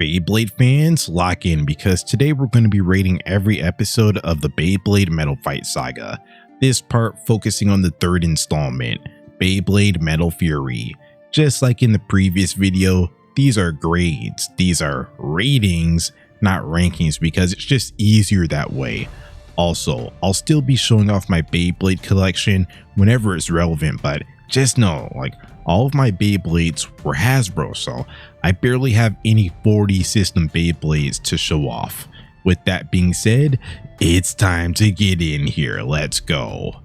Beyblade fans, lock in because today we're going to be rating every episode of the Beyblade Metal Fight Saga. This part focusing on the third installment, Beyblade Metal Fury. Just like in the previous video, these are grades, these are ratings, not rankings because it's just easier that way. Also, I'll still be showing off my Beyblade collection whenever it's relevant, but just know, all of my Beyblades were Hasbro, so I barely have any 40 system Beyblades to show off. With that being said, it's time to get in here, let's go.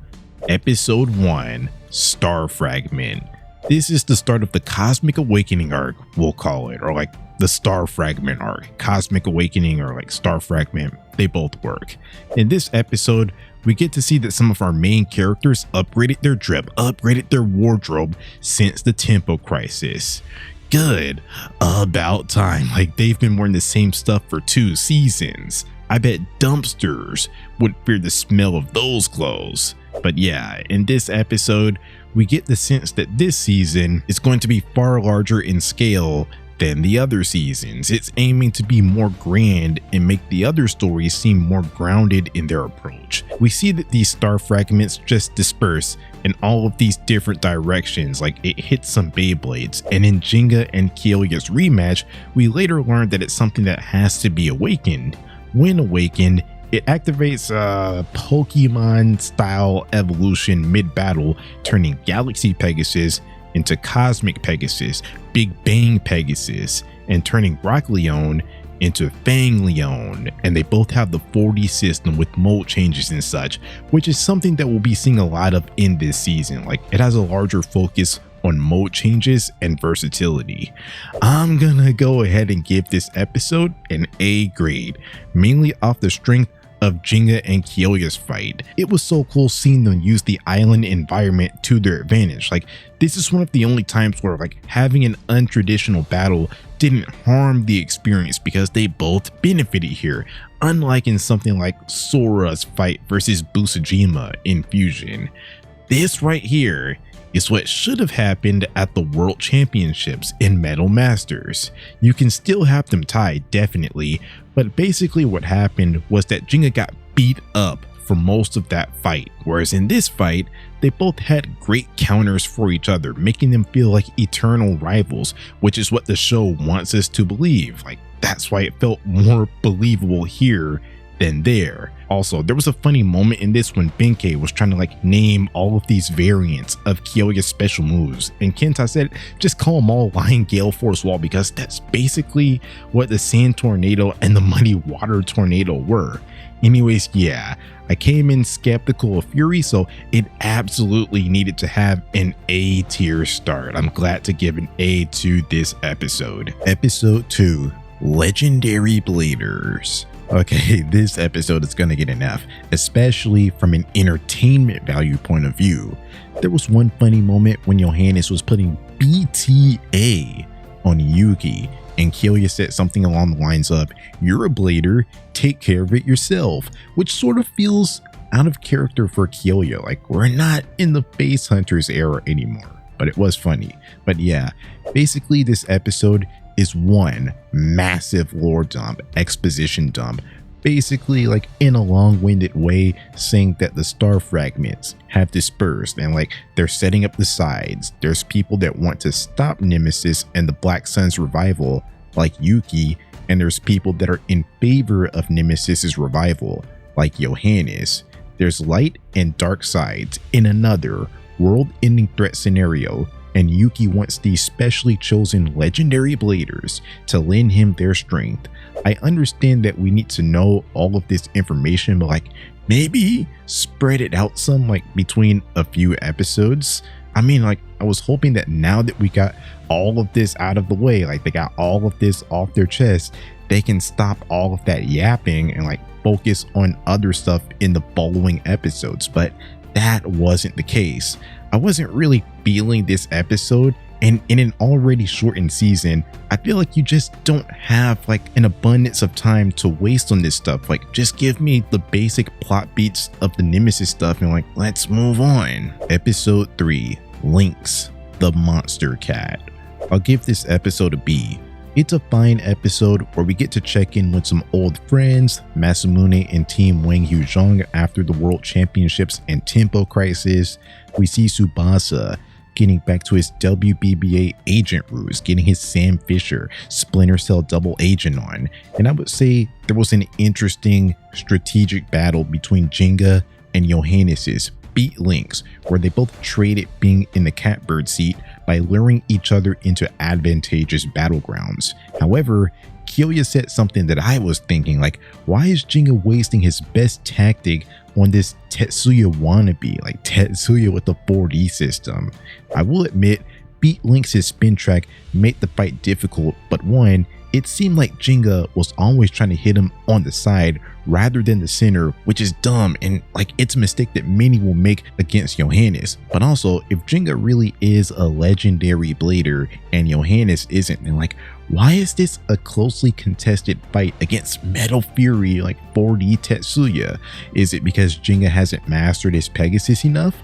Episode 1, Star Fragment. This is the start of the Cosmic Awakening arc, we'll call it, or the Star Fragment arc. Cosmic Awakening or Star Fragment, they both work. In this episode, we get to see that some of our main characters upgraded their drip, upgraded their wardrobe since the Tempo Crisis. Good, about time. They've been wearing the same stuff for 2 seasons. I bet dumpsters would fear the smell of those clothes. But yeah, in this episode, we get the sense that this season is going to be far larger in scale than the other seasons. It's aiming to be more grand and make the other stories seem more grounded in their approach. We see that these star fragments just disperse in all of these different directions, it hits some Beyblades, and in Jenga and Kiyoya's rematch, we later learn that it's something that has to be awakened. When awakened, it activates a Pokemon style evolution mid-battle, turning Galaxy Pegasus into Cosmic Pegasus, Big Bang Pegasus, and turning Rock Leon into Fang Leon. And they both have the 40 system with mode changes and such, which is something that we'll be seeing a lot of in this season. It has a larger focus on mode changes and versatility. I'm gonna go ahead and give this episode an A grade, mainly off the strength of Jenga and Kiyoya's fight. It was so cool seeing them use the island environment to their advantage. This is one of the only times where having an untraditional battle didn't harm the experience because they both benefited here, unlike in something like Sora's fight versus Busujima in Fusion. This right here is what should have happened at the World Championships in Metal Masters. You can still have them tied, definitely, but basically what happened was that Jenga got beat up for most of that fight, whereas in this fight, they both had great counters for each other, making them feel like eternal rivals, which is what the show wants us to believe. That's why it felt more believable here than there. Also, there was a funny moment in this when Benkei was trying to name all of these variants of Kiyoya's special moves, and Kenta said just call them all Lion Gale Force Wall because that's basically what the Sand Tornado and the Muddy Water Tornado were. Anyways, yeah, I came in skeptical of Fury, so it absolutely needed to have an A tier start. I'm glad to give an A to this episode. Episode 2, Legendary Bladers. Okay, this episode is gonna get an F, especially from an entertainment value point of view. There was one funny moment when Johannes was putting BTA on Yuki, and Kiyoya said something along the lines of, "You're a blader, take care of it yourself," which sort of feels out of character for Kiyoya. We're not in the Base Hunters era anymore, but it was funny. But yeah, basically this episode is one massive lore dump, exposition dump, basically in a long-winded way saying that the star fragments have dispersed and they're setting up the sides. There's people that want to stop Nemesis and the Black Sun's revival like Yuki, and there's people that are in favor of Nemesis's revival like Johannes. There's light and dark sides in another world-ending threat scenario, and Yuki wants these specially chosen legendary bladers to lend him their strength. I understand that we need to know all of this information, but maybe spread it out some between a few episodes. I mean, I was hoping that now that we got all of this out of the way, they got all of this off their chest, they can stop all of that yapping and focus on other stuff in the following episodes, but that wasn't the case. I wasn't really feeling this episode, and in an already shortened season, I feel you just don't have an abundance of time to waste on this stuff. Just give me the basic plot beats of the Nemesis stuff and let's move on. Episode 3, Lynx, the Monster Cat. I'll give this episode a B. It's a fine episode where we get to check in with some old friends, Masamune and Team Wang Huzhong after the World Championships and Tempo Crisis. We see Tsubasa getting back to his WBBA agent ruse, getting his Sam Fisher Splinter Cell double agent on. And I would say there was an interesting strategic battle between Jinga and Johannes's Beat Links, where they both traded being in the catbird seat by luring each other into advantageous battlegrounds. However, Kyoya said something that I was thinking, like, why is Jinga wasting his best tactic on this Tetsuya wannabe, like Tetsuya with the 4D system? I will admit, Beat Links' spin track made the fight difficult, but one, it seemed like Jinga was always trying to hit him on the side rather than the center, which is dumb, and like it's a mistake that many will make against Johannes. But also, if Jinga really is a legendary blader and Johannes isn't, then like, why is this a closely contested fight against Metal Fury like 4D Tetsuya? Is it because Jinga hasn't mastered his Pegasus enough?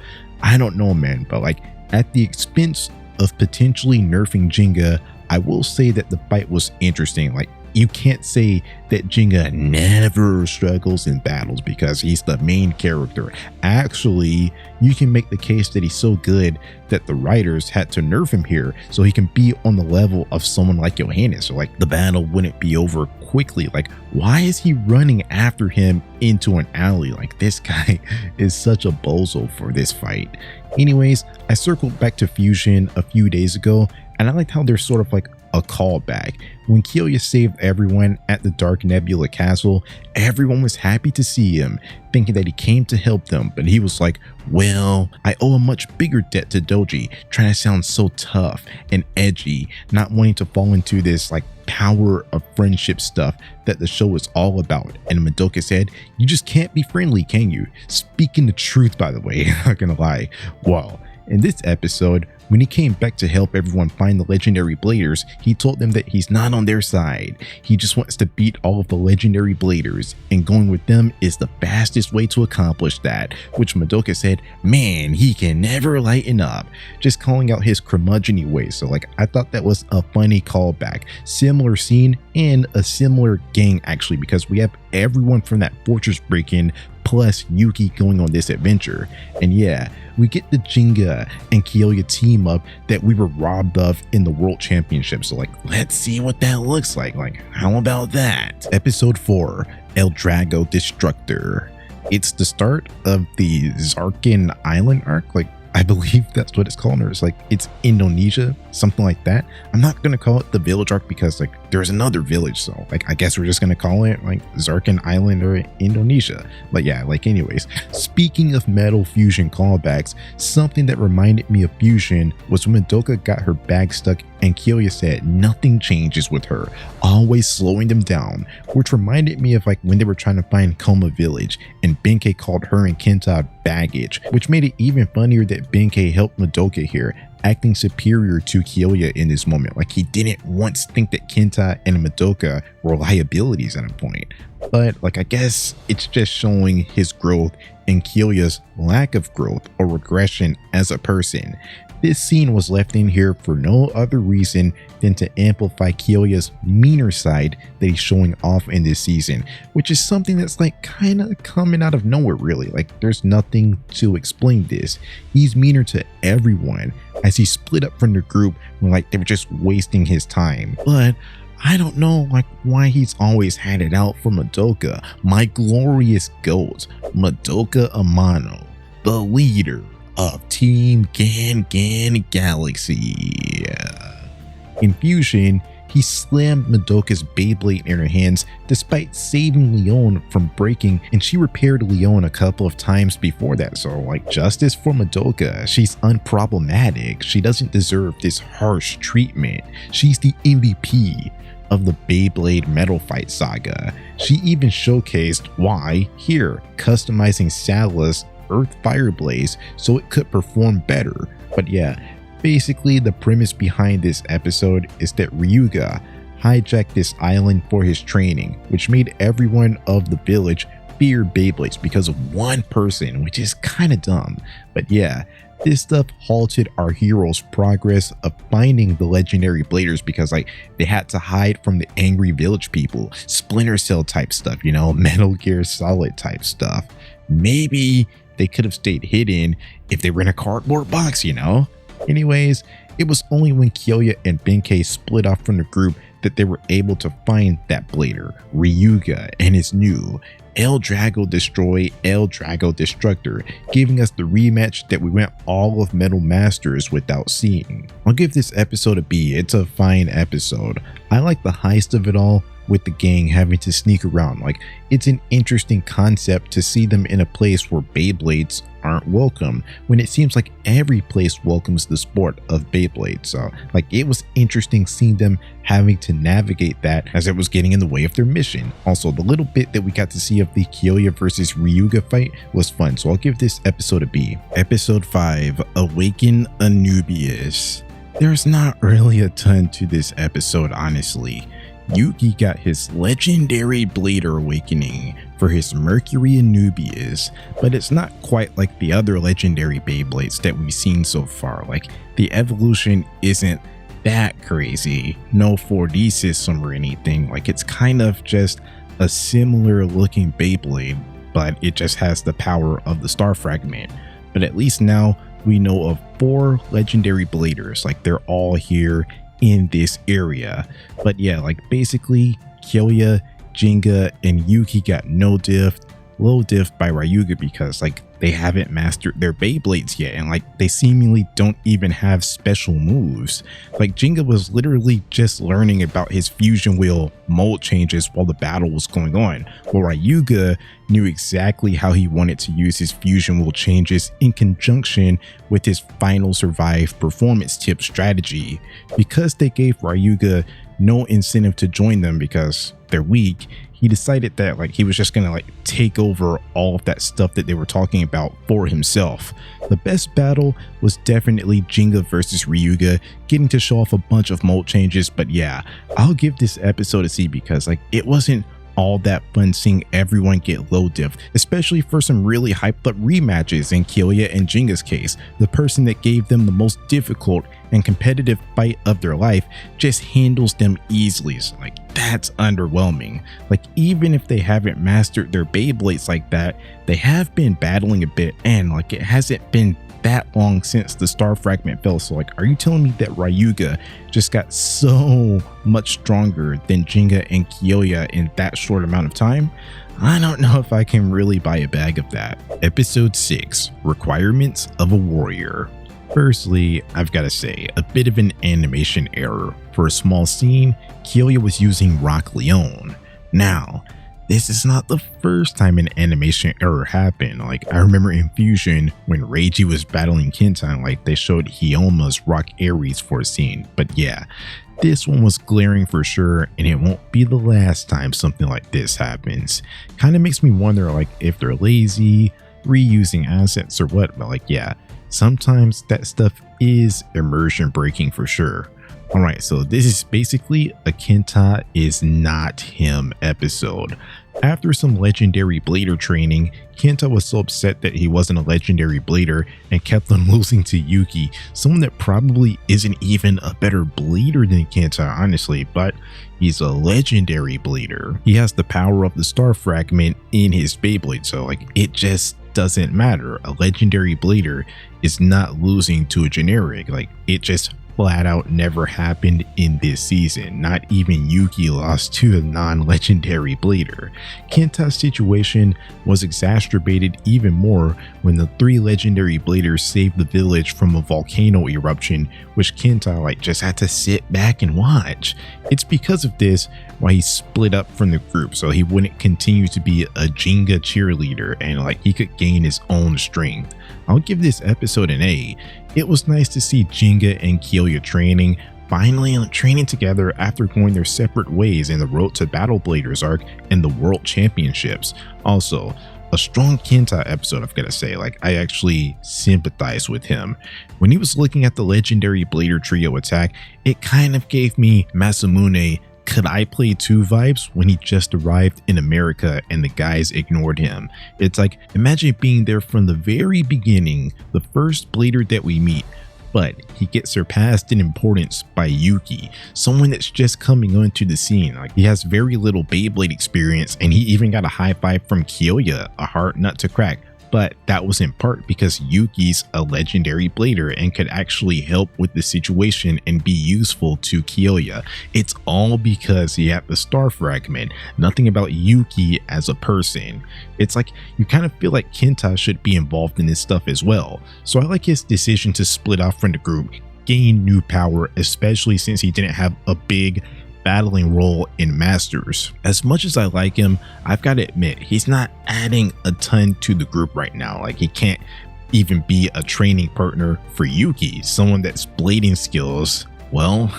I don't know, man, but like at the expense of potentially nerfing Jinga, I will say that the fight was interesting. Like, you can't say that Jinga never struggles in battles because he's the main character. Actually, you can make the case that he's so good that the writers had to nerf him here so he can be on the level of someone like Johannes, so like the battle wouldn't be over quickly. Like, why is he running after him into an alley? Like, this guy is such a bozo for this fight. Anyways, I circled back to Fusion a few days ago, and I liked how there's sort of like a callback. When Kyoya saved everyone at the Dark Nebula Castle, everyone was happy to see him, thinking that he came to help them, but he was like, well, I owe a much bigger debt to Doji, trying to sound so tough and edgy, not wanting to fall into this like power of friendship stuff that the show is all about. And Madoka said, you just can't be friendly, can you? Speaking the truth, by the way, not gonna lie. Well, in this episode, when he came back to help everyone find the legendary bladers, he told them that he's not on their side. He just wants to beat all of the legendary bladers, and going with them is the fastest way to accomplish that, which Madoka said, man, he can never lighten up, just calling out his curmudgeon-y ways. So like, I thought that was a funny callback. Similar scene and a similar gang actually, because we have everyone from that fortress break-in plus Yuki going on this adventure. And yeah, we get the Jinga and Kyoya team up that we were robbed of in the World Championship. So like, let's see what that looks like. Like, how about that? Episode 4, El Drago Destructor. It's the start of the Zarkin Island arc. Like, I believe that's what it's called, or it's like it's Indonesia, something like that. I'm not gonna call it the village arc because like there's another village, so like I guess we're just gonna call it like Zarkin Island or Indonesia. But yeah, like anyways, speaking of Metal Fusion callbacks, something that reminded me of Fusion was when Madoka got her bag stuck and Kyoya said nothing changes with her, always slowing them down, which reminded me of like when they were trying to find Koma Village and Benkei called her and Kenta baggage, which made it even funnier that Benkei helped Madoka here, acting superior to Kyoya in this moment. Like, he didn't once think that Kenta and Madoka were liabilities at a point. But like, I guess it's just showing his growth and Kyoya's lack of growth or regression as a person. This scene was left in here for no other reason than to amplify Kyoya's meaner side that he's showing off in this season, which is something that's like kind of coming out of nowhere really. Like, there's nothing to explain this. He's meaner to everyone as he split up from the group when like they were just wasting his time. But I don't know like why he's always had it out for Madoka, my glorious goat, Madoka Amano, the leader of Team Gan Galaxy. In Fusion, he slammed Madoka's Beyblade in her hands despite saving Leon from breaking, and she repaired Leon a couple of times before that. So like, justice for Madoka. She's unproblematic. She doesn't deserve this harsh treatment. She's the MVP of the Beyblade Metal Fight Saga. She even showcased why here, customizing Sala's Earth Fire Blaze so it could perform better. But yeah, basically the premise behind this episode is that Ryuga hijacked this island for his training, which made everyone of the village fear Beyblades because of one person, which is kind of dumb. But yeah, This stuff halted our heroes' progress of finding the legendary bladers because like they had to hide from the angry village people, Splinter Cell type stuff, you know, Metal Gear Solid type stuff. Maybe they could have stayed hidden if they were in a cardboard box, you know? Anyways, it was only when Kyoya and Benkei split off from the group that they were able to find that blader, Ryuga, and his new El Drago Destroy, El Drago Destructor, giving us the rematch that we went all of Metal Masters without seeing. I'll give this episode a B. It's a fine episode. I like the heist of it all, with the gang having to sneak around. Like, it's an interesting concept to see them in a place where Beyblades aren't welcome, when it seems like every place welcomes the sport of Beyblade. So like, it was interesting seeing them having to navigate that as it was getting in the way of their mission. Also, the little bit that we got to see of the Kyoya versus Ryuga fight was fun, so I'll give this episode a B. Episode 5, Awaken Anubius. There's not really a ton to this episode, honestly. Yuki got his legendary blader awakening for his Mercury Anubius, but it's not quite like the other legendary Beyblades that we've seen so far. Like, the evolution isn't that crazy, no 4D system or anything. Like, it's kind of just a similar looking Beyblade, but it just has the power of the star fragment. But at least now we know of 4 legendary bladers. Like, they're all here in this area. But yeah, like basically Kyoya, Jinga, and Yuki got no diff, low diff by Ryuga because like they haven't mastered their Beyblades yet, and like they seemingly don't even have special moves. Like, Jinga was literally just learning about his fusion wheel mold changes while the battle was going on, while Ryuga knew exactly how he wanted to use his fusion wheel changes in conjunction with his final survive performance tip strategy. Because they gave Ryuga no incentive to join them because they're weak, he decided that like he was just gonna like take over all of that stuff that they were talking about for himself. The best battle was definitely Jinga versus Ryuga, getting to show off a bunch of mold changes. But yeah, I'll give this episode a C because like it wasn't all that fun seeing everyone get low diff, especially for some really hyped up rematches in Kyoya and Jinga's case. The person that gave them the most difficult and competitive fight of their life just handles them easily. So like, that's underwhelming. Like, even if they haven't mastered their Beyblades like that, they have been battling a bit, and like it hasn't been that long since the star fragment fell. So like, are you telling me that Ryuga just got so much stronger than Jinga and Kyoya in that short amount of time? I don't know if I can really buy a bag of that. Episode 6, Requirements of a Warrior. Firstly, I've got to say, a bit of an animation error. For a small scene, Kyoya was using Rock Leone. Now, this is not the first time an animation error happened. Like, I remember in Fusion, when Reiji was battling Kenta, like they showed Hyoma's Rock Ares for a scene. But yeah, this one was glaring for sure, and it won't be the last time something like this happens. Kind of makes me wonder like if they're lazy, reusing assets or what, but like yeah, sometimes that stuff is immersion breaking for sure. Alright, so this is basically a Kenta is not him episode. After some legendary blader training, Kenta was so upset that he wasn't a legendary blader and kept on losing to Yuki, someone that probably isn't even a better blader than Kenta honestly, but he's a legendary blader. He has the power of the star fragment in his Beyblade, so like it just doesn't matter. A legendary blader is not losing to a generic, like it just flat out never happened in this season. Not even Yuki lost to a non-legendary blader. Kenta's situation was exacerbated even more when the 3 legendary bladers saved the village from a volcano eruption, which Kenta like just had to sit back and watch. It's because of this why he split up from the group, so he wouldn't continue to be a Jinga cheerleader and like he could gain his own strength. I'll give this episode an A. It was nice to see Jinga and Kyoya finally training together after going their separate ways in the Road to Battle Bladers arc and the World Championships. Also, a strong Kenta episode, I've got to say. Like, I actually sympathize with him. When he was looking at the legendary Blader Trio attack, it kind of gave me Masamune could I play 2 vibes when he just arrived in America and the guys ignored him. It's like, imagine being there from the very beginning, the first blader that we meet, but he gets surpassed in importance by Yuki, someone that's just coming onto the scene. Like, he has very little Beyblade experience, and he even got a high five from Kiyoya, a hard nut to crack. But that was in part because Yuki's a legendary blader and could actually help with the situation and be useful to Kiyoya. It's all because he had the star fragment, nothing about Yuki as a person. It's like, you kind of feel like Kenta should be involved in this stuff as well. So I like his decision to split off from the group, gain new power, especially since he didn't have a big battling role in Masters. As much as I like him, I've got to admit, he's not adding a ton to the group right now. Like, he can't even be a training partner for Yuki, someone that's blading skills, well,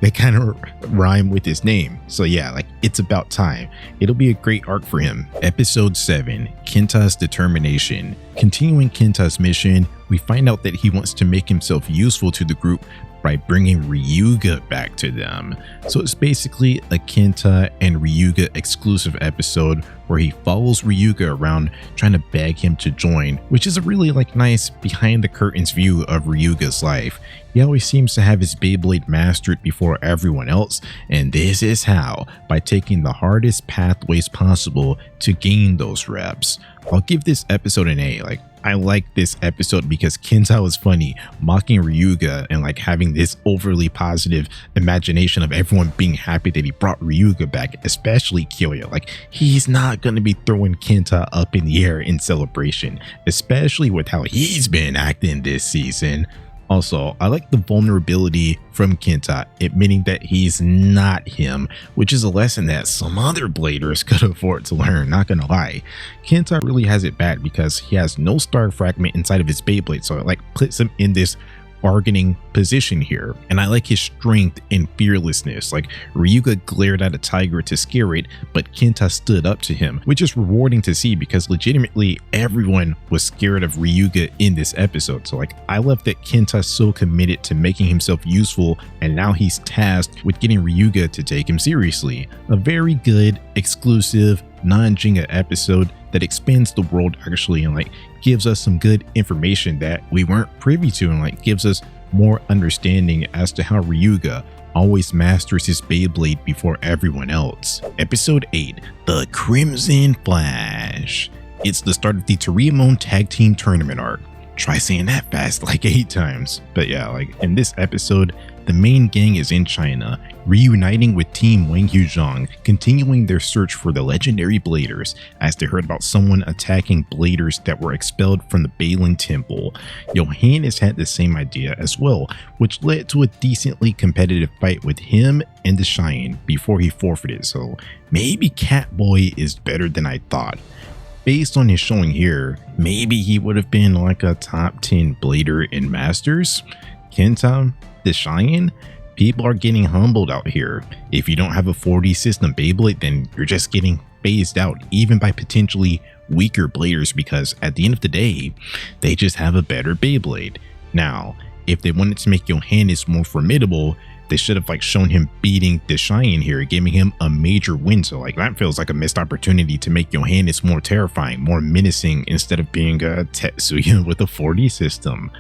they kind of rhyme with his name. So yeah, like, it's about time. It'll be a great arc for him. Episode 7, Kenta's Determination. Continuing Kenta's mission, we find out that he wants to make himself useful to the group by bringing Ryuga back to them. So it's basically a Kenta and Ryuga exclusive episode where he follows Ryuga around trying to beg him to join, which is a really nice behind the curtains view of Ryuga's life. He always seems to have his Beyblade mastered before everyone else, and this is how, by taking the hardest pathways possible to gain those reps. I'll give this episode an A. I like this episode because Kenta was funny, mocking Ryuga and having this overly positive imagination of everyone being happy that he brought Ryuga back, especially Kiyoya. He's not going to be throwing Kenta up in the air in celebration, especially with how he's been acting this season. Also, I like the vulnerability from Kenta, admitting that he's not him, which is a lesson that some other bladers could afford to learn, not gonna lie. Kenta really has it bad because he has no star fragment inside of his Beyblade, so it puts him in this bargaining position here. And I like his strength and fearlessness. Ryuga glared at a tiger to scare it, but Kenta stood up to him, which is rewarding to see because legitimately everyone was scared of Ryuga in this episode. So I love that Kenta's so committed to making himself useful, and now he's tasked with getting Ryuga to take him seriously. A very good, exclusive, non-Jenga episode that expands the world actually and gives us some good information that we weren't privy to, and gives us more understanding as to how Ryuga always masters his Beyblade before everyone else. Episode 8, The Crimson Flash. It's the start of the Toryumon Tag Team Tournament arc. Try saying that fast 8 times. But yeah, in this episode, the main gang is in China, reuniting with Team Wang Huzhong, continuing their search for the legendary bladers as they heard about someone attacking bladers that were expelled from the Bailin Temple. Johannes had the same idea as well, which led to a decently competitive fight with him and the Cheyenne before he forfeited, so maybe Catboy is better than I thought. Based on his showing here, maybe he would have been a top 10 blader in Masters. Kenta, the Cheyenne, people are getting humbled out here. If you don't have a 4D system Beyblade, then you're just getting phased out, even by potentially weaker bladers, because at the end of the day, they just have a better Beyblade. Now, if they wanted to make Johannes more formidable, they should have shown him beating the Cheyenne here, giving him a major win. So that feels like a missed opportunity to make Johannes more terrifying, more menacing, instead of being a Tetsuya with a 4D system.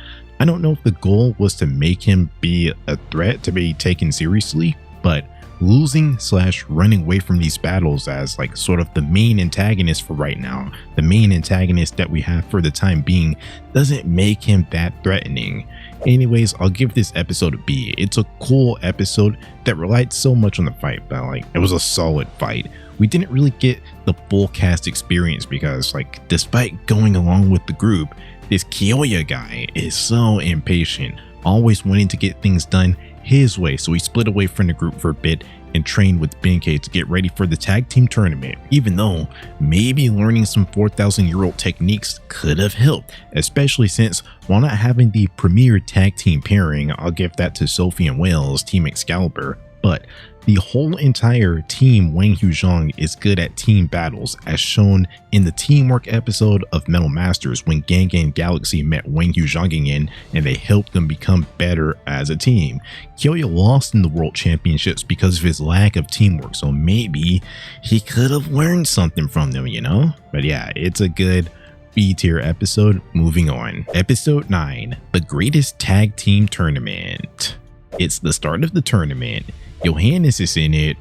I don't know if the goal was to make him be a threat to be taken seriously, but losing/running away from these battles as sort of the main antagonist for right now, the main antagonist that we have for the time being, doesn't make him that threatening. Anyways, I'll give this episode a B. It's a cool episode that relied so much on the fight, but it was a solid fight. We didn't really get the full cast experience because despite going along with the group, this Kiyoya guy is so impatient, always wanting to get things done his way, so he split away from the group for a bit and trained with Benkei to get ready for the tag team tournament, even though maybe learning some 4,000-year-old techniques could have helped, especially since while not having the premier tag team pairing, I'll give that to Sophie and Wales, Team Excalibur, but the whole entire team Wang Huzhang is good at team battles, as shown in the teamwork episode of Metal Masters when Gangan Galaxy met Wang Huzhang again and they helped them become better as a team. Kyoya lost in the World Championships because of his lack of teamwork, so maybe he could have learned something from them, you know? But yeah, it's a good B tier episode. Moving on. Episode 9, the greatest tag team tournament. It's the start of the tournament. Johannes is in it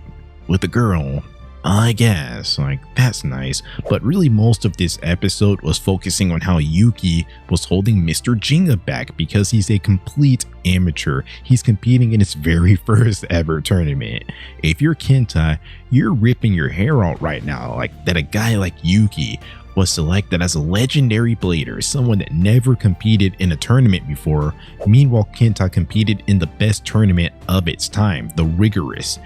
with a girl, I guess, like that's nice, but really most of this episode was focusing on how Yuki was holding Mr. Jinga back because he's a complete amateur. He's competing in his very first ever tournament. If you're Kenta, you're ripping your hair out right now, like that a guy like Yuki was selected as a legendary blader, someone that never competed in a tournament before. Meanwhile, Kenta competed in the best tournament of its time, the rigorous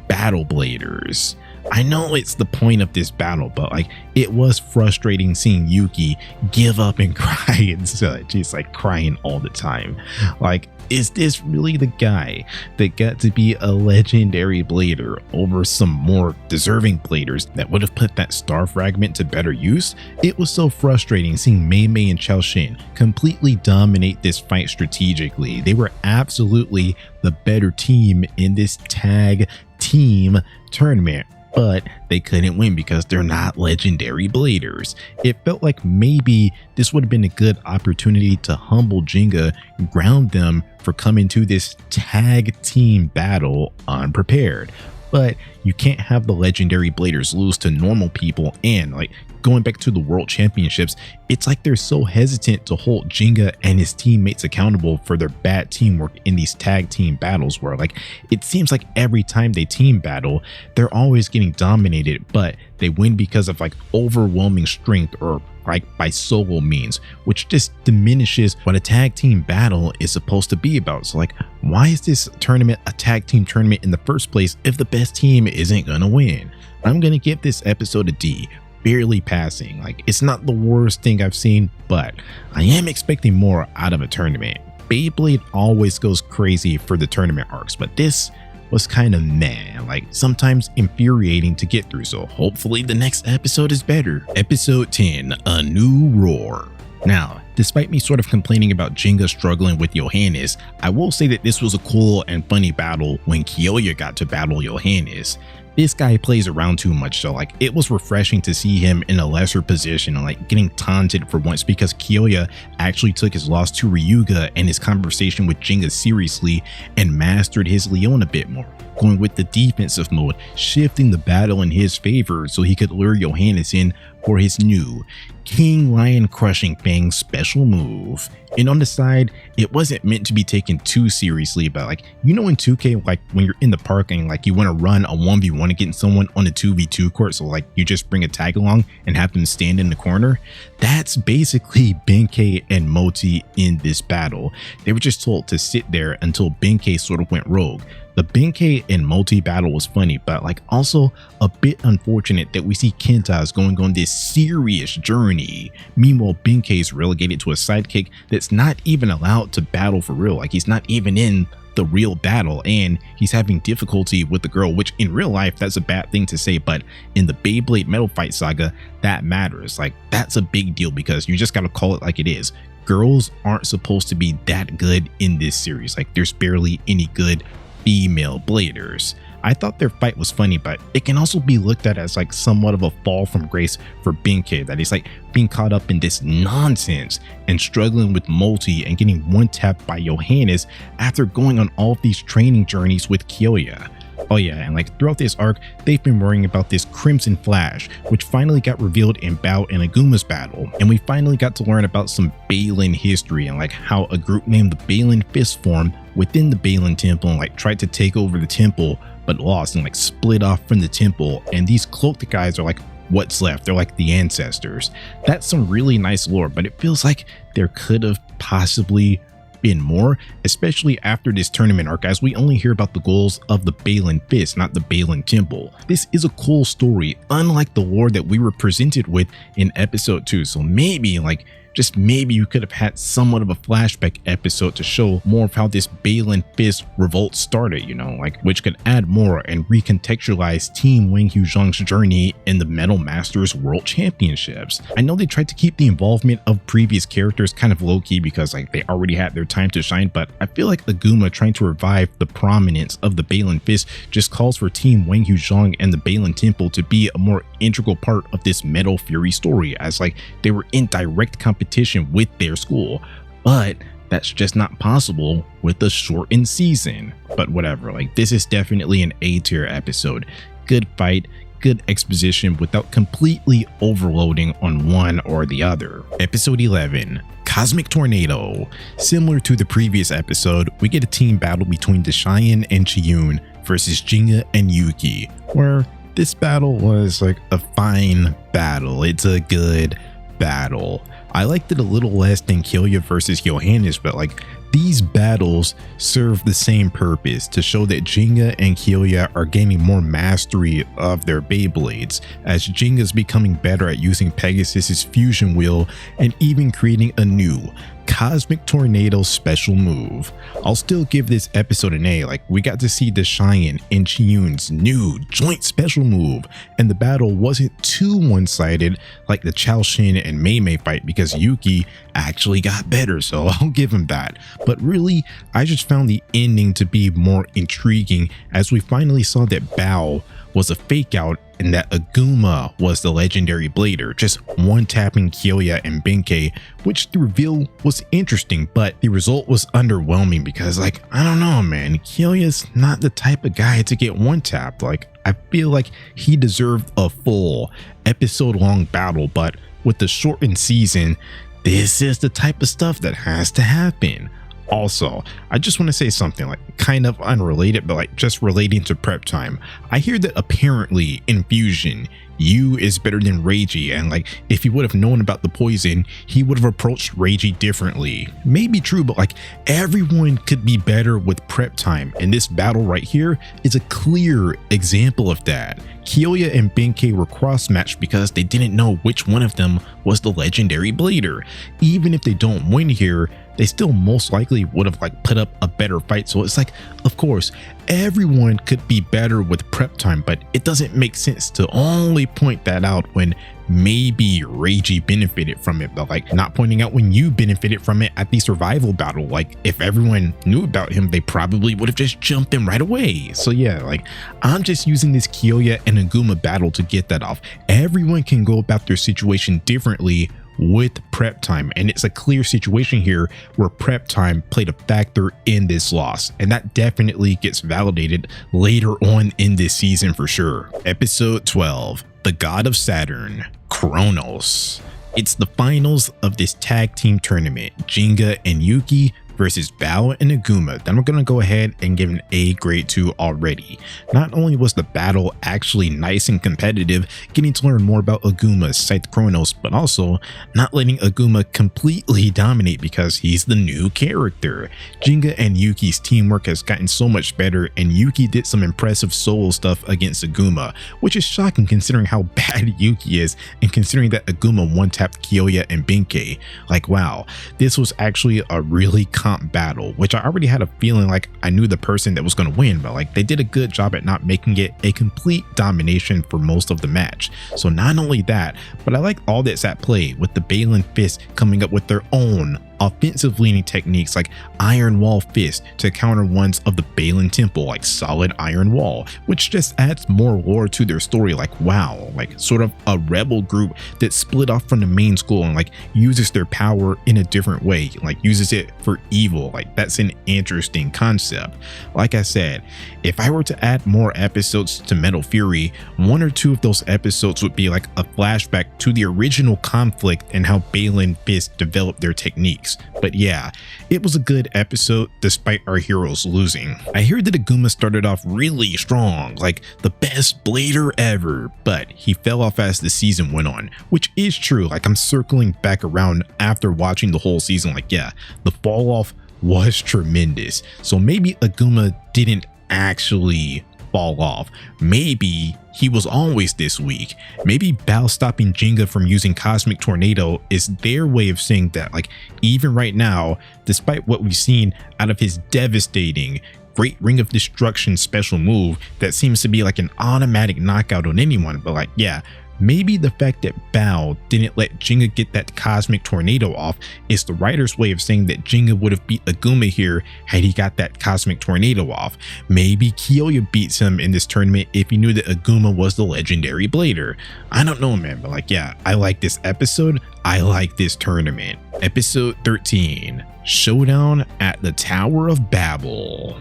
Battle Bladers. I know it's the point of this battle, but like it was frustrating seeing Yuki give up and cry and such. He's like crying all the time. Like, is this really the guy that got to be a legendary blader over some more deserving bladers that would have put that star fragment to better use? It was so frustrating seeing Mei Mei and Chao Shin completely dominate this fight strategically. They were absolutely the better team in this tag team tournament, but they couldn't win because they're not legendary bladers. It felt like maybe this would have been a good opportunity to humble Jinga and ground them for coming to this tag team battle unprepared. But you can't have the legendary bladers lose to normal people, and like going back to the World Championships, it's like they're so hesitant to hold Jinga and his teammates accountable for their bad teamwork in these tag team battles, where like it seems like every time they team battle, they're always getting dominated, but they win because of like overwhelming strength or like by solo means, which just diminishes what a tag team battle is supposed to be about. So like, why is this tournament a tag team tournament in the first place if the best team isn't gonna win? I'm gonna give this episode a D, barely passing. Like, it's not the worst thing I've seen, but I am expecting more out of a tournament. Beyblade always goes crazy for the tournament arcs, but this was kind of meh, like sometimes infuriating to get through, so hopefully the next episode is better. Episode 10, A New Roar. Now, despite me sort of complaining about Jinga struggling with Johannes, I will say that this was a cool and funny battle when Kyoya got to battle Johannes. This guy plays around too much, so like it was refreshing to see him in a lesser position and like getting taunted for once, because Kyoya actually took his loss to Ryuga and his conversation with Jinga seriously and mastered his Leon a bit more, going with the defensive mode, shifting the battle in his favor so he could lure Johannes in for his new King Lion Crushing Fang special move. And on the side, it wasn't meant to be taken too seriously, but like, you know, in 2K, like when you're in the park and like you want to run a 1v1 against someone on a 2v2 court, so like you just bring a tag along and have them stand in the corner. That's basically Benkei and Moti in this battle. They were just told to sit there until Benkei sort of went rogue. The Benkei and Moti battle was funny, but like also a bit unfortunate that we see Kenta is going on this serious journey. Meanwhile, Benkei is relegated to a sidekick that's not even allowed to battle for real. Like, he's not even in the real battle, and he's having difficulty with the girl, which in real life, that's a bad thing to say, but in the Beyblade Metal Fight Saga, that matters. Like, that's a big deal because you just gotta call it like it is. Girls aren't supposed to be that good in this series. Like, there's barely any good female bladers. I thought their fight was funny, but it can also be looked at as like somewhat of a fall from grace for Benkei, that he's like being caught up in this nonsense and struggling with Multi and getting one tapped by Johannes after going on all of these training journeys with Kyoya. Oh yeah, and like throughout this arc, they've been worrying about this Crimson Flash, which finally got revealed in Bao and Aguma's battle, and we finally got to learn about some Balin history and like how a group named the Balin Fist formed within the Balin Temple and like tried to take over the temple, but lost and like split off from the temple, and these cloaked guys are like what's left. They're like the ancestors. That's some really nice lore, but it feels like there could have possibly been more, especially after this tournament arc, as we only hear about the goals of the Balin Fist, not the Balin Temple. This is a cool story, unlike the lore that we were presented with in episode 2, so maybe like just maybe you could have had somewhat of a flashback episode to show more of how this Balin Fist revolt started, you know, like, which could add more and recontextualize Team Wang Huzhang's journey in the Metal Masters World Championships. I know they tried to keep the involvement of previous characters kind of low-key because like they already had their time to shine, but I feel like Aguma trying to revive the prominence of the Balin Fist just calls for Team Wang Huzhang and the Balin Temple to be a more integral part of this Metal Fury story, as like they were in direct competition with their school. But that's just not possible with a shortened season. But whatever, like this is definitely an A tier episode. Good fight, good exposition without completely overloading on one or the other. Episode 11, Cosmic Tornado. Similar to the previous episode, we get a team battle between Deshayan and Chiyun versus Jinga and Yuki, where this battle was like a fine battle. It's a good battle. I liked it a little less than Kyoya versus Johannes, but like these battles serve the same purpose, to show that Jinga and Kyoya are gaining more mastery of their Beyblades, as Jinga's becoming better at using Pegasus's fusion wheel and even creating a new Cosmic Tornado special move. I'll still give this episode an A, like we got to see Deshayan and Chiyun's new joint special move, and the battle wasn't too one-sided like the Chaoshin and Mei Mei fight because Yuki actually got better, so I'll give him that. But really, I just found the ending to be more intriguing, as we finally saw that Bao was a fake out and that Aguma was the legendary blader, just one-tapping Kyoya and Benkei, which the reveal was interesting, but the result was underwhelming because like, I don't know, man, Kyoya's not the type of guy to get one-tapped. Like, I feel like he deserved a full episode-long battle, but with the shortened season, this is the type of stuff that has to happen. Also, I just want to say something like kind of unrelated, but like just relating to prep time. I hear that apparently in Fusion, Yu is better than Reiji, and like if he would have known about the poison, he would have approached Reiji differently. Maybe true, but like everyone could be better with prep time, and this battle right here is a clear example of that. Kyoya and Benkei were cross-matched because they didn't know which one of them was the legendary blader. Even if they don't win here, they still most likely would have like put up a better fight. So it's like, of course, everyone could be better with prep time, but it doesn't make sense to only point that out when maybe Reiji benefited from it, but like not pointing out when you benefited from it at the survival battle. Like if everyone knew about him, they probably would have just jumped him right away. So yeah, like I'm just using this Kyoya and Aguma battle to get that off. Everyone can go about their situation differently with prep time, and it's a clear situation here where prep time played a factor in this loss, and that definitely gets validated later on in this season for sure. Episode 12, the God of Saturn, Kronos. It's the finals of this tag team tournament, Jinga and Yuki versus Bao and Aguma. Then I'm gonna go ahead and give an A grade to already. Not only was the battle actually nice and competitive, getting to learn more about Aguma's Scythe Kronos, but also not letting Aguma completely dominate because he's the new character. Jinga and Yuki's teamwork has gotten so much better, and Yuki did some impressive solo stuff against Aguma, which is shocking considering how bad Yuki is and considering that Aguma one-tapped Kyoya and Benkei. Like wow, this was actually a really battle, which I already had a feeling like I knew the person that was going to win, but like they did a good job at not making it a complete domination for most of the match. So not only that, but I like all that's at play with the Balin Fist coming up with their own offensive leaning techniques like Iron Wall Fist to counter ones of the Balin Temple like Solid Iron Wall, which just adds more lore to their story. Like wow, like sort of a rebel group that split off from the main school and like uses their power in a different way, like uses it for evil. Like that's an interesting concept. Like I said, if I were to add more episodes to Metal Fury, one or two of those episodes would be like a flashback to the original conflict and how Balin Fist developed their techniques. But yeah, it was a good episode despite our heroes losing. I hear that Aguma started off really strong, like the best blader ever, but he fell off as the season went on, which is true. Like I'm circling back around after watching the whole season, like yeah, the fall off was tremendous. So maybe Aguma didn't actually fall off. Maybe he was always this weak. Maybe Bao stopping Jenga from using Cosmic Tornado is their way of saying that, like, even right now, despite what we've seen out of his devastating Great Ring of Destruction special move that seems to be like an automatic knockout on anyone, but like, yeah, maybe the fact that Bao didn't let Jenga get that Cosmic Tornado off is the writer's way of saying that Jenga would have beat Aguma here had he got that Cosmic Tornado off. Maybe Kyoya beats him in this tournament if he knew that Aguma was the legendary blader. I don't know, man, but like, yeah, I like this episode. I like this tournament. Episode 13, Showdown at the Tower of Babel.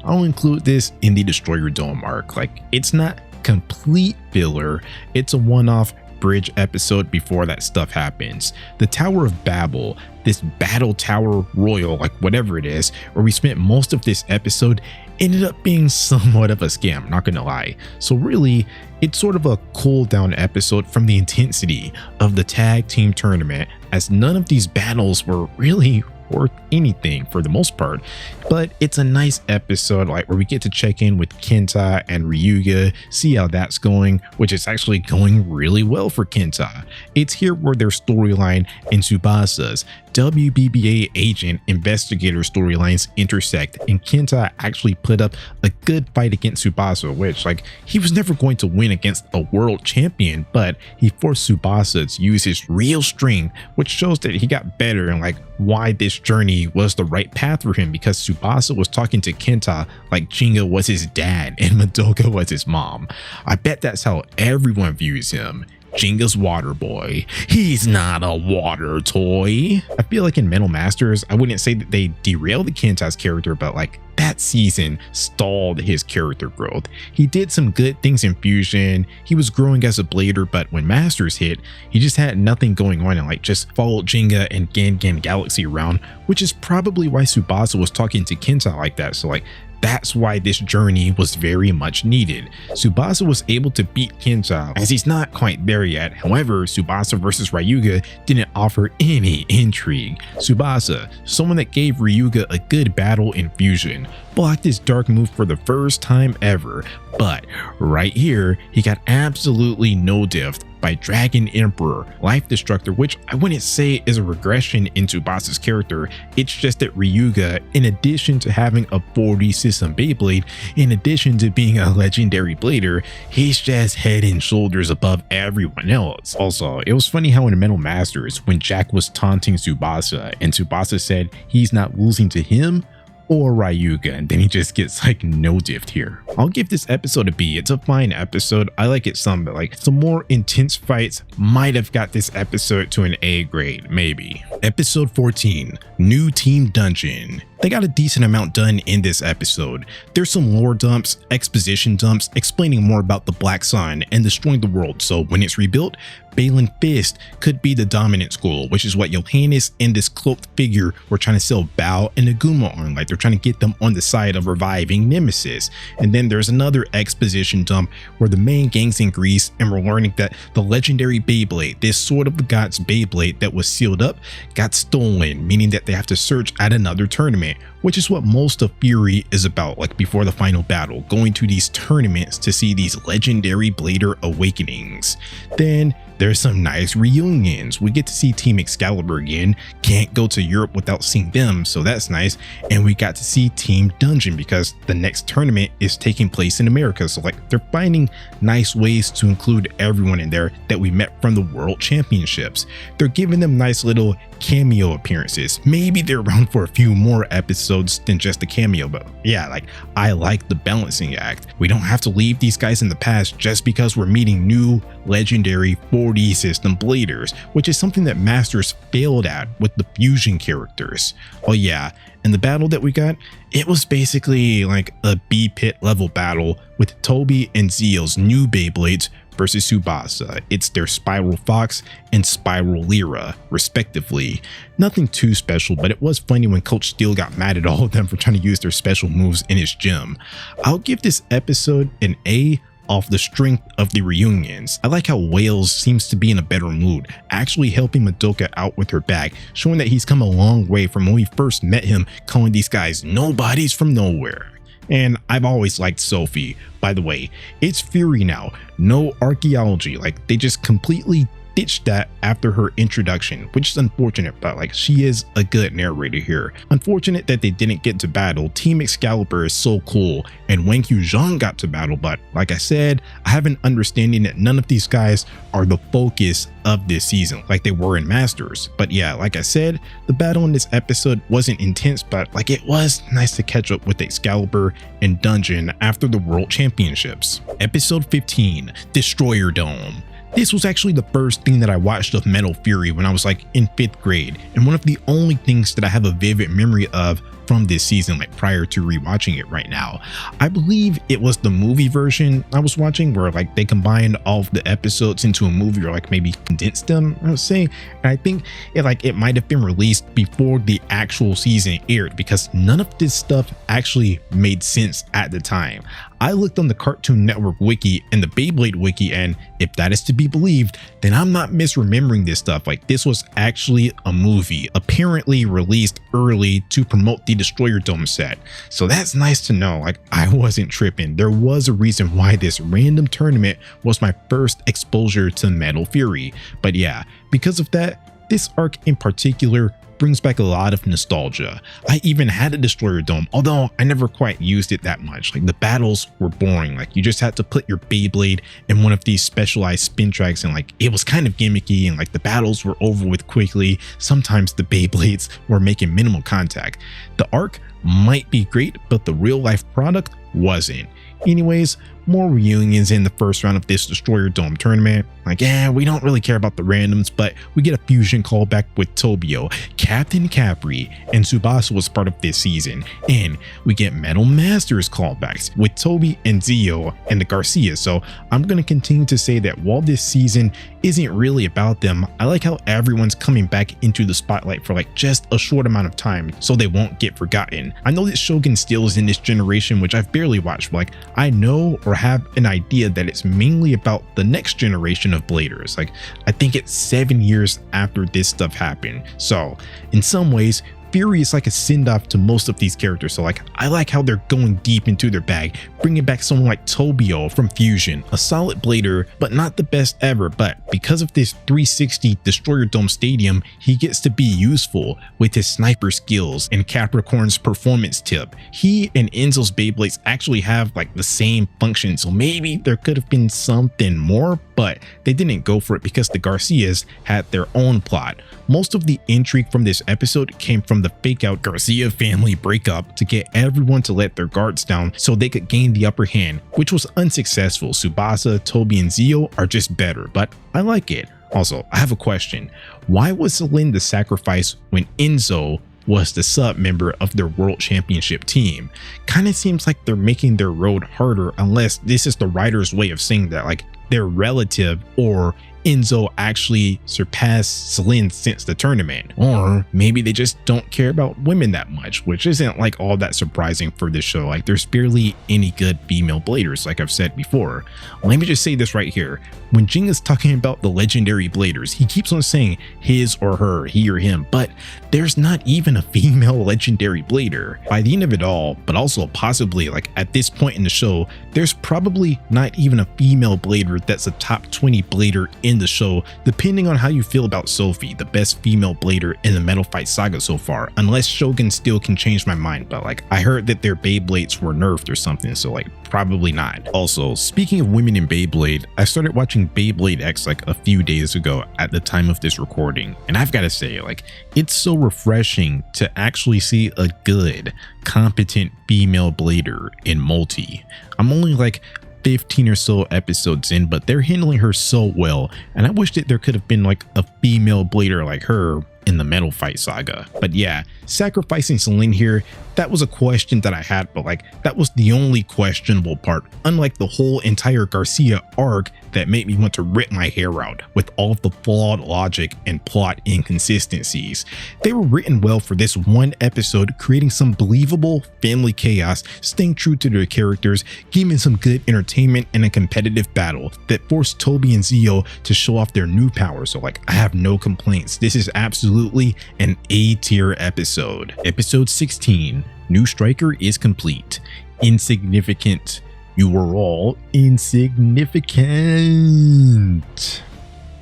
I'll include this in the Destroyer Dome arc. Like, it's not complete filler, it's a one-off bridge episode before that stuff happens. The Tower of Babel, this battle tower royal, like whatever it is, where we spent most of this episode, ended up being somewhat of a scam, not gonna lie. So really, it's sort of a cool down episode from the intensity of the tag team tournament, as none of these battles were really worth anything for the most part. But it's a nice episode, like where we get to check in with Kenta and Ryuga, see how that's going, which is actually going really well for Kenta. It's here where their storyline and Tsubasa's WBBA agent investigator storylines intersect, and Kenta actually put up a good fight against Tsubasa, which, like, he was never going to win against a world champion, but he forced Tsubasa to use his real strength, which shows that he got better and like why this journey was the right path for him, because Tsubasa was talking to Kenta like Jinga was his dad and Madoka was his mom. I bet that's how everyone views him. Jinga's water boy. He's not a water toy. I feel like in Metal Masters, I wouldn't say that they derailed Kenta's character, but like that season stalled his character growth. He did some good things in Fusion. He was growing as a blader, but when Masters hit, he just had nothing going on and like just followed Jinga and Gan Galaxy around, which is probably why Tsubasa was talking to Kenta like that. So like, that's why this journey was very much needed. Tsubasa was able to beat Kenta, as he's not quite there yet. However, Tsubasa versus Ryuga didn't offer any intrigue. Tsubasa, someone that gave Ryuga a good battle in Fusion, blocked his dark move for the first time ever, but right here, he got absolutely no diffed by Dragon Emperor, Life Destructor, which I wouldn't say is a regression in Tsubasa's character. It's just that Ryuga, in addition to having a 4D system Beyblade, in addition to being a legendary blader, he's just head and shoulders above everyone else. Also, it was funny how in Metal Masters, when Jack was taunting Tsubasa and Tsubasa said he's not losing to him or Ryuga, and then he just gets like no diff here. I'll give this episode a B. It's a fine episode. I like it some, but like some more intense fights might have got this episode to an A grade, maybe. Episode 14, New Team Dungeon. They got a decent amount done in this episode. There's some lore dumps, exposition dumps, explaining more about the Black Sun and destroying the world, so when it's rebuilt, Balin Fist could be the dominant school, which is what Johannes and this cloaked figure were trying to sell Bao and Aguma on, like they're trying to get them on the side of reviving Nemesis. And then there's another exposition dump where the main gang's in Greece and we're learning that the legendary Beyblade, this Sword of the Gods Beyblade that was sealed up, got stolen, meaning that they have to search at another tournament, which is what most of Fury is about, like before the final battle, going to these tournaments to see these legendary blader awakenings. Then there's some nice reunions. We get to see Team Excalibur again. Can't go to Europe without seeing them, so that's nice. And we got to see Team Dungeon because the next tournament is taking place in America. So like they're finding nice ways to include everyone in there that we met from the World Championships. They're giving them nice little cameo appearances. Maybe they're around for a few more episodes than just a cameo, but yeah, like I like the balancing act. We don't have to leave these guys in the past just because we're meeting new legendary 4D system bladers, which is something that Masters failed at with the fusion characters. Oh yeah, and the battle that we got, it was basically like a B-pit level battle with Toby and Zeal's new Beyblades versus Tsubasa. It's their Spiral Fox and Spiral Lyra, respectively. Nothing too special, but it was funny when Coach Steel got mad at all of them for trying to use their special moves in his gym. I'll give this episode an A off the strength of the reunions. I like how Wales seems to be in a better mood, actually helping Madoka out with her bag, showing that he's come a long way from when we first met him, calling these guys nobodies from nowhere. And I've always liked Sophie. By the way, it's Fury now, no archaeology. Like, they just completely ditched that after her introduction, which is unfortunate, but like, she is a good narrator here. Unfortunate that they didn't get to battle. Team Excalibur is so cool, and Wang Zhang got to battle, but like I said, I have an understanding that none of these guys are the focus of this season like they were in Masters. But yeah, like I said, the battle in this episode wasn't intense, but like, it was nice to catch up with Excalibur and Dungeon after the World Championships. Episode 15, Destroyer Dome. This was actually the first thing that I watched of Metal Fury when I was like in 5th grade, and one of the only things that I have a vivid memory of from this season, like prior to rewatching it right now. I believe it was the movie version I was watching where like they combined all of the episodes into a movie, or like maybe condensed them, I would say. And I think it might have been released before the actual season aired, because none of this stuff actually made sense at the time. I looked on the Cartoon Network wiki and the Beyblade wiki, and if that is to be believed, then I'm not misremembering this stuff. Like, this was actually a movie, apparently released early to promote the Destroyer Dome set. So that's nice to know. Like, I wasn't tripping. There was a reason why this random tournament was my first exposure to Metal Fury. But yeah, because of that, this arc in particular brings back a lot of nostalgia. I even had a Destroyer Dome, although I never quite used it that much. Like, the battles were boring. Like, you just had to put your Beyblade in one of these specialized spin tracks, and like, it was kind of gimmicky, and like, the battles were over with quickly. Sometimes the Beyblades were making minimal contact. The arc might be great, but the real life product wasn't. Anyways, more reunions in the first round of this Destroyer Dome tournament. Like, we don't really care about the randoms, but we get a fusion callback with Tobio, Captain Capri, and Tsubasa was part of this season. And we get Metal Masters callbacks with Toby and Zio and the Garcia. So I'm going to continue to say that while this season isn't really about them, I like how everyone's coming back into the spotlight for like just a short amount of time so they won't get forgotten. I know that Shogun still is in this generation, which I've barely watched, but like, I know or have an idea that it's mainly about the next generation of bladers. Like, I think it's 7 years after this stuff happened. So in some ways, Fury is like a send-off to most of these characters. So like, I like how they're going deep into their bag, bringing back someone like Tobio from Fusion, a solid blader, but not the best ever. But because of this 360 Destroyer Dome Stadium, he gets to be useful with his sniper skills and Capricorn's performance tip. He and Enzo's Beyblades actually have like the same function, so maybe there could have been something more, but they didn't go for it because the Garcias had their own plot. Most of the intrigue from this episode came from the fake out Garcia family breakup to get everyone to let their guards down so they could gain the upper hand, which was unsuccessful. Tsubasa, Toby, and Zio are just better, but I like it. Also, I have a question. Why was Celine the sacrifice when Enzo was the sub member of their world championship team? Kind of seems like they're making their road harder, unless this is the writer's way of saying that like they're relative, or Enzo actually surpassed Celine since the tournament, or maybe they just don't care about women that much, which isn't like all that surprising for this show. Like, there's barely any good female bladers, like I've said before. Let me just say this right here. When Jing is talking about the legendary bladers, he keeps on saying his or her, he or him, but there's not even a female legendary blader. By the end of it all, but also possibly like at this point in the show, there's probably not even a female blader that's a top 20 blader in the show, depending on how you feel about Sophie, the best female blader in the Metal Fight Saga so far, unless Shogun still can change my mind. But like, I heard that their Beyblades were nerfed or something, so like, probably not. Also, speaking of women in Beyblade, I started watching Beyblade X like a few days ago at the time of this recording, and I've got to say, like, it's so refreshing to actually see a good, competent female blader in multi. I'm only like 15 or so episodes in, but they're handling her so well, and I wish that there could have been like a female blader like her in the Metal Fight Saga. But yeah, sacrificing Celine here, that was a question that I had, but like, that was the only questionable part, unlike the whole entire Garcia arc that made me want to rip my hair out with all of the flawed logic and plot inconsistencies. They were written well for this one episode, creating some believable family chaos, staying true to their characters, giving some good entertainment and a competitive battle that forced Toby and Zio to show off their new powers. So like, I have no complaints. This is absolutely an A-tier episode. Episode 16, New Striker is complete. insignificant. You were all insignificant.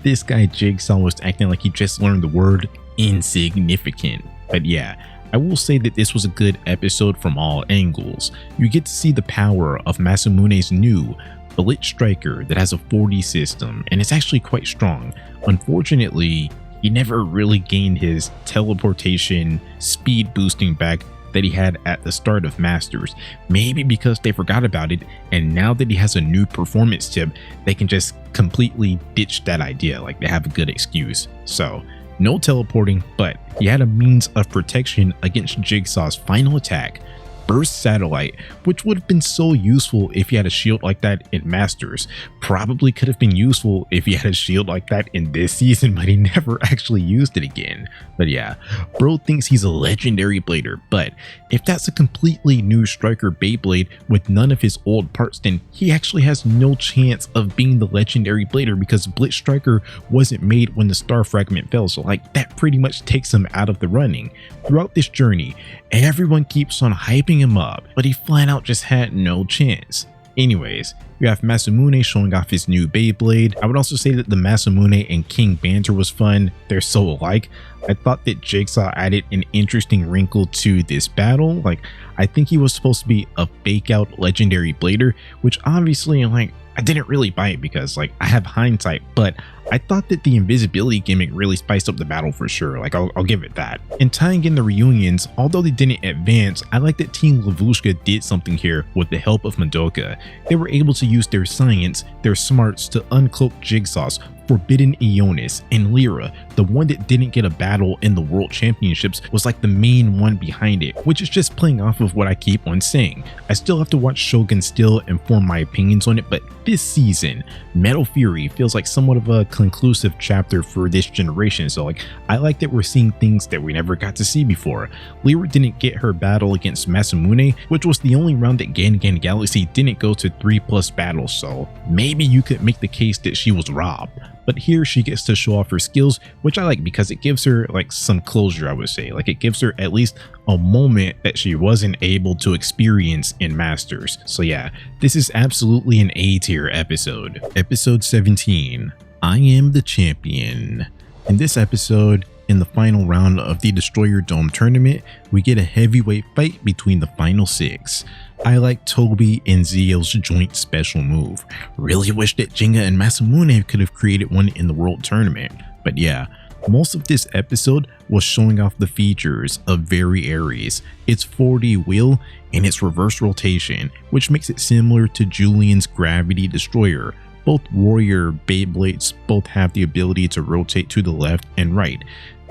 This guy Jigsaw was acting like he just learned the word insignificant. But yeah, I will say that this was a good episode from all angles. You get to see the power of Masamune's new Blitz Striker that has a 40 system, and it's actually quite strong. Unfortunately, he never really gained his teleportation speed boosting back that he had at the start of Masters. Maybe because they forgot about it, and now that he has a new performance tip, they can just completely ditch that idea, like they have a good excuse. So no teleporting, but he had a means of protection against Jigsaw's final attack, Burst Satellite, which would have been so useful if he had a shield like that in Masters. Probably could have been useful if he had a shield like that in this season, but he never actually used it again. But yeah, bro thinks he's a legendary blader, but if that's a completely new striker Beyblade with none of his old parts, then he actually has no chance of being the legendary blader because Blitz Striker wasn't made when the star fragment fell, so like that pretty much takes him out of the running. Throughout this journey, everyone keeps on hyping him up, but he flat out just had no chance. Anyways, you have Masamune showing off his new Beyblade. I would also say that the Masamune and King banter was fun. They're so alike. I thought that Jigsaw added an interesting wrinkle to this battle. Like, I think he was supposed to be a fake out legendary blader, which obviously, like, I didn't really buy it because, like, I have hindsight, but I thought that the invisibility gimmick really spiced up the battle for sure. Like, I'll give it that. And tying in the reunions, although they didn't advance, I like that Team Lavushka did something here with the help of Madoka. They were able to use their science, their smarts to uncloak Jigsaw's Forbidden Ionis, and Lyra, the one that didn't get a battle in the World Championships, was like the main one behind it, which is just playing off of what I keep on saying. I still have to watch Shogun still and form my opinions on it, but this season, Metal Fury feels like somewhat of a conclusive chapter for this generation, so like I like that we're seeing things that we never got to see before. Lyra didn't get her battle against Masamune, which was the only round that Gangan Galaxy didn't go to 3+ battles, so maybe you could make the case that she was robbed. But here she gets to show off her skills, which I like because it gives her like some closure, I would say. Like it gives her at least a moment that she wasn't able to experience in Masters. So yeah, this is absolutely an A tier episode. Episode 17, I Am the Champion. In this episode, in the final round of the Destroyer Dome tournament, we get a heavyweight fight between the final 6. I like Toby and Zio's joint special move. Really wish that Jinga and Masamune could have created one in the world tournament. But yeah, most of this episode was showing off the features of Very Aries, its 4D wheel, and its reverse rotation, which makes it similar to Julian's Gravity Destroyer. Both warrior Beyblades both have the ability to rotate to the left and right.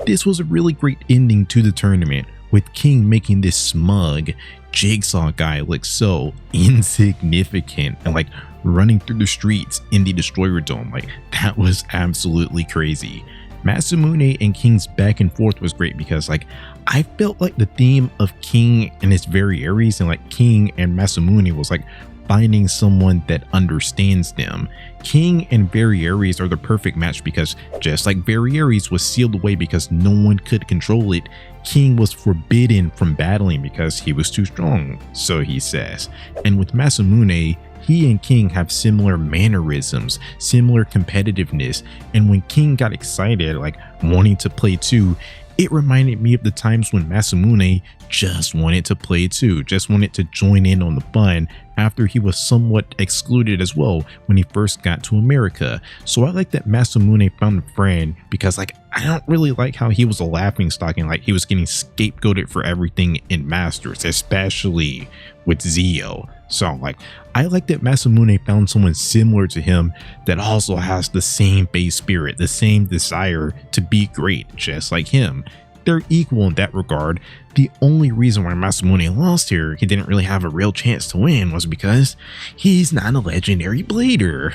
This was a really great ending to the tournament, with King making this smug Jigsaw guy look so insignificant and like running through the streets in the Destroyer Dome. Like that was absolutely crazy. Masamune and King's back and forth was great because like I felt like the theme of King and his Very Aries and like King and Masamune was like finding someone that understands them. King and Very Aries are the perfect match because just like Very Aries was sealed away because no one could control it, King was forbidden from battling because he was too strong, so he says. And with Masamune, he and King have similar mannerisms, similar competitiveness, and when King got excited, like wanting to play too, it reminded me of the times when Masamune just wanted to play too, just wanted to join in on the fun after he was somewhat excluded as well when he first got to America. So I like that Masamune found a friend because like I don't really like how he was a laughingstock and like he was getting scapegoated for everything in Masters, especially with Zio. So like I like that Masamune found someone similar to him that also has the same base spirit, the same desire to be great, just like him. They're equal in that regard. The only reason why Masamune lost here, he didn't really have a real chance to win, was because he's not a legendary blader.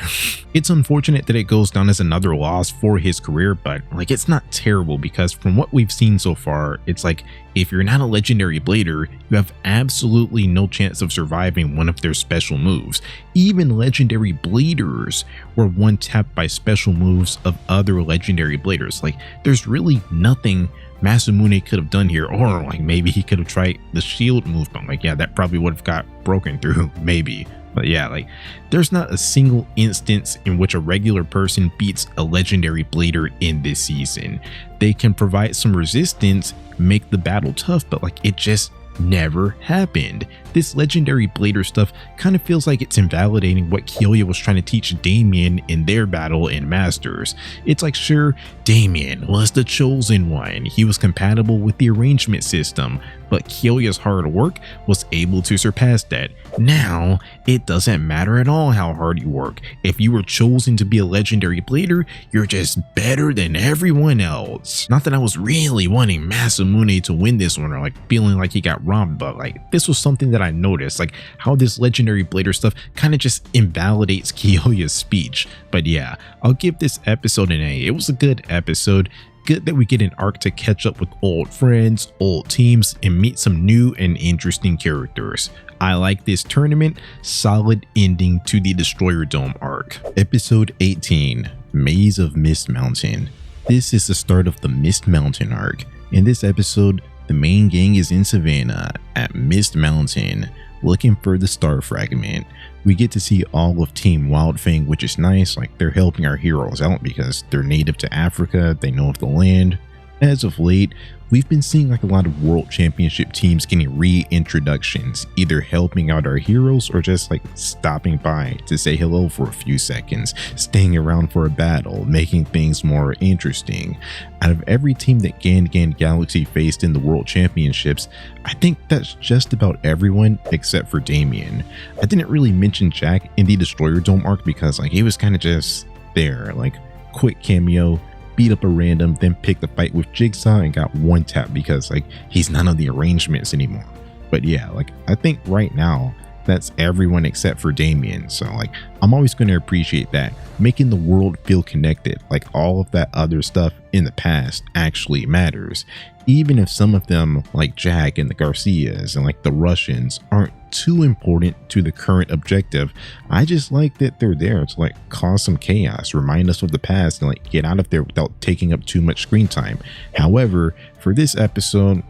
It's unfortunate that it goes down as another loss for his career, but like it's not terrible because from what we've seen so far, it's like if you're not a legendary blader, you have absolutely no chance of surviving one of their special moves. Even legendary bladers were one tapped by special moves of other legendary bladers. Like there's really nothing Masamune could have done here, or like maybe he could have tried the shield movement. Like, yeah, that probably would have got broken through, maybe. But yeah, like, there's not a single instance in which a regular person beats a legendary blader in this season. They can provide some resistance, make the battle tough, but like, it just never happened. This legendary blader stuff kind of feels like it's invalidating what Kyoya was trying to teach Damien in their battle in Masters. It's like, sure, Damien was the chosen one, he was compatible with the arrangement system, but Kyoya's hard work was able to surpass that. Now, it doesn't matter at all how hard you work. If you were chosen to be a legendary blader, you're just better than everyone else. Not that I was really wanting Masamune to win this one or like feeling like he got robbed, but like, this was something that I noticed, like how this legendary blader stuff kind of just invalidates Kyoya's speech. But yeah, I'll give this episode an A. It was a good episode. Good that we get an arc to catch up with old friends, old teams, and meet some new and interesting characters. I like this tournament. Solid ending to the Destroyer Dome arc. Episode 18, Maze of Mist Mountain. This is the start of the Mist Mountain arc. In this episode, the main gang is in Savannah at Mist Mountain looking for the star fragment. We get to see all of Team Wildfang, which is nice. Like, they're helping our heroes out because they're native to Africa, they know of the land. As of late, we've been seeing like a lot of World Championship teams getting reintroductions, either helping out our heroes or just like stopping by to say hello for a few seconds, staying around for a battle, making things more interesting. Out of every team that Gan Galaxy faced in the World Championships, I think that's just about everyone except for Damien. I didn't really mention Jack in the Destroyer Dome arc because like he was kind of just there, like quick cameo, beat up a random, then picked the fight with Jigsaw and got one tap because like he's none of the arrangements anymore. But yeah, like I think right now that's everyone except for Damien. So like I'm always going to appreciate that, making the world feel connected. Like all of that other stuff in the past actually matters, even if some of them like Jack and the Garcias and like the Russians aren't too important to the current objective. I just like that they're there to like cause some chaos, remind us of the past, and like get out of there without taking up too much screen time. However, for this episode,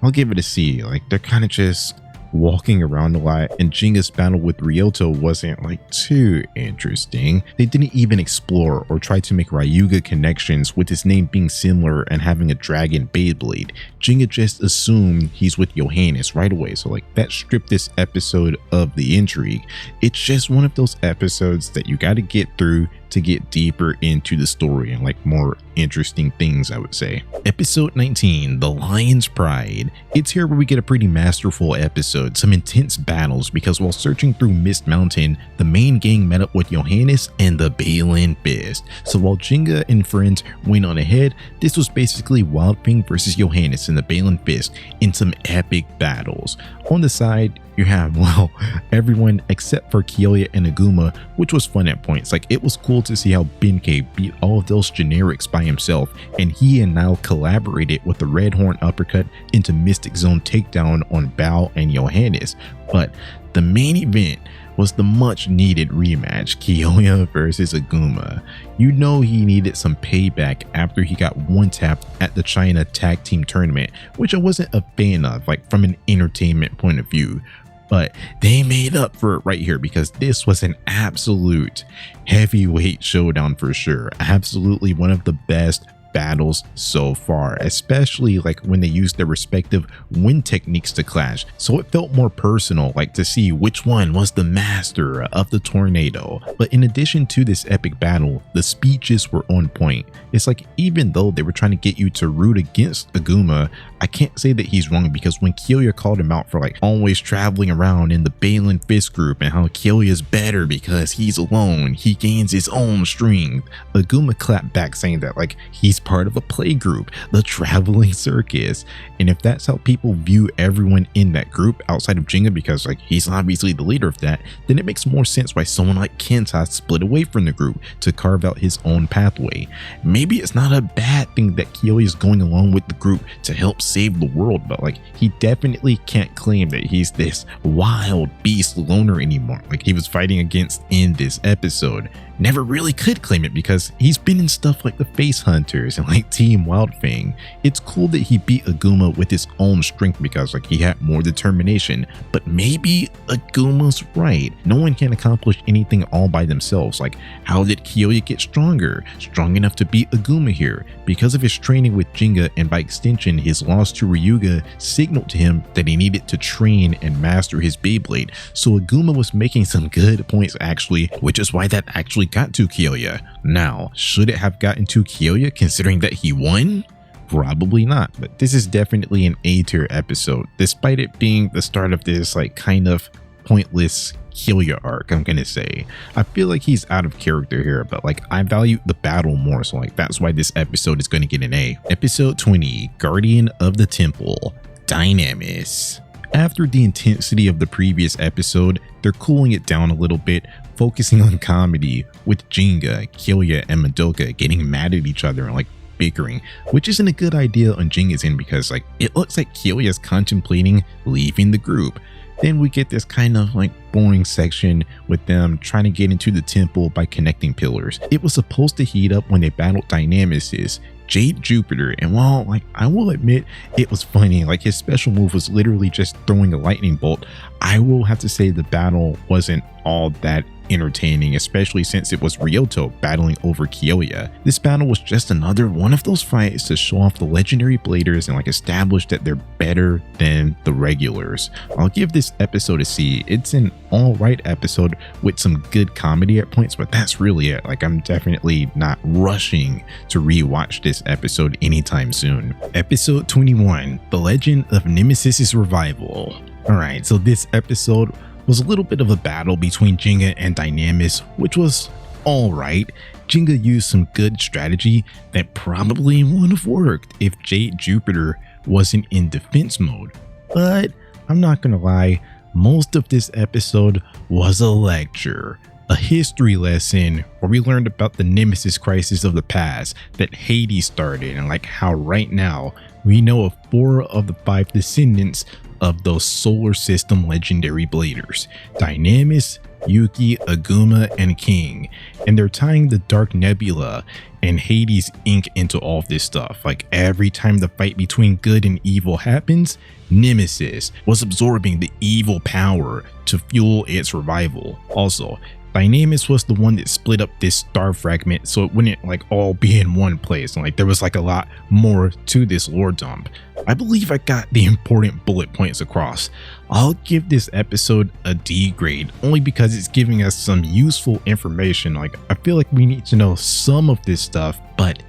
I'll give it a C. Like they're kind of just walking around a lot, and Jinga's battle with Ryoto wasn't like too interesting. They didn't even explore or try to make Ryuga connections with his name being similar and having a dragon Beyblade. Jinga just assumed he's with Johannes right away, so like that stripped this episode of the intrigue. It's just one of those episodes that you got to get through to get deeper into the story and like more interesting things, I would say. Episode 19, The Lion's Pride. It's here where we get a pretty masterful episode, some intense battles, because while searching through Mist Mountain, the main gang met up with Johannes and the Balin Fist. So while Jinga and friends went on ahead, this was basically Wildfang versus Johannes and the Balin Fist in some epic battles. On the side, you have, well, everyone except for Kyoya and Aguma, which was fun at points. Like, it was cool to see how Benkei beat all of those generics by himself, and he and Nile collaborated with the Red Horn uppercut into Mystic Zone takedown on Bao and Johannes. But the main event was the much needed rematch, Kyoya versus Aguma. You know he needed some payback after he got one tap at the China Tag Team Tournament, which I wasn't a fan of, like from an entertainment point of view. But they made up for it right here because this was an absolute heavyweight showdown for sure. Absolutely one of the best battles so far, especially like when they used their respective win techniques to clash. So it felt more personal, like to see which one was the master of the tornado. But in addition to this epic battle, the speeches were on point. It's like, even though they were trying to get you to root against Aguma, I can't say that he's wrong, because when Kyoya called him out for like always traveling around in the Balin Fist group and how Kyoya's better because he's alone, he gains his own strength, Aguma clapped back saying that like he's part of a play group, the traveling circus. And if that's how people view everyone in that group outside of Jinga, because like he's obviously the leader of that, then it makes more sense why someone like Kenta split away from the group to carve out his own pathway. Maybe it's not a bad thing that Kyoya is going along with the group to help save the world, but like he definitely can't claim that he's this wild beast loner anymore like he was fighting against in this episode. never really could claim it because he's been in stuff like the Face Hunters and like Team Wildfang. It's cool that he beat Aguma with his own strength because like he had more determination, but maybe Aguma's right. No one can accomplish anything all by themselves. Like, how did Kyoya get stronger? Strong enough to beat Aguma here? Because of his training with Jinga, and by extension his loss to Ryuga signaled to him that he needed to train and master his Beyblade. So Aguma was making some good points actually, which is why that actually got to Kyoya. Now, should it have gotten to Kyoya considering that he won? Probably not, but this is definitely an A tier episode, despite it being the start of this like kind of pointless Kyoya arc. I'm gonna say I feel like he's out of character here, but like I value the battle more, so like that's why this episode is gonna get an A. Episode 20, Guardian of the Temple, Dynamis. After the intensity of the previous episode, they're cooling it down a little bit, focusing on comedy with Jinga, Kyoya, and Madoka getting mad at each other and like bickering, which isn't a good idea on Jinga's end because like it looks like Kyoya's contemplating leaving the group. Then we get this kind of like boring section with them trying to get into the temple by connecting pillars. It was supposed to heat up when they battled Dynamis' Jade Jupiter, and while like I will admit it was funny, like his special move was literally just throwing a lightning bolt, I will have to say the battle wasn't all that entertaining, especially since it was Ryoto battling over Kyoya. This battle was just another one of those fights to show off the legendary bladers and like establish that they're better than the regulars. I'll give this episode a C. It's an alright episode with some good comedy at points, but that's really it. Like I'm definitely not rushing to rewatch this episode anytime soon. Episode 21, The Legend of Nemesis' Revival. Alright, so this episode was a little bit of a battle between Jinga and Dynamis, which was alright. Jinga used some good strategy that probably would have worked if Jade Jupiter wasn't in defense mode. But I'm not gonna lie, most of this episode was a lecture, a history lesson where we learned about the Nemesis crisis of the past that Hades started, and like how right now we know of 4 of the 5 descendants of those solar system legendary bladers: Dynamis, Yuki, Aguma, and King. And they're tying the Dark Nebula and Hades Inc. into all of this stuff. Like every time the fight between good and evil happens, Nemesis was absorbing the evil power to fuel its revival. Also, Dynamis was the one that split up this star fragment so it wouldn't like all be in one place, and like there was like a lot more to this lore dump. I believe I got the important bullet points across. I'll give this episode a D grade only because it's giving us some useful information. Like I feel like we need to know some of this stuff, but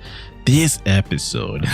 this episode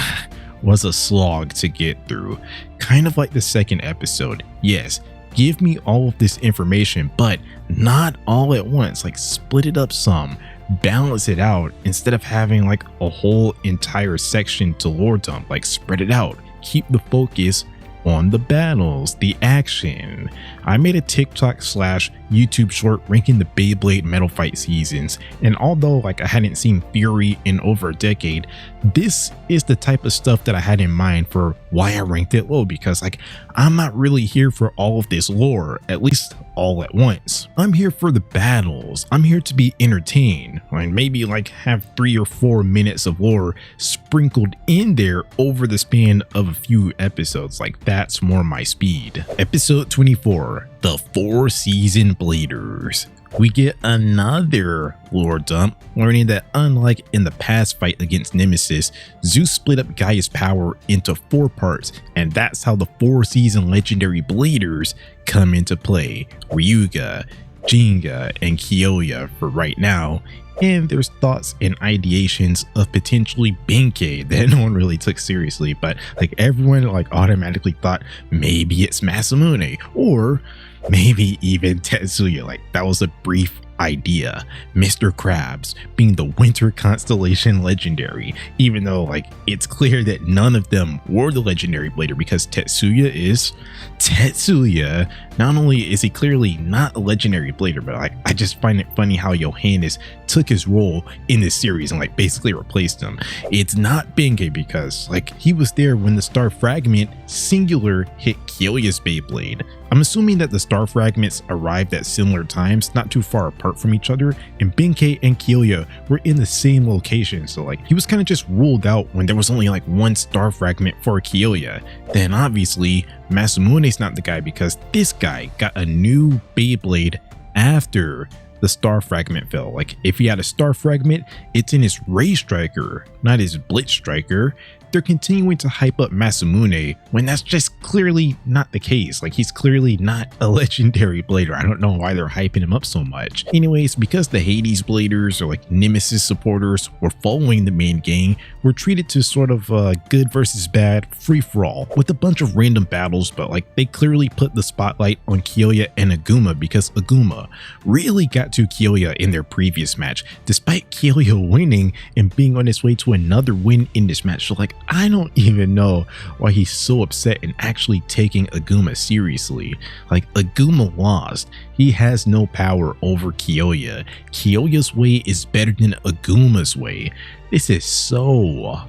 was a slog to get through, kind of like the second episode. Yes, give me all of this information, but not all at once. Like split it up some, balance it out instead of having like a whole entire section to lore dump. Like spread it out, keep the focus on the battles, the action. I made a TikTok/YouTube short ranking the Beyblade metal fight seasons, and although like I hadn't seen Fury in over a decade, this is the type of stuff that I had in mind for why I ranked it low, because like I'm not really here for all of this lore, at least all at once. I'm here for the battles. I'm here to be entertained, and maybe like have 3 or 4 minutes of lore sprinkled in there over the span of a few episodes. Like that's more my speed. Episode 24, The 4-Season Bladers. We get another lore dump, learning that unlike in the past fight against Nemesis, Zeus split up Gaia's power into 4 parts, and that's how the 4-season legendary bladers come into play: Ryuga, Jinga, and Kyoya for right now. And there's thoughts and ideations of potentially Benkei that no one really took seriously, but like everyone like automatically thought maybe it's Masamune or maybe even Tetsuya. Like that was a brief idea. Mr. Krabs being the winter constellation legendary, even though like it's clear that none of them were the legendary blader, because Tetsuya is Tetsuya. Not only is he clearly not a legendary blader, but like I just find it funny how Johannes took his role in this series and like basically replaced him. It's not Benkei because like he was there when the star fragment singular hit Kyoya's Beyblade. I'm assuming that the star fragments arrived at similar times, not too far apart from each other, and Benkei and Kyoya were in the same location, so like he was kind of just ruled out when there was only like one star fragment for Kyoya. Then obviously Masamune's not the guy because this guy got a new Beyblade after the star fragment fell. Like if he had a star fragment, it's in his Ray Striker, not his Blitz Striker. They're continuing to hype up Masamune when that's just clearly not the case. Like he's clearly not a legendary blader. I don't know why they're hyping him up so much. Anyways, because the Hades bladers or like Nemesis supporters were following the main gang, we're treated to sort of good versus bad free-for-all with a bunch of random battles, but like they clearly put the spotlight on Kyoya and Aguma because Aguma really got to Kyoya in their previous match, despite Kyoya winning and being on his way to another win in this match. So like I don't even know why he's so upset and actually taking Aguma seriously. Like Aguma lost. He has no power over Kyoya. Kyoya's way is better than Aguma's way. This is so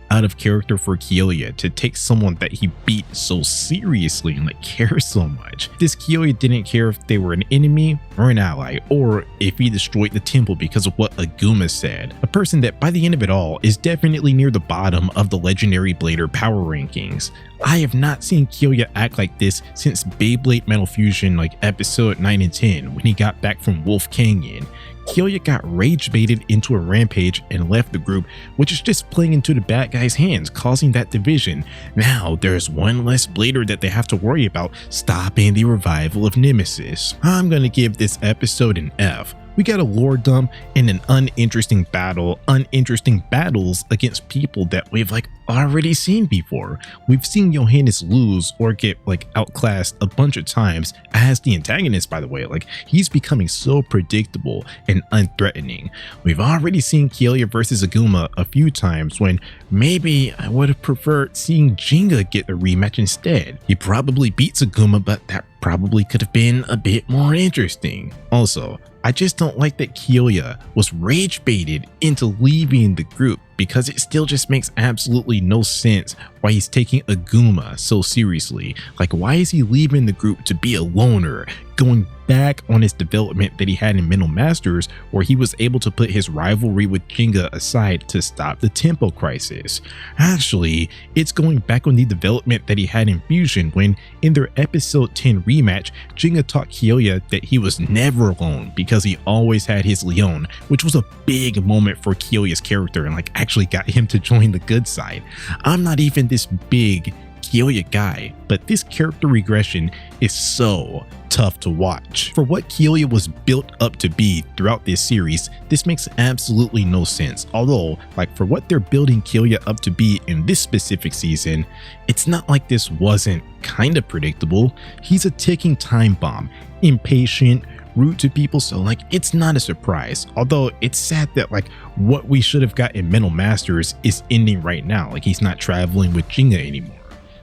out of character for Kyoya to take someone that he beat so seriously and like care so much. This Kyoya didn't care if they were an enemy or an ally, or if he destroyed the temple because of what Aguma said. A person that by the end of it all is definitely near the bottom of the legendary blader power rankings. I have not seen Kyoya act like this since Beyblade Metal Fusion like episode 9 and 10 when he got back from Wolf Canyon. Kyoya got rage baited into a rampage and left the group, which is just playing into the bad guy's hands, causing that division. Now there's one less blader that they have to worry about stopping the revival of Nemesis. I'm gonna give this episode an F. We got a lore dump and an uninteresting battles against people that we've like already seen before. We've seen Johannes lose or get like outclassed a bunch of times as the antagonist, by the way. Like he's becoming so predictable and unthreatening. We've already seen Kyoya versus Aguma a few times when maybe I would have preferred seeing Jinga get a rematch instead. He probably beats Aguma, but that probably could have been a bit more interesting. Also, I just don't like that Kyoya was rage baited into leaving the group because it still just makes absolutely no sense why he's taking Aguma so seriously. Like why is he leaving the group to be a loner, going back on his development that he had in Mental Masters where he was able to put his rivalry with Jinga aside to stop the tempo crisis. Actually, it's going back on the development that he had in Fusion when in their episode 10 rematch, Jinga taught Kyoya that he was never alone because he always had his Leon, which was a big moment for Kyoya's character and like actually got him to join the good side. I'm not even this big Kyoya guy, but this character regression is so tough to watch. For what Kyoya was built up to be throughout this series, this makes absolutely no sense. Although, like for what they're building Kyoya up to be in this specific season, it's not like this wasn't kind of predictable. He's a ticking time bomb, impatient, rude to people, so like it's not a surprise. Although it's sad that like what we should have got in Mental Masters is ending right now. Like he's not traveling with Jinga anymore.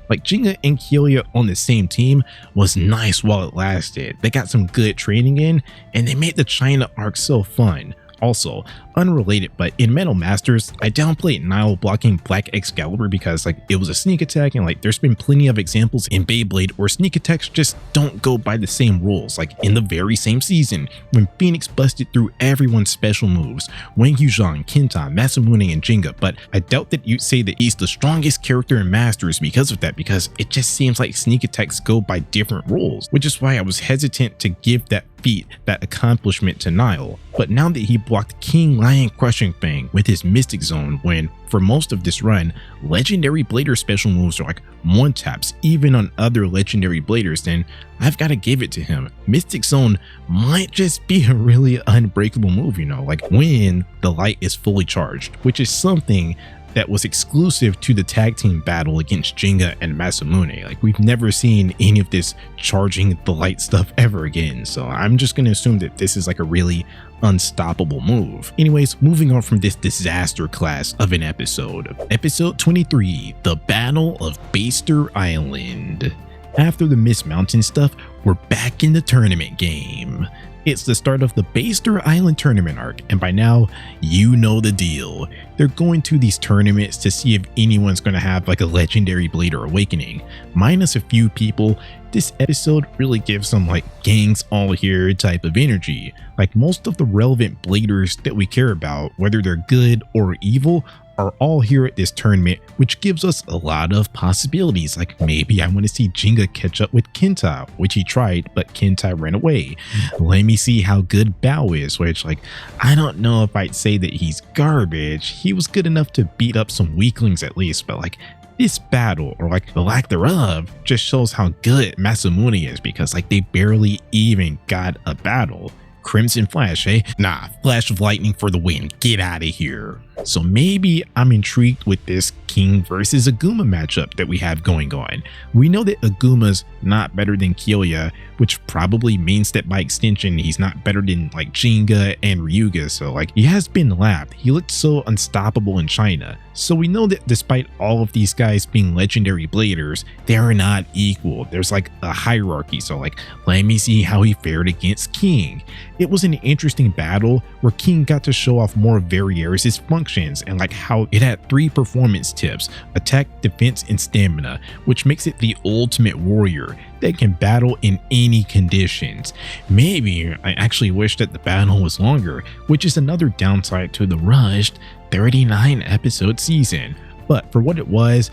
Like Jinga and Kyoya on the same team was nice while it lasted. They got some good training in and they made the China arc so fun. Also, unrelated, but in Metal Masters, I downplayed Nile blocking Black Excalibur because like it was a sneak attack, and like there's been plenty of examples in Beyblade where sneak attacks just don't go by the same rules. Like in the very same season, when Phoenix busted through everyone's special moves, Wang Yuzhang, Kintan, Masamune, and Jinga, but I doubt that you'd say that he's the strongest character in Masters because of that, because it just seems like sneak attacks go by different rules, which is why I was hesitant to give that feat, that accomplishment to Nile. But now that he blocked King Lion Crushing Fang with his Mystic Zone, when for most of this run, legendary blader special moves are like one taps even on other legendary bladers, then I've got to give it to him. Mystic Zone might just be a really unbreakable move, you know, like when the light is fully charged, which is something that was exclusive to the tag team battle against Jinga and Masamune. Like we've never seen any of this charging the light stuff ever again, so I'm just gonna assume that this is like a really unstoppable move. Anyways, moving on from this disaster class of an episode. Episode 23, The Battle of Baster Island. After the Miss Mountain stuff, we're back in the tournament game. It's the start of the Baster Island tournament arc, and by now, you know the deal. They're going to these tournaments to see if anyone's going to have like a legendary blade or awakening. Minus a few people, this episode really gives them like gangs all here type of energy. Like most of the relevant bladers that we care about, whether they're good or evil, are all here at this tournament, which gives us a lot of possibilities. Like maybe I want to see Jinga catch up with Kenta, which he tried, but Kenta ran away. Let me see how good Bao is, which like, I don't know if I'd say that he's garbage. He was good enough to beat up some weaklings at least, but like this battle, or like the lack thereof, just shows how good Masamune is, because like they barely even got a battle. Crimson Flash, eh? Nah, Flash of Lightning for the win. Get out of here. So maybe I'm intrigued with this King versus Aguma matchup that we have going on. We know that Aguma's not better than Kyoya, which probably means that by extension he's not better than like Jinga and Ryuga, so like he has been lapped. He looked so unstoppable in China. So we know that despite all of these guys being legendary bladers, they are not equal. There's like a hierarchy, so like let me see how he fared against King. It was an interesting battle where King got to show off more of Varieris' functions and like how it had 3 performance tips: attack, defense, and stamina, which makes it the ultimate warrior that can battle in any conditions. Maybe I actually wish that the battle was longer, which is another downside to the rushed 39 episode season. But for what it was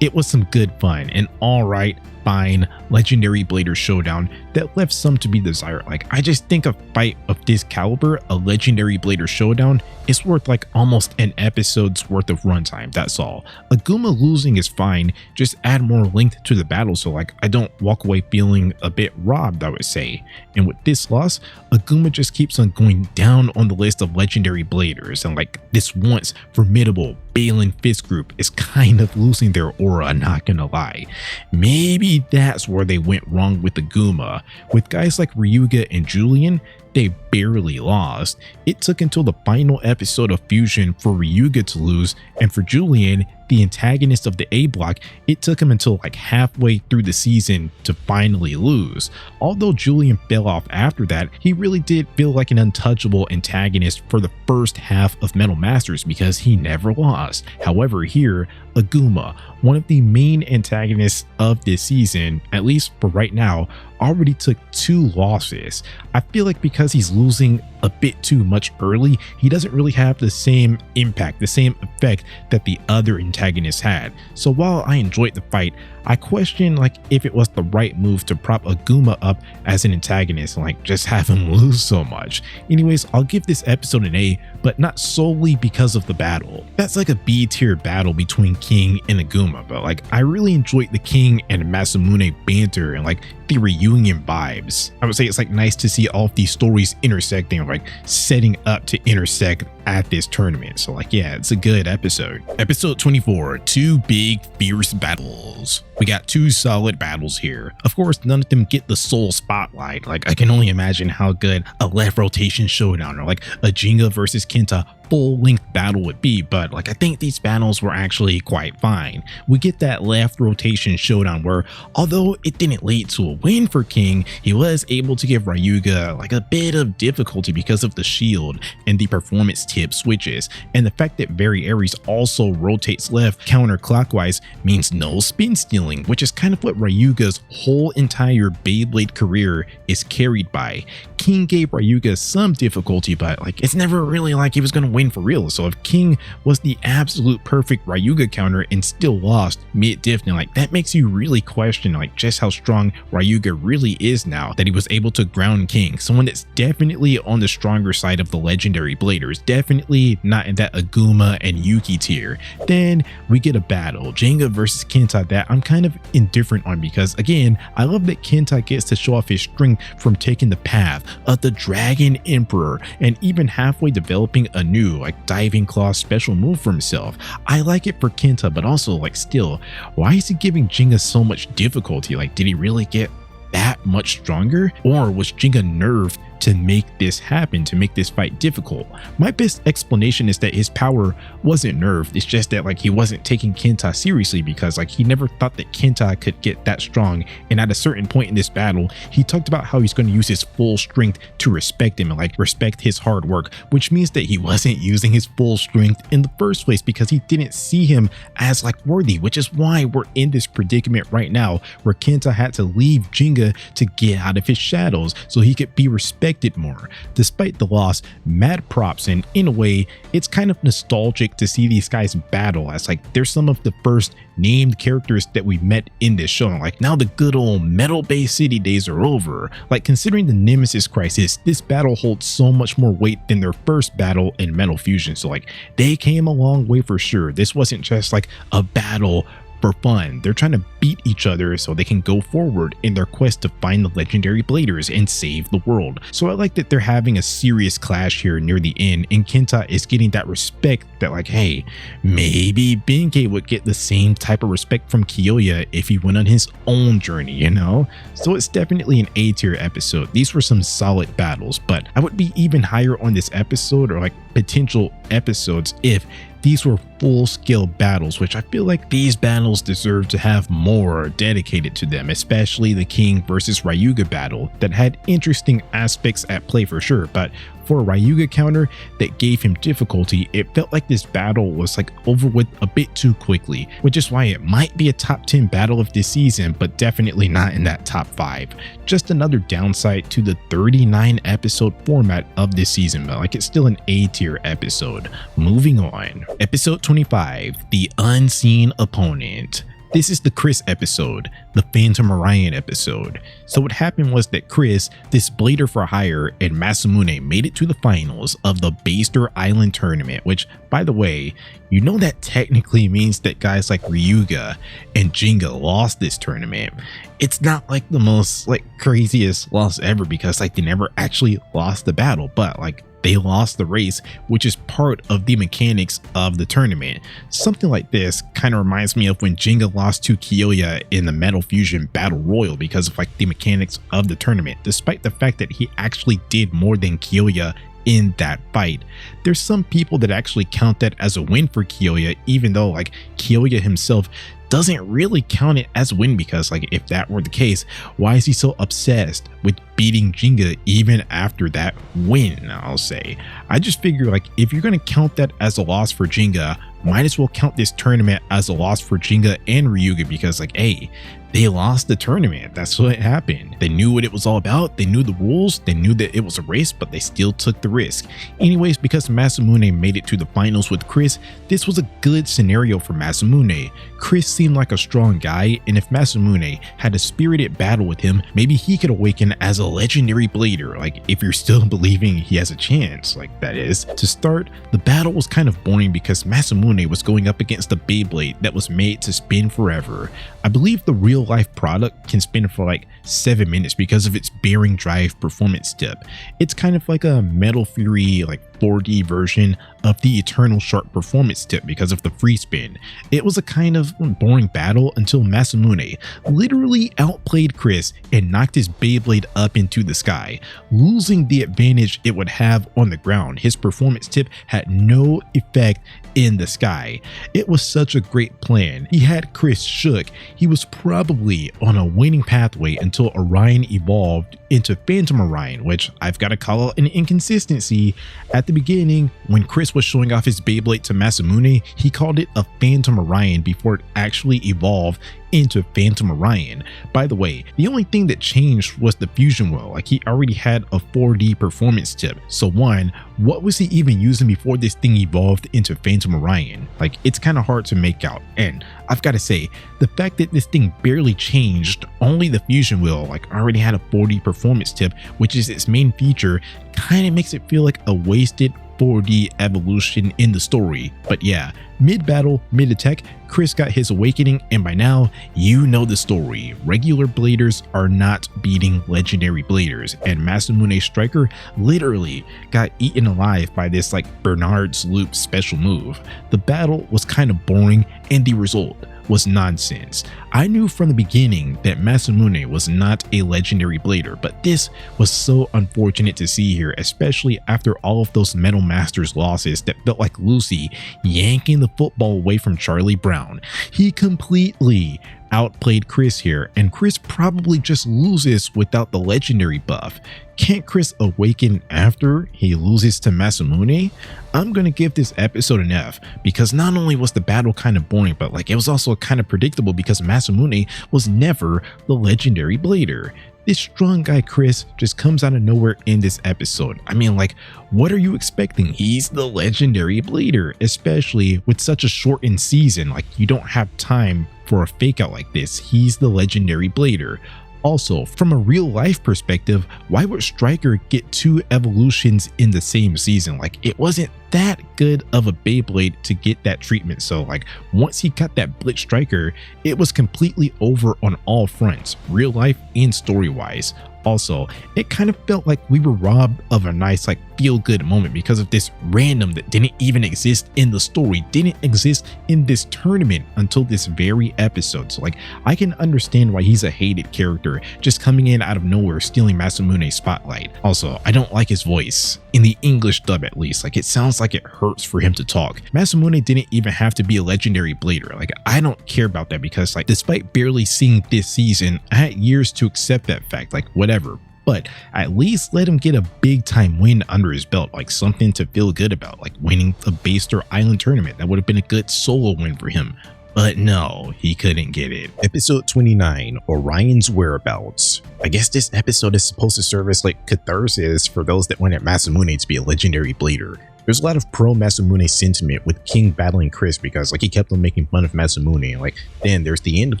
some good fun, and alright, fine legendary blader showdown that left some to be desired. Like I just think a fight of this caliber, a legendary blader showdown, is worth like almost an episode's worth of runtime, that's all. Aguma losing is fine, just add more length to the battle so like I don't walk away feeling a bit robbed, I would say. And with this loss, Aguma just keeps on going down on the list of legendary bladers, and like this once formidable Balin Fist group is kind of losing their aura, not gonna lie. Maybe that's where they went wrong with Aguma. With guys like Ryuga and Julian, they barely lost. It took until the final episode of Fusion for Ryuga to lose, and for Julian, the antagonist of the A block, it took him until like halfway through the season to finally lose. Although Julian fell off after that, he really did feel like an untouchable antagonist for the first half of Metal Masters because he never lost. However, here, Aguma, one of the main antagonists of this season, at least for right now, already took 2 losses. I feel like because he's losing a bit too much early, he doesn't really have the same impact, the same effect that the other antagonists had. So while I enjoyed the fight, I question like if it was the right move to prop Aguma up as an antagonist and like just have him lose so much. Anyways, I'll give this episode an A, but not solely because of the battle. That's like a B tier battle between King and Aguma, but like I really enjoyed the King and Masamune banter and like the reunion vibes. I would say it's like nice to see all of these stories intersecting, or like setting up to intersect at this tournament. So like yeah, it's a good episode. Episode 24, 2 big fierce battles. We got 2 solid battles here. Of course, none of them get the sole spotlight. Like I can only imagine how good a left rotation showdown or like a Jinga versus Kenta full-length battle would be, but like I think these battles were actually quite fine. We get that left rotation showdown where, although it didn't lead to a win for King, he was able to give Ryuga like a bit of difficulty because of the shield and the performance tip switches, and the fact that Varieris also rotates left counterclockwise means no spin stealing, which is kind of what Ryuga's whole entire Beyblade career is carried by. King gave Ryuga some difficulty, but like it's never really like he was gonna win for real. So if King was the absolute perfect Ryuga counter and still lost mid-diff, then like that makes you really question like just how strong Ryuga really is now that he was able to ground King, someone that's definitely on the stronger side of the legendary bladers, definitely not in that Aguma and Yuki tier. Then we get a battle, Jinga versus Kenta, that I'm kind of indifferent on because again, I love that Kenta gets to show off his strength from taking the path of the Dragon Emperor and even halfway developing a new like diving claw special move for himself. I like it for Kenta, but also like still, why is he giving Jinga so much difficulty? Like did he really get that much stronger, or was Jinga nerfed to make this happen, to make this fight difficult. My best explanation is that his power wasn't nerfed. It's just that like he wasn't taking Kenta seriously, because like he never thought that Kenta could get that strong. And at a certain point in this battle, he talked about how he's going to use his full strength to respect him and like respect his hard work, which means that he wasn't using his full strength in the first place because he didn't see him as like worthy, which is why we're in this predicament right now where Kenta had to leave Jinga to get out of his shadows so he could be respected more. Despite the loss, mad props, and in a way it's kind of nostalgic to see these guys battle, as like they're some of the first named characters that we met in this show. Like now the good old Metal Bay City days are over. Like considering the Nemesis crisis, this battle holds so much more weight than their first battle in Metal Fusion. So like they came a long way for sure. This wasn't just like a battle for fun. They're trying to beat each other so they can go forward in their quest to find the legendary bladers and save the world. So I like that they're having a serious clash here near the end, and Kenta is getting that respect that like, hey, maybe Benkei would get the same type of respect from Kyoya if he went on his own journey, you know? So it's definitely an A tier episode. These were some solid battles, but I would be even higher on this episode, or like potential episodes, if these were full-scale battles, which I feel like these battles deserve to have more dedicated to them, especially the King versus Ryuga battle that had interesting aspects at play for sure, but for a Ryuga counter that gave him difficulty, it felt like this battle was like over with a bit too quickly, which is why it might be a top 10 battle of this season, but definitely not in that top 5. Just another downside to the 39 episode format of this season, but like it's still an A tier episode. Moving on. Episode 25, The Unseen Opponent. This is the Chris episode, the Phantom Orion episode. So what happened was that Chris, this blader for hire, and Masamune made it to the finals of the Baster Island tournament, which, by the way, you know that technically means that guys like Ryuga and Jinga lost this tournament. It's not like the most like craziest loss ever, because like they never actually lost the battle, but like they lost the race, which is part of the mechanics of the tournament. Something like this kind of reminds me of when Jinga lost to Kyoya in the Metal Fusion Battle Royal because of like the mechanics of the tournament, despite the fact that he actually did more than Kyoya in that fight. There's some people that actually count that as a win for Kyoya, even though like Kyoya himself doesn't really count it as a win, because like if that were the case, why is he so obsessed with beating Jinga even after that win? I'll say, I just figure like if you're going to count that as a loss for Jinga, might as well count this tournament as a loss for Jinga and Ryuga, because like, hey, they lost the tournament. That's what happened. They knew what it was all about. They knew the rules. They knew that it was a race, but they still took the risk. Anyways, because Masamune made it to the finals with Chris, this was a good scenario for Masamune. Chris seemed like a strong guy, and if Masamune had a spirited battle with him, maybe he could awaken as a legendary blader, like if you're still believing he has a chance, like that is. To start, the battle was kind of boring because Masamune was going up against a Beyblade that was made to spin forever. I believe the real life product can spin for like 7 minutes because of its bearing drive performance tip. It's kind of like a Metal Fury like 4D version of the Eternal Sharp performance tip because of the free spin. It was a kind of boring battle until Masamune literally outplayed Chris and knocked his Beyblade up into the sky, losing the advantage it would have on the ground. His performance tip had no effect in the sky. It was such a great plan. He had Chris shook. He was probably on a winning pathway until Orion evolved into Phantom Orion, which I've got to call an inconsistency. At the beginning, when Chris was showing off his Beyblade to Masamune, he called it a Phantom Orion before it actually evolved into Phantom Orion. By the way, the only thing that changed was the fusion wheel. Like he already had a 4D performance tip. So one, what was he even using before this thing evolved into Phantom Orion? Like it's kind of hard to make out. And I've got to say, the fact that this thing barely changed, only the fusion wheel like already had a 4D performance tip, which is its main feature, kind of makes it feel like a wasted 4D evolution in the story. But yeah, mid-battle, mid-attack, Chris got his awakening, and by now, you know the story. Regular bladers are not beating legendary bladers, and Masamune's striker literally got eaten alive by this like Bernard's Loop special move. The battle was kind of boring, and the result was nonsense. I knew from the beginning that Masamune was not a legendary blader, but this was so unfortunate to see here, especially after all of those Metal Masters losses that felt like Lucy yanking the football away from Charlie Brown. He completely outplayed Chris here, and Chris probably just loses without the legendary buff. Can't Chris awaken after he loses to Masamune? I'm gonna give this episode an F, because not only was the battle kind of boring, but like it was also kind of predictable because Masamune was never the legendary blader. This strong guy Chris just comes out of nowhere in this episode. I mean, like, what are you expecting? He's the legendary blader, especially with such a shortened season. Like, you don't have time for a fake out like this. He's the legendary blader. Also, from a real life perspective, why would Striker get 2 evolutions in the same season? Like, it wasn't that good of a Beyblade to get that treatment. So like, once he got that Blitz Striker, it was completely over on all fronts, real life and story wise. Also, it kind of felt like we were robbed of a nice like feel good moment because of this random that didn't even exist in the story, didn't exist in this tournament until this very episode. So like, I can understand why he's a hated character, just coming in out of nowhere, stealing Masamune's spotlight. Also, I don't like his voice. In the English dub at least, like it sounds like it hurts for him to talk. Masamune didn't even have to be a legendary blader. Like, I don't care about that because like, despite barely seeing this season, I had years to accept that fact, like whatever. But at least let him get a big time win under his belt, like something to feel good about, like winning the Baster Island tournament. That would have been a good solo win for him. But no, he couldn't get it. Episode 29, Orion's Whereabouts. I guess this episode is supposed to serve as like catharsis for those that wanted Masamune to be a legendary blader. There's a lot of pro Masamune sentiment with King battling Chris because like he kept on making fun of Masamune. Like, then there's the end of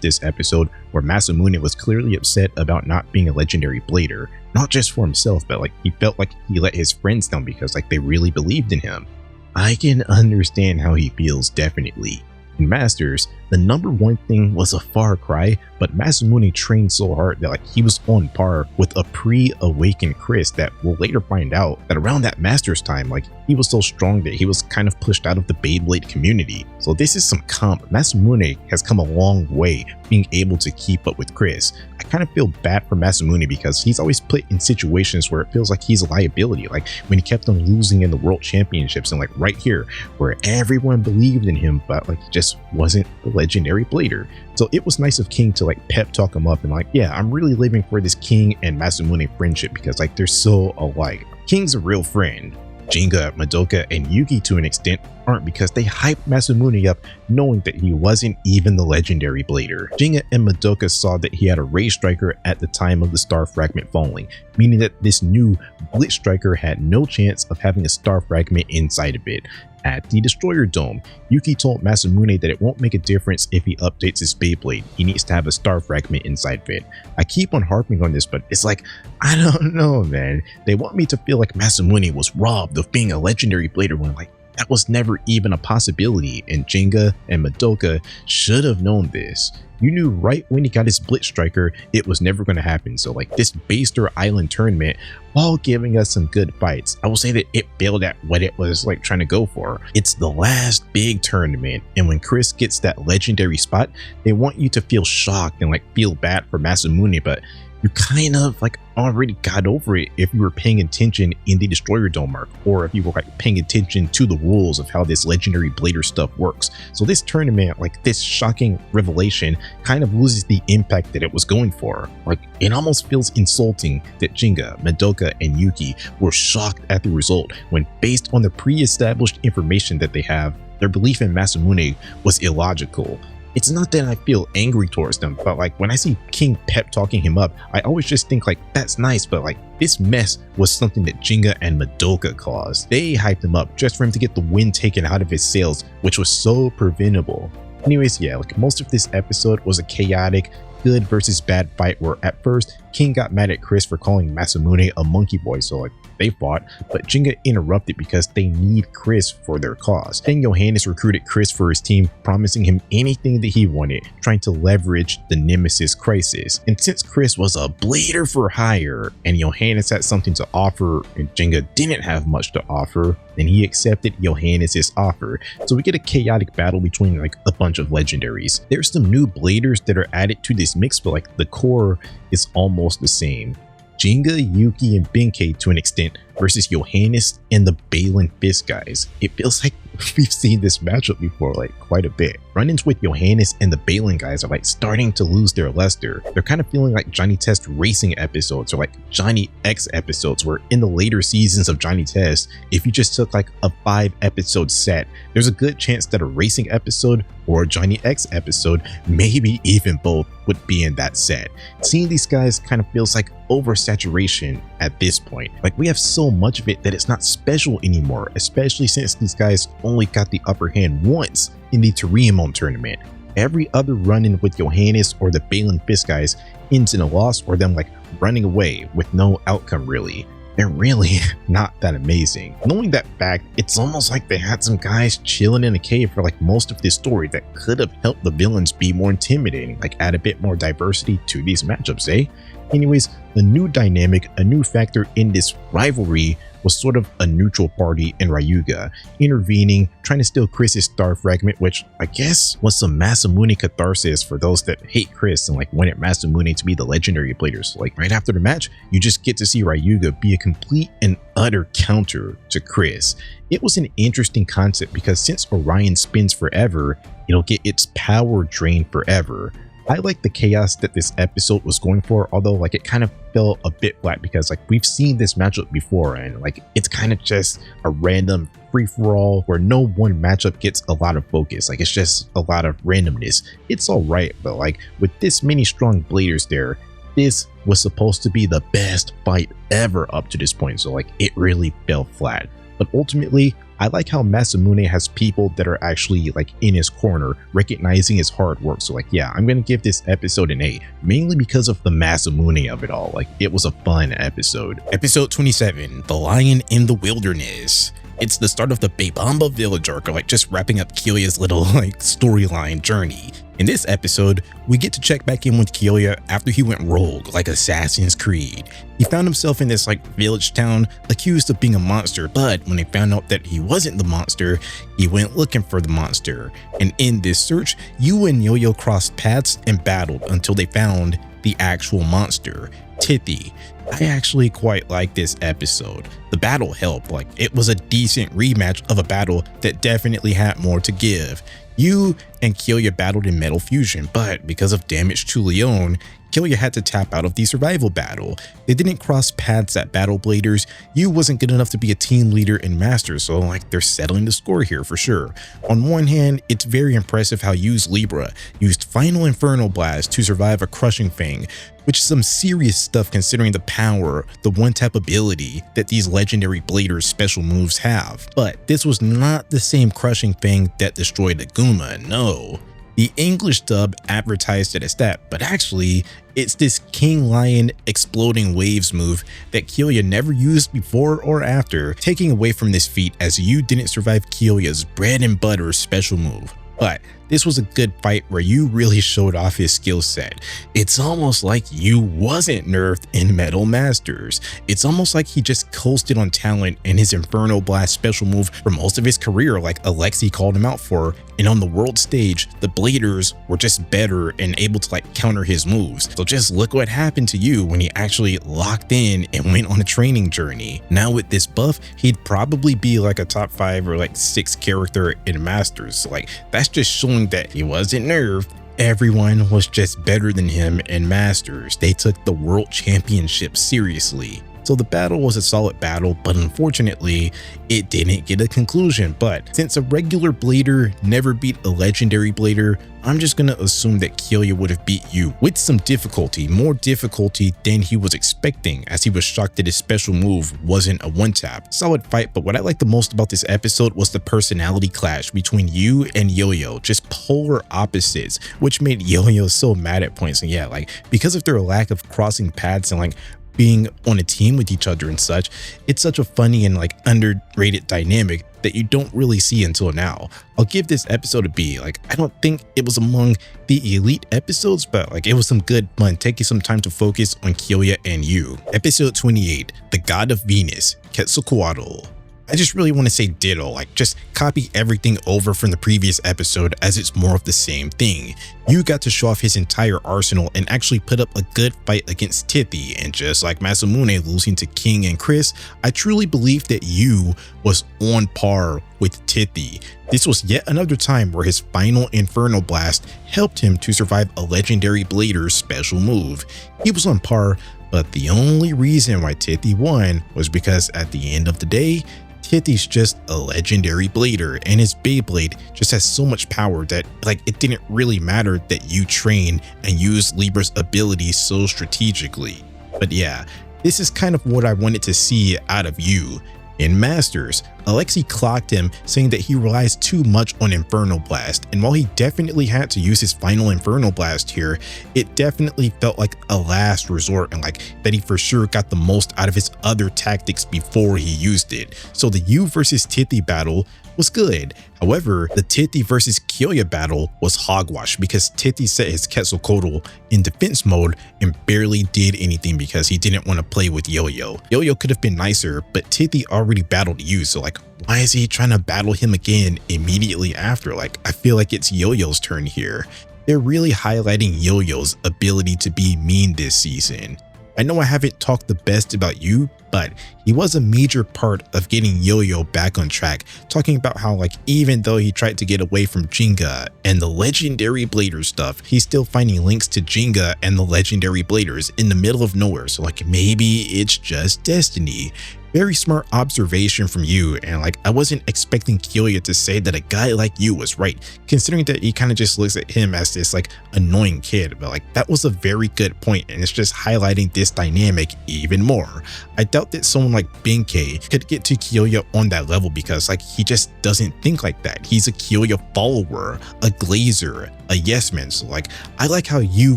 this episode where Masamune was clearly upset about not being a legendary blader, not just for himself, but like he felt like he let his friends down because like they really believed in him. I can understand how he feels, definitely. In Masters, the #1 thing was a far cry, but Masamune trained so hard that like he was on par with a pre-awakened Chris that we'll later find out that around that Masters time, like he was so strong that he was kind of pushed out of the Beyblade community. So this is some comp. Masamune has come a long way being able to keep up with Chris. I kind of feel bad for Masamune because he's always put in situations where it feels like he's a liability, like when he kept on losing in the World Championships and like right here where everyone believed in him, but like he just wasn't the legendary blader. So it was nice of King to like pep talk him up and like, yeah, I'm really living for this King and Masamune friendship because like they're so alike. King's a real friend. Jinga, Madoka, and Yuki to an extent aren't because they hyped Masamune up knowing that he wasn't even the legendary blader. Jinga and Madoka saw that he had a Ray Striker at the time of the star fragment falling, meaning that this new Blitz Striker had no chance of having a star fragment inside of it. At the Destroyer Dome, Yuki told Masamune that it won't make a difference if he updates his Beyblade, he needs to have a star fragment inside of it. I keep on harping on this, but it's like, I don't know, man. They want me to feel like Masamune was robbed of being a legendary blader when like that was never even a possibility, and Jinga and Madoka should have known this. You knew right when he got his Blitz Striker, it was never going to happen. So like this Baster Island tournament, while giving us some good fights, I will say that it failed at what it was like trying to go for. It's the last big tournament, and when Chris gets that legendary spot, they want you to feel shocked and like feel bad for Masamune, but you kind of like already got over it if you were paying attention in the Destroyer Dome arc, or if you were like paying attention to the rules of how this legendary blader stuff works. So this tournament, like this shocking revelation, kind of loses the impact that it was going for. Like it almost feels insulting that Jinga, Madoka, and Yuki were shocked at the result when, based on the pre-established information that they have, their belief in Masamune was illogical. It's not that I feel angry towards them, but like when I see King pep talking him up, I always just think like, that's nice, but like this mess was something that Jinga and Madoka caused. They hyped him up just for him to get the wind taken out of his sails, which was so preventable. Anyways, yeah, like most of this episode was a chaotic good versus bad fight where at first King got mad at Chris for calling Masamune a monkey boy, so like they fought, but Jinga interrupted because they need Chris for their cause. Then Johannes recruited Chris for his team, promising him anything that he wanted, trying to leverage the Nemesis crisis. And since Chris was a blader for hire and Johannes had something to offer and Jinga didn't have much to offer, then he accepted Johannes' offer. So we get a chaotic battle between like a bunch of legendaries. There's some new bladers that are added to this mix, but like the core is almost the same. Jinga, Yuki, and Benkei to an extent versus Johannes and the Balin Fist guys. It feels like we've seen this matchup before, like quite a bit. Run-ins with Johannes and the Balin guys are like starting to lose their luster. They're kind of feeling like Johnny Test racing episodes or like Johnny X episodes, where in the later seasons of Johnny Test, if you just took like a 5-episode set, there's a good chance that a racing episode or a Johnny X episode, maybe even both, would be in that set. Seeing these guys kind of feels like oversaturation at this point. Like we have so much of it that it's not special anymore, especially since these guys only got the upper hand once in the Toriumon tournament. Every other run-in with Johannes or the Balin Fist guys ends in a loss or them like running away with no outcome really. They're really not that amazing. Knowing that fact, it's almost like they had some guys chilling in a cave for like most of this story that could have helped the villains be more intimidating, like add a bit more diversity to these matchups, eh? Anyways, a new dynamic, a new factor in this rivalry was sort of a neutral party in Ryuga, intervening, trying to steal Chris's star fragment, which I guess was some Masamune catharsis for those that hate Chris and like wanted Masamune to be the legendary players. So like right after the match, you just get to see Ryuga be a complete and utter counter to Chris. It was an interesting concept because since Orion spins forever, it'll get its power drained forever. I like the chaos that this episode was going for, although like it kind of fell a bit flat because like we've seen this matchup before and like it's kind of just a random free-for-all where no one matchup gets a lot of focus. Like it's just a lot of randomness. It's all right, but like with this many strong bladers there, this was supposed to be the best fight ever up to this point, so like it really fell flat. But ultimately, I like how Masamune has people that are actually like in his corner, recognizing his hard work. So like, yeah, I'm going to give this episode an A, mainly because of the Masamune of it all. Like it was a fun episode. Episode 27, The Lion in the Wilderness. It's the start of the Bebamba village arc, or like just wrapping up Kyoya's little like storyline journey. In this episode, we get to check back in with Kyoya after he went rogue like Assassin's Creed. He found himself in this like village town accused of being a monster, but when they found out that he wasn't the monster, he went looking for the monster. And in this search, Yu and Yo-Yo crossed paths and battled until they found the actual monster, Tithy. I actually quite like this episode. The battle helped, like it was a decent rematch of a battle that definitely had more to give. Yu and Kyoya battled in Metal Fusion, but because of damage to Leon, Kyoya had to tap out of the survival battle. They didn't cross paths at Battle Bladers. Yu wasn't good enough to be a team leader in Master, so like they're settling the score here for sure. On one hand, it's very impressive how Yu's Libra used Final Inferno Blast to survive a Crushing Fang, which is some serious stuff considering the power, the one-tap ability that these legendary bladers special moves have. But this was not the same Crushing Fang that destroyed Aguma, no. The English dub advertised it as that, but actually, it's this King Lion exploding waves move that Kyoya never used before or after, taking away from this feat as Yu didn't survive Kyoya's bread and butter special move. But this was a good fight where Yu really showed off his skill set. It's almost like Yu wasn't nerfed in Metal Masters. It's almost like he just coasted on talent and his Inferno Blast special move for most of his career, like Alexi called him out for. And on the world stage, the Bladers were just better and able to like counter his moves. So just look what happened to Yu when he actually locked in and went on a training journey. Now with this buff, he'd probably be like a top 5 or like 6 character in Masters. So like that's just showing that he wasn't nerfed. Everyone was just better than him in Masters. They took the World Championship seriously. So the battle was a solid battle, but unfortunately, it didn't get a conclusion. But since a regular blader never beat a legendary blader, I'm just gonna assume that Kyoya would have beat you with some difficulty, more difficulty than he was expecting, as he was shocked that his special move wasn't a one-tap. Solid fight, but what I liked the most about this episode was the personality clash between you and Yo-Yo, just polar opposites, which made Yo-Yo so mad at points. And yeah, like, because of their lack of crossing paths and like being on a team with each other and such, it's such a funny and like underrated dynamic that you don't really see until now. I'll give this episode a B. Like, I don't think it was among the elite episodes, but like, it was some good fun, taking some time to focus on Kyoya and you. Episode 28, The God of Venus, Quetzalcoatl. I just really want to say ditto, like just copy everything over from the previous episode, as it's more of the same thing. You got to show off his entire arsenal and actually put up a good fight against Tithy, and just like Masamune losing to King and Chris, I truly believe that you was on par with Tithy. This was yet another time where his final Inferno Blast helped him to survive a legendary blader's special move. He was on par, but the only reason why Tithy won was because at the end of the day, Tithy's just a legendary blader, and his Beyblade just has so much power that like it didn't really matter that you train and use Libra's abilities so strategically. But yeah, this is kind of what I wanted to see out of you. In Masters, Alexei clocked him, saying that he relies too much on Inferno Blast, and while he definitely had to use his final Inferno Blast here, it definitely felt like a last resort, and like that he for sure got the most out of his other tactics before he used it. So the you versus Tithy battle was good. However, the Tithy versus Kyoya battle was hogwash, because Tithy set his Quetzalcoatl in defense mode and barely did anything because he didn't want to play with Yo-Yo. Yo-Yo could have been nicer, but Tithy already battled you, so like, why is he trying to battle him again immediately after? Like, I feel like it's Yo-Yo's turn here. They're really highlighting Yo-Yo's ability to be mean this season. I know I haven't talked the best about you, but he was a major part of getting Yo-Yo back on track, talking about how like even though he tried to get away from Jinga and the legendary blader stuff, he's still finding links to Jinga and the legendary bladers in the middle of nowhere. So like, maybe it's just destiny. Very smart observation from you, and like, I wasn't expecting Kyoya to say that a guy like you was right, considering that he kind of just looks at him as this like annoying kid. But like, that was a very good point, and it's just highlighting this dynamic even more. I doubt that someone like Benkei could get to Kyoya on that level, because like, he just doesn't think like that. He's a Kyoya follower, a glazer, a yes man. So like, I like how you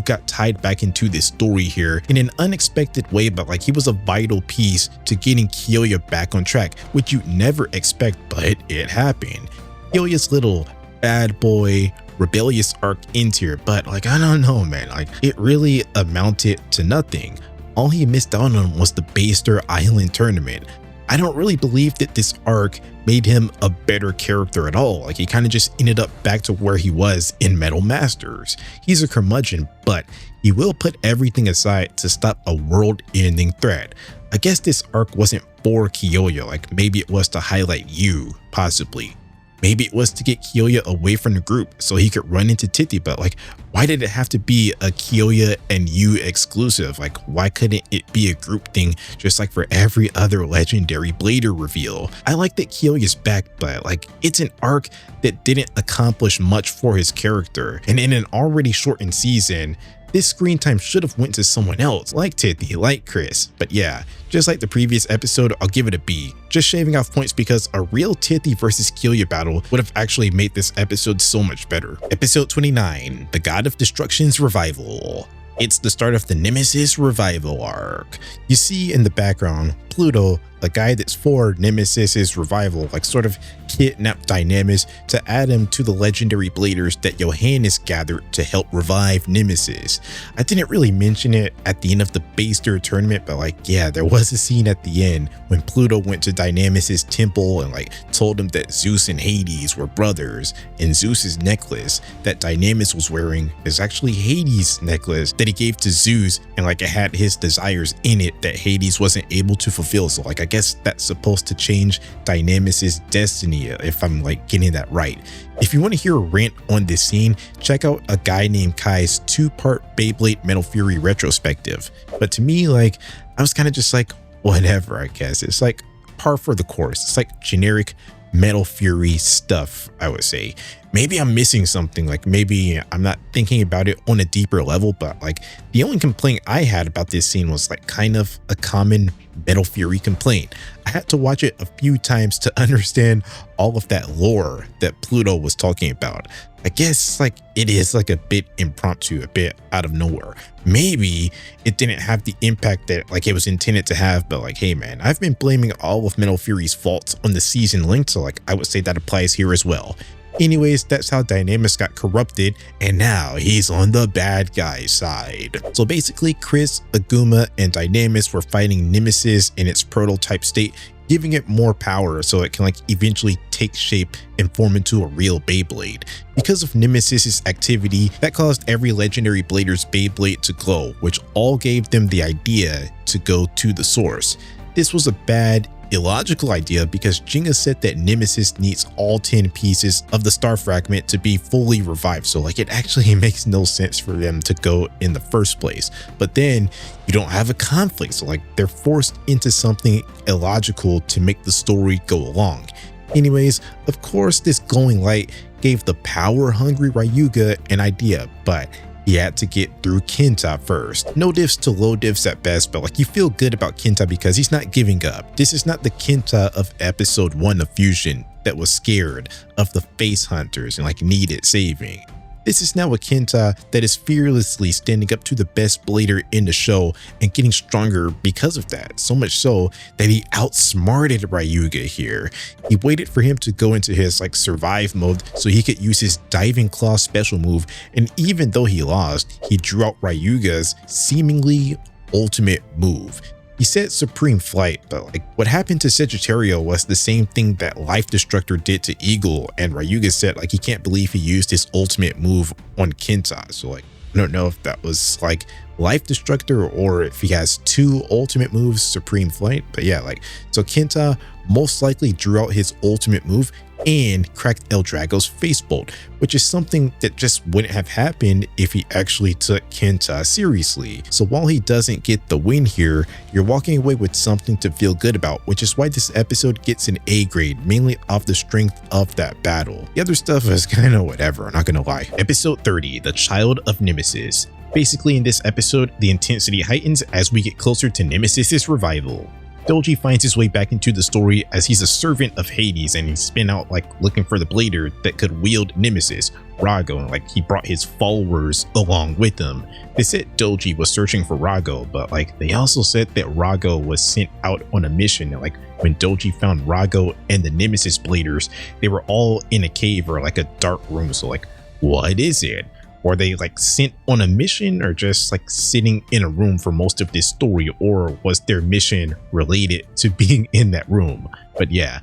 got tied back into this story here in an unexpected way, but like, he was a vital piece to getting Kyoya back on track, which you never expect, but it happened. Kyoya's little bad boy rebellious arc ends here, but like, I don't know, man, like it really amounted to nothing. All he missed out on was the Baster Island tournament. I don't really believe that this arc made him a better character at all. Like, he kind of just ended up back to where he was in Metal Masters. He's a curmudgeon, but he will put everything aside to stop a world-ending threat. I guess this arc wasn't for Kyoya, like maybe it was to highlight you, possibly. Maybe it was to get Kyoya away from the group so he could run into Tithy, but like, why did it have to be a Kyoya and you exclusive? Like, why couldn't it be a group thing just like for every other legendary blader reveal? I like that Kyoya's back, but like, it's an arc that didn't accomplish much for his character, and in an already shortened season, this screen time should have went to someone else, like Tithy, like Chris. But yeah, just like the previous episode, I'll give it a B. Just shaving off points because a real Tithy versus Kyoya battle would have actually made this episode so much better. Episode 29, The God of Destruction's Revival. It's the start of the Nemesis revival arc. You see in the background, Pluto, the guy that's for Nemesis's revival, like sort of kidnapped Dynamis to add him to the legendary bladers that Johannes gathered to help revive Nemesis. I didn't really mention it at the end of the Baster tournament, but like, yeah, there was a scene at the end when Pluto went to Dynamis's temple and like told him that Zeus and Hades were brothers, and Zeus's necklace that Dynamis was wearing is actually Hades' necklace that he gave to Zeus, and like it had his desires in it that Hades wasn't able to fulfill. So like, I guess that's supposed to change Dynamis's destiny, if I'm like getting that right. If you want to hear a rant on this scene, check out a guy named Kai's 2-part Beyblade Metal Fury retrospective. But to me, like, I was kind of just like, whatever, I guess. It's like par for the course. It's like generic Metal Fury stuff, I would say. Maybe I'm missing something, like maybe I'm not thinking about it on a deeper level, but like the only complaint I had about this scene was like kind of a common Metal Fury complaint. I had to watch it a few times to understand all of that lore that Pluto was talking about. I guess like it is like a bit impromptu, a bit out of nowhere. Maybe it didn't have the impact that like it was intended to have, but like, hey man, I've been blaming all of Metal Fury's faults on the season length, so like I would say that applies here as well. Anyways, that's how Dynamis got corrupted, and now he's on the bad guy side. So basically, Chris, Aguma, and Dynamis were fighting Nemesis in its prototype state, giving it more power so it can like eventually take shape and form into a real Beyblade. Because of Nemesis's activity, that caused every legendary blader's Beyblade to glow, which all gave them the idea to go to the source. This was a bad, illogical idea because Jenga said that Nemesis needs all 10 pieces of the star fragment to be fully revived, so like it actually makes no sense for them to go in the first place. But then you don't have a conflict, so like they're forced into something illogical to make the story go along. Anyways, of course this glowing light gave the power hungry Ryuga an idea, but he had to get through Kenta first. No diffs to low diffs at best, but like you feel good about Kenta because he's not giving up. This is not the Kenta of episode 1 of Fusion that was scared of the face hunters and like needed saving. This is now a Kenta that is fearlessly standing up to the best blader in the show and getting stronger because of that. So much so that he outsmarted Ryuga here. He waited for him to go into his like survive mode so he could use his diving claw special move, and even though he lost, he drew out Ryuga's seemingly ultimate move. He said Supreme Flight, but like what happened to Sagittario was the same thing that Life Destructor did to Eagle, and Ryuga said like he can't believe he used his ultimate move on Kenta. So like I don't know if that was like Life Destructor or if he has 2 ultimate moves, Supreme Flight, but yeah, like so Kenta most likely drew out his ultimate move and cracked El Drago's face bolt, which is something that just wouldn't have happened if he actually took Kenta seriously. So while he doesn't get the win here, you're walking away with something to feel good about, which is why this episode gets an A grade, mainly off the strength of that battle. The other stuff is kind of whatever, I'm not gonna lie. Episode 30, The Child of Nemesis. Basically in this episode, the intensity heightens as we get closer to Nemesis's revival. Doji finds his way back into the story as he's a servant of Hades, and he's been out like looking for the blader that could wield Nemesis, Rago, and like he brought his followers along with him. They said Doji was searching for Rago, but like they also said that Rago was sent out on a mission, and like when Doji found Rago and the Nemesis bladers, they were all in a cave or like a dark room. So like, what is it? Were they like sent on a mission or just like sitting in a room for most of this story, or was their mission related to being in that room? But yeah,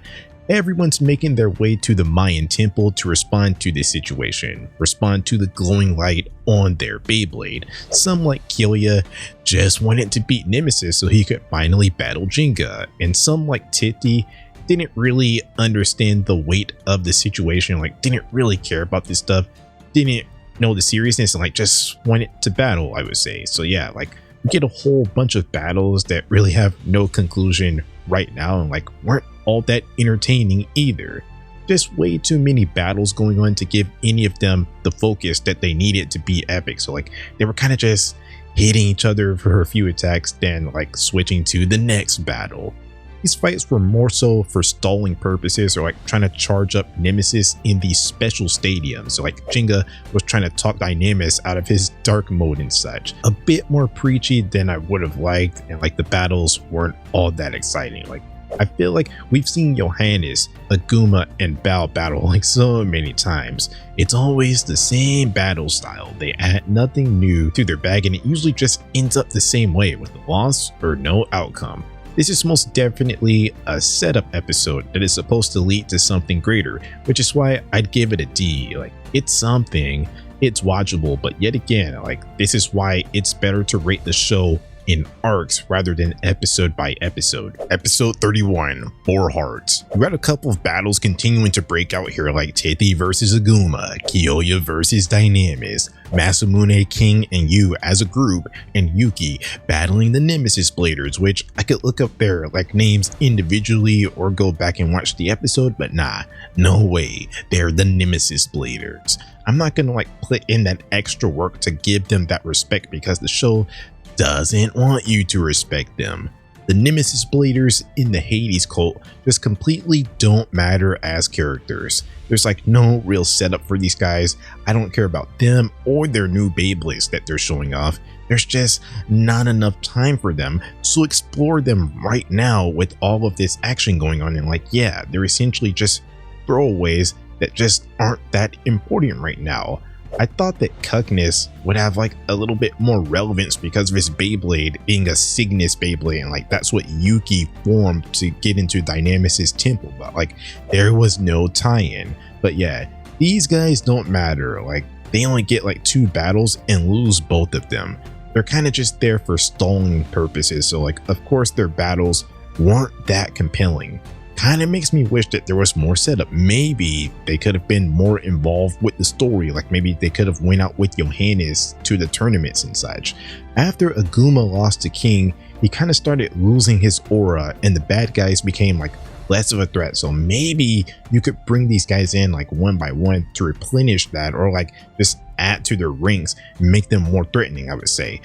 everyone's making their way to the Mayan temple to respond to this situation, respond to the glowing light on their Beyblade. Some like Kyoya just wanted to beat Nemesis so he could finally battle Jenga, and some like Titi didn't really understand the weight of the situation, like didn't really care about this stuff, didn't know the seriousness, and like just wanted to battle, I would say. So yeah, like we get a whole bunch of battles that really have no conclusion right now and like weren't all that entertaining either. Just way too many battles going on to give any of them the focus that they needed to be epic. So like they were kind of just hitting each other for a few attacks, then like switching to the next battle. These fights were more so for stalling purposes, or like trying to charge up Nemesis in these special stadiums. So like Jenga was trying to talk Dynamis out of his dark mode and such. A bit more preachy than I would have liked, and like the battles weren't all that exciting. Like I feel like we've seen Johannes, Aguma, and Bao battle like so many times. It's always the same battle style. They add nothing new to their bag, and it usually just ends up the same way with a loss or no outcome. This is most definitely a setup episode that is supposed to lead to something greater, which is why I'd give it a D. Like it's something, it's watchable, but yet again, like this is why it's better to rate the show in arcs rather than episode by episode. Episode 31, Four Hearts. We had a couple of battles continuing to break out here, like Tethi versus Aguma, Kyoya versus Dynamis, Masamune, King, and Yu as a group, and Yuki battling the Nemesis Bladers, which I could look up their names individually or go back and watch the episode, but nah, no way, they're the Nemesis Bladers. I'm not gonna put in that extra work to give them that respect because the show doesn't want you to respect them. The Nemesis Bladers in the Hades cult just completely don't matter as characters. There's no real setup for these guys. I don't care about them or their new Beyblades that they're showing off. There's just not enough time for them, so explore them right now with all of this action going on. And yeah, they're essentially just throwaways that just aren't that important right now. I thought that Cuckness would have a little bit more relevance because of his Beyblade being a Cygnus Beyblade, and that's what Yuki formed to get into Dynamis's temple, but there was no tie-in. But yeah, these guys don't matter. They only get 2 battles and lose both of them. They're kind of just there for stalling purposes, so of course their battles weren't that compelling. Kind of makes me wish that there was more setup. Maybe they could have been more involved with the story, maybe they could have went out with Johannes to the tournaments and such. After Aguma lost to King, he kind of started losing his aura and the bad guys became less of a threat, so maybe you could bring these guys in one by one to replenish that, or just add to their ranks and make them more threatening, I would say.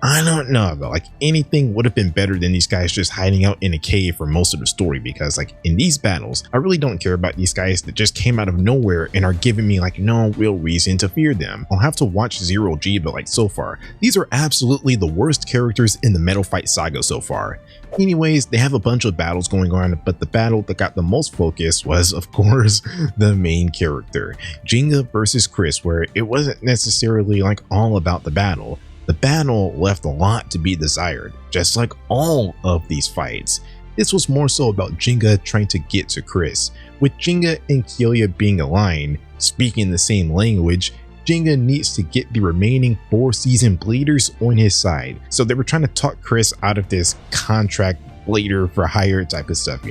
I don't know, but anything would have been better than these guys just hiding out in a cave for most of the story, because in these battles, I really don't care about these guys that just came out of nowhere and are giving me no real reason to fear them. I'll have to watch Zero G, but so far, these are absolutely the worst characters in the Metal Fight Saga so far. Anyways, they have a bunch of battles going on, but the battle that got the most focus was, of course, the main character, Jinga versus Chris, where it wasn't necessarily all about the battle. The battle left a lot to be desired, just like all of these fights. This was more so about Jinga trying to get to Chris. With Jinga and Kyoya being aligned, speaking the same language, Jinga needs to get the remaining 4 seasoned Bladers on his side. So they were trying to talk Chris out of this contract Blader for hire type of stuff,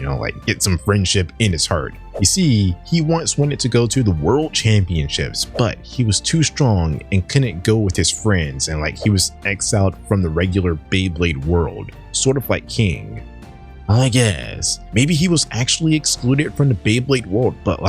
get some friendship in his heart. You see, he once wanted to go to the World Championships, but he was too strong and couldn't go with his friends, and he was exiled from the regular Beyblade world, sort of like King. I guess maybe he was actually excluded from the Beyblade world, but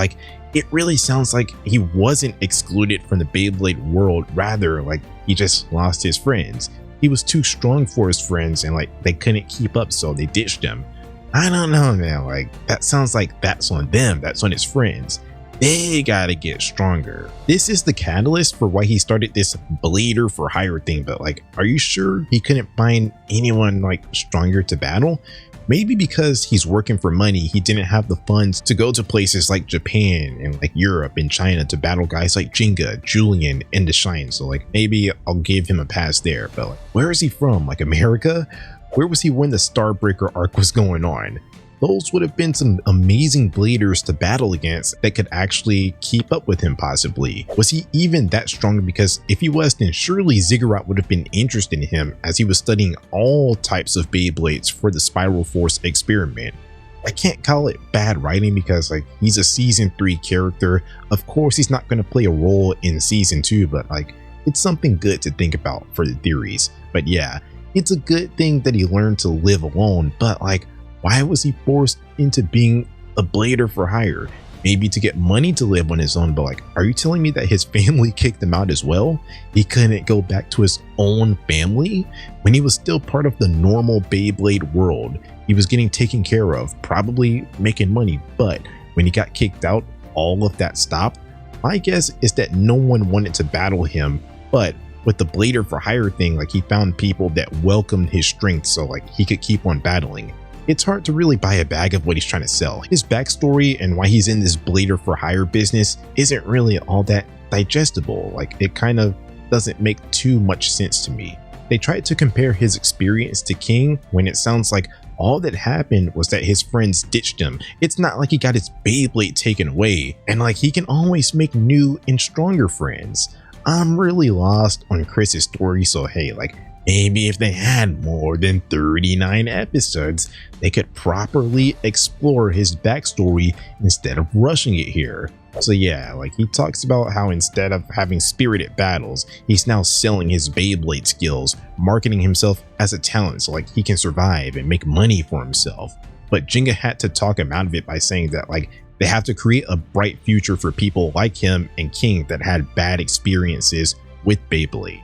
it really sounds like he wasn't excluded from the Beyblade world, rather he just lost his friends. He was too strong for his friends and they couldn't keep up, so they ditched him. I don't know, man, that sounds like that's on them, that's on his friends. They gotta get stronger. This is the catalyst for why he started this Blader for hire thing, but are you sure he couldn't find anyone stronger to battle? Maybe because he's working for money, he didn't have the funds to go to places like Japan and Europe and China to battle guys like Jinga, Julian, and The Shine. So maybe I'll give him a pass there. But where is he from? America? Where was he when the Starbreaker arc was going on? Those would have been some amazing Bladers to battle against that could actually keep up with him possibly. Was he even that strong? Because if he was, then surely Ziggurat would have been interested in him, as he was studying all types of Beyblades for the Spiral Force experiment. I can't call it bad writing because he's a season 3 character. Of course he's not going to play a role in season 2, but it's something good to think about for the theories. But yeah, it's a good thing that he learned to live alone, but why was he forced into being a Blader for hire? Maybe to get money to live on his own, but are you telling me that his family kicked him out as well? He couldn't go back to his own family? When he was still part of the normal Beyblade world, he was getting taken care of, probably making money, but when he got kicked out, all of that stopped? My guess is that no one wanted to battle him, but with the Blader for hire thing, he found people that welcomed his strength so he could keep on battling. It's hard to really buy a bag of what he's trying to sell. His backstory and why he's in this Blader for hire business isn't really all that digestible. It kind of doesn't make too much sense to me. They tried to compare his experience to King when it sounds like all that happened was that his friends ditched him. It's not like he got his Beyblade taken away, and he can always make new and stronger friends. I'm really lost on Chris's story, so hey, Maybe if they had more than 39 episodes, they could properly explore his backstory instead of rushing it here. So yeah, like he talks about how instead of having spirited battles, he's now selling his Beyblade skills, marketing himself as a talent so like he can survive and make money for himself. But Jenga had to talk him out of it by saying that like they have to create a bright future for people like him and King that had bad experiences with Beyblade.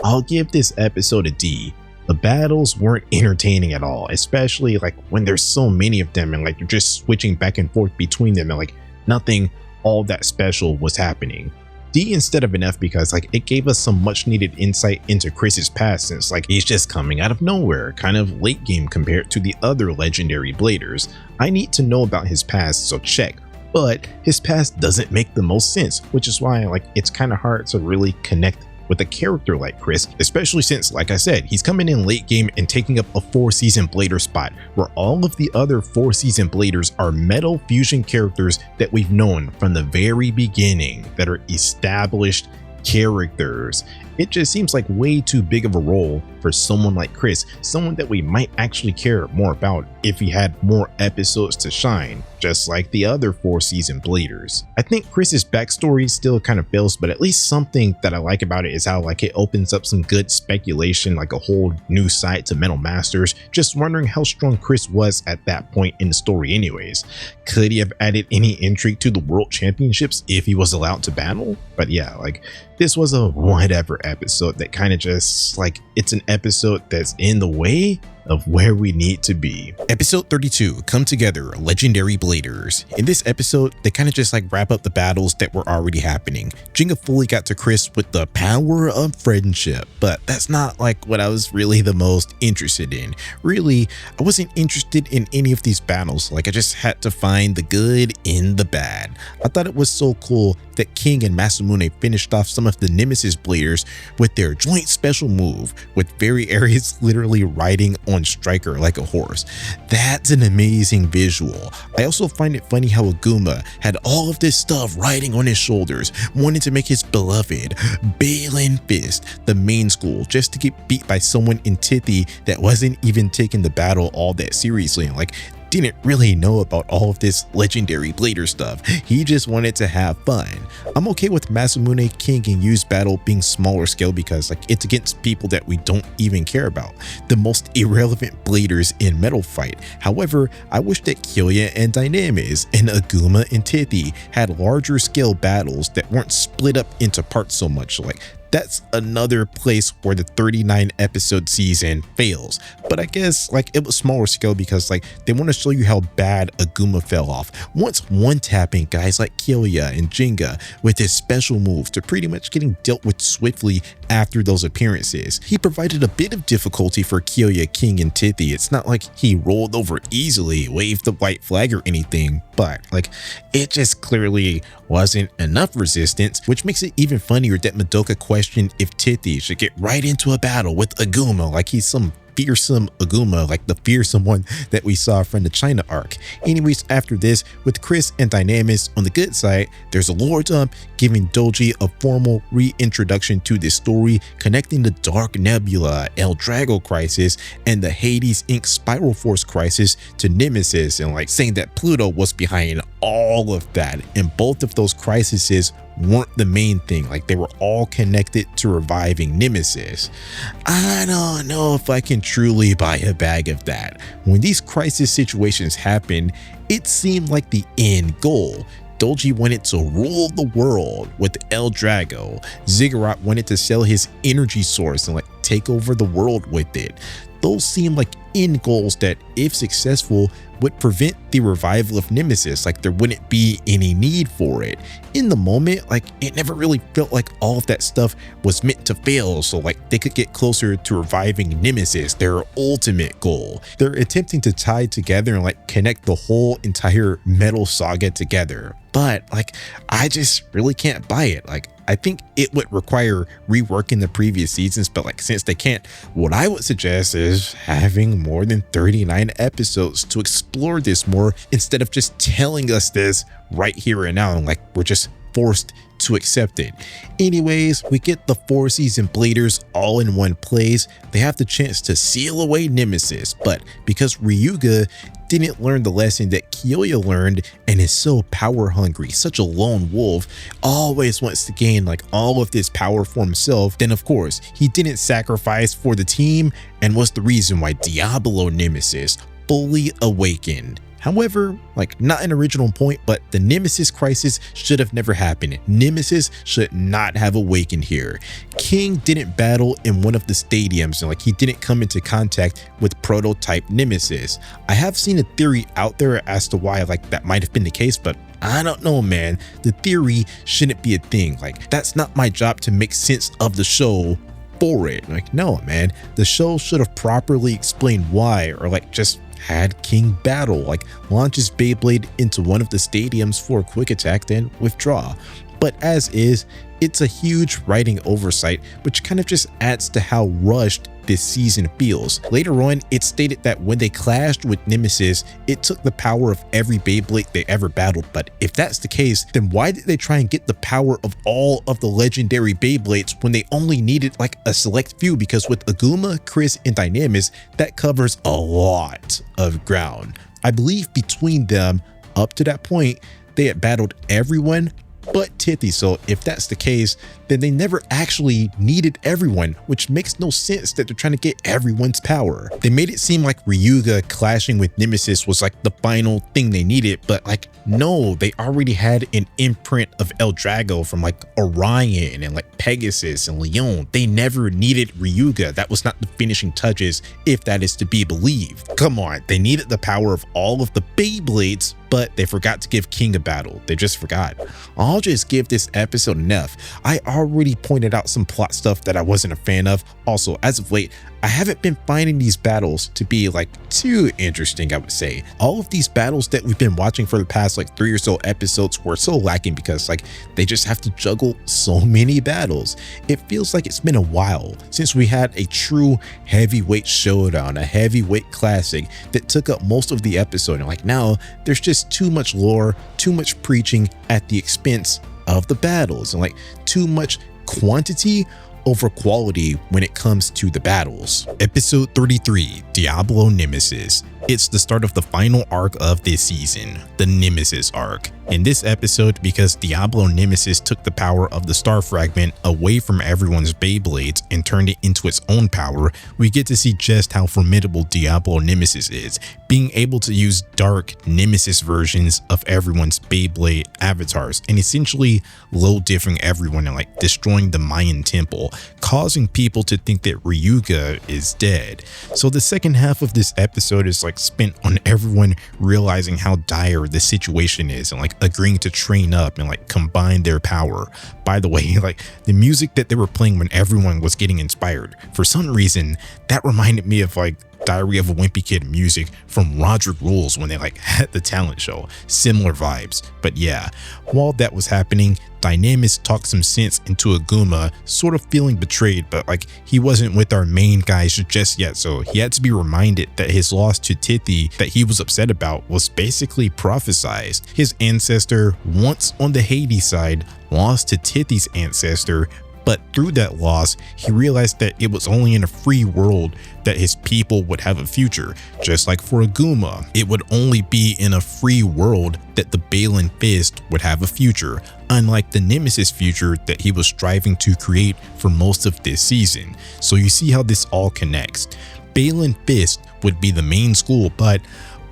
I'll give this episode a D. The battles weren't entertaining at all, especially like when there's so many of them and like you're just switching back and forth between them and like nothing all that special was happening. D instead of an F because like it gave us some much needed insight into Chris's past since like he's just coming out of nowhere, kind of late game compared to the other legendary bladers. I need to know about his past, so check, but his past doesn't make the most sense, which is why like it's kind of hard to really connect with a character like Chris, especially since, like I said, he's coming in late game and taking up a 4-season Blader spot, where all of the other 4-season Bladers are Metal Fusion characters that we've known from the very beginning, that are established characters. It just seems like way too big of a role for someone like Chris, someone that we might actually care more about if he had more episodes to shine, just like the other 4-season Bladers. I think Chris's backstory still kind of fails, but at least something that I like about it is how like it opens up some good speculation, like a whole new side to Metal Masters, just wondering how strong Chris was at that point in the story anyways. Could he have added any intrigue to the World Championships if he was allowed to battle? But yeah, like this was a whatever episode that kind of just like, it's an episode that's in the way of where we need to be. Episode 32, Come Together, Legendary Bladers. In this episode, they kind of just like wrap up the battles that were already happening. Jenga fully got to Chris with the power of friendship, but that's not like what I was really the most interested in. Really, I wasn't interested in any of these battles. Like I just had to find the good in the bad. I thought it was so cool that King and Masamune finished off some of the Nemesis Bladers with their joint special move, with Very Aries literally riding on Striker like a horse. That's an amazing visual. I also find it funny how Aguma had all of this stuff riding on his shoulders, wanting to make his beloved Balin Fist the main school just to get beat by someone in Tithy that wasn't even taking the battle all that seriously and like didn't really know about all of this legendary Blader stuff. He just wanted to have fun. I'm okay with Masamune, King, and Yu's battle being smaller scale because like it's against people that we don't even care about, the most irrelevant Bladers in Metal Fight. However, I wish that Kyoya and Dynamis and Aguma and Tithy had larger scale battles that weren't split up into parts so much. Like that's another place where the 39 episode season fails. But I guess like it was smaller scale because like they want to show you how bad Aguma fell off. Once one tapping guys like Kyoya and Jenga with his special moves to pretty much getting dealt with swiftly after those appearances. He provided a bit of difficulty for Kyoya, King, and Tithy. It's not like he rolled over easily, waved the white flag or anything, but like it just clearly wasn't enough resistance, which makes it even funnier that Madoka questioned if Tithy should get right into a battle with Aguma like he's some fearsome Aguma, like the fearsome one that we saw from the China arc. Anyways, after this, with Chris and Dynamis on the good side, there's a lore dump giving Doji a formal reintroduction to this story, connecting the Dark Nebula, El Drago crisis, and the Hades Inc. Spiral Force crisis to Nemesis, and like saying that Pluto was behind all of that, and both of those crises weren't the main thing, like they were all connected to reviving Nemesis. I don't know if I can truly buy a bag of that. When these crisis situations happen, it seemed like the end goal. Doji wanted to rule the world with El Drago. Ziggurat wanted to sell his energy source and like take over the world with it. Those seem like end goals that, if successful, would prevent the revival of Nemesis. Like there wouldn't be any need for it. In the moment, like it never really felt like all of that stuff was meant to fail, so like they could get closer to reviving Nemesis, their ultimate goal. They're attempting to tie together and like connect the whole entire Metal Saga together, but like I just really can't buy it. Like I think it would require reworking the previous seasons, but like since they can't, what I would suggest is having more than 39 episodes to explore this more instead of just telling us this right here and now, and like we're just forced to accept it. Anyways, we get the 4 season Bladers all in one place. They have the chance to seal away Nemesis, but because Ryuga didn't learn the lesson that Kyoya learned and is so power hungry, such a lone wolf, always wants to gain like all of this power for himself, then of course he didn't sacrifice for the team and was the reason why Diablo Nemesis fully awakened. However, like not an original point, but the Nemesis crisis should have never happened. Nemesis should not have awakened here. King didn't battle in one of the stadiums and like he didn't come into contact with prototype Nemesis. I have seen a theory out there as to why like that might have been the case, but I don't know, man. The theory shouldn't be a thing. Like that's not my job to make sense of the show for it. Like no, man, the show should have properly explained why, or like just had King battle, like launches Beyblade into one of the stadiums for a quick attack, then withdraw. But as is, it's a huge writing oversight, which kind of just adds to how rushed this season feels. Later on, it's stated that when they clashed with Nemesis, it took the power of every Beyblade they ever battled. But if that's the case, then why did they try and get the power of all of the legendary Beyblades when they only needed like a select few? Because with Aguma, Chris, and Dynamis, that covers a lot of ground. I believe between them, up to that point, they had battled everyone but Tithy. So if that's the case, then they never actually needed everyone, which makes no sense that they're trying to get everyone's power. They made it seem like Ryuga clashing with Nemesis was like the final thing they needed, but like no, they already had an imprint of El Drago from like Orion and like Pegasus and Leon. They never needed Ryuga. That was not the finishing touches, if that is to be believed. Come on, they needed the power of all of the Beyblades, but they forgot to give King a battle. They just forgot. I'll just give this episode an F. I already pointed out some plot stuff that I wasn't a fan of. Also, as of late, I haven't been finding these battles to be like too interesting, I would say. All of these battles that we've been watching for the past like 3 or so episodes were so lacking because like they just have to juggle so many battles. It feels like it's been a while since we had a true heavyweight showdown, a heavyweight classic that took up most of the episode. And like now there's just too much lore, too much preaching at the expense of the battles, and like too much quantity over quality when it comes to the battles. Episode 33, Diablo Nemesis. It's the start of the final arc of this season, the Nemesis arc. In this episode, because Diablo Nemesis took the power of the Star Fragment away from everyone's Beyblades and turned it into its own power, we get to see just how formidable Diablo Nemesis is, being able to use dark Nemesis versions of everyone's Beyblade avatars and essentially low-diffing everyone and like destroying the Mayan temple, causing people to think that Ryuga is dead. So the second half of this episode is like spent on everyone realizing how dire the situation is and like agreeing to train up and like combine their power. By the way, like the music that they were playing when everyone was getting inspired, for some reason that reminded me of like Diary of a Wimpy Kid music from Roderick Rules when they like had the talent show. Similar vibes. But yeah, while that was happening, Dynamis talked some sense into Aguma, sort of feeling betrayed, but like he wasn't with our main guys just yet, so he had to be reminded that his loss to Tithy that he was upset about was basically prophesized. His ancestor, once on the Hades side, lost to Tithy's ancestor, but through that loss, he realized that it was only in a free world that his people would have a future. Just like for Aguma, it would only be in a free world that the Balin Fist would have a future, unlike the Nemesis future that he was striving to create for most of this season. So you see how this all connects. Balin Fist would be the main school, but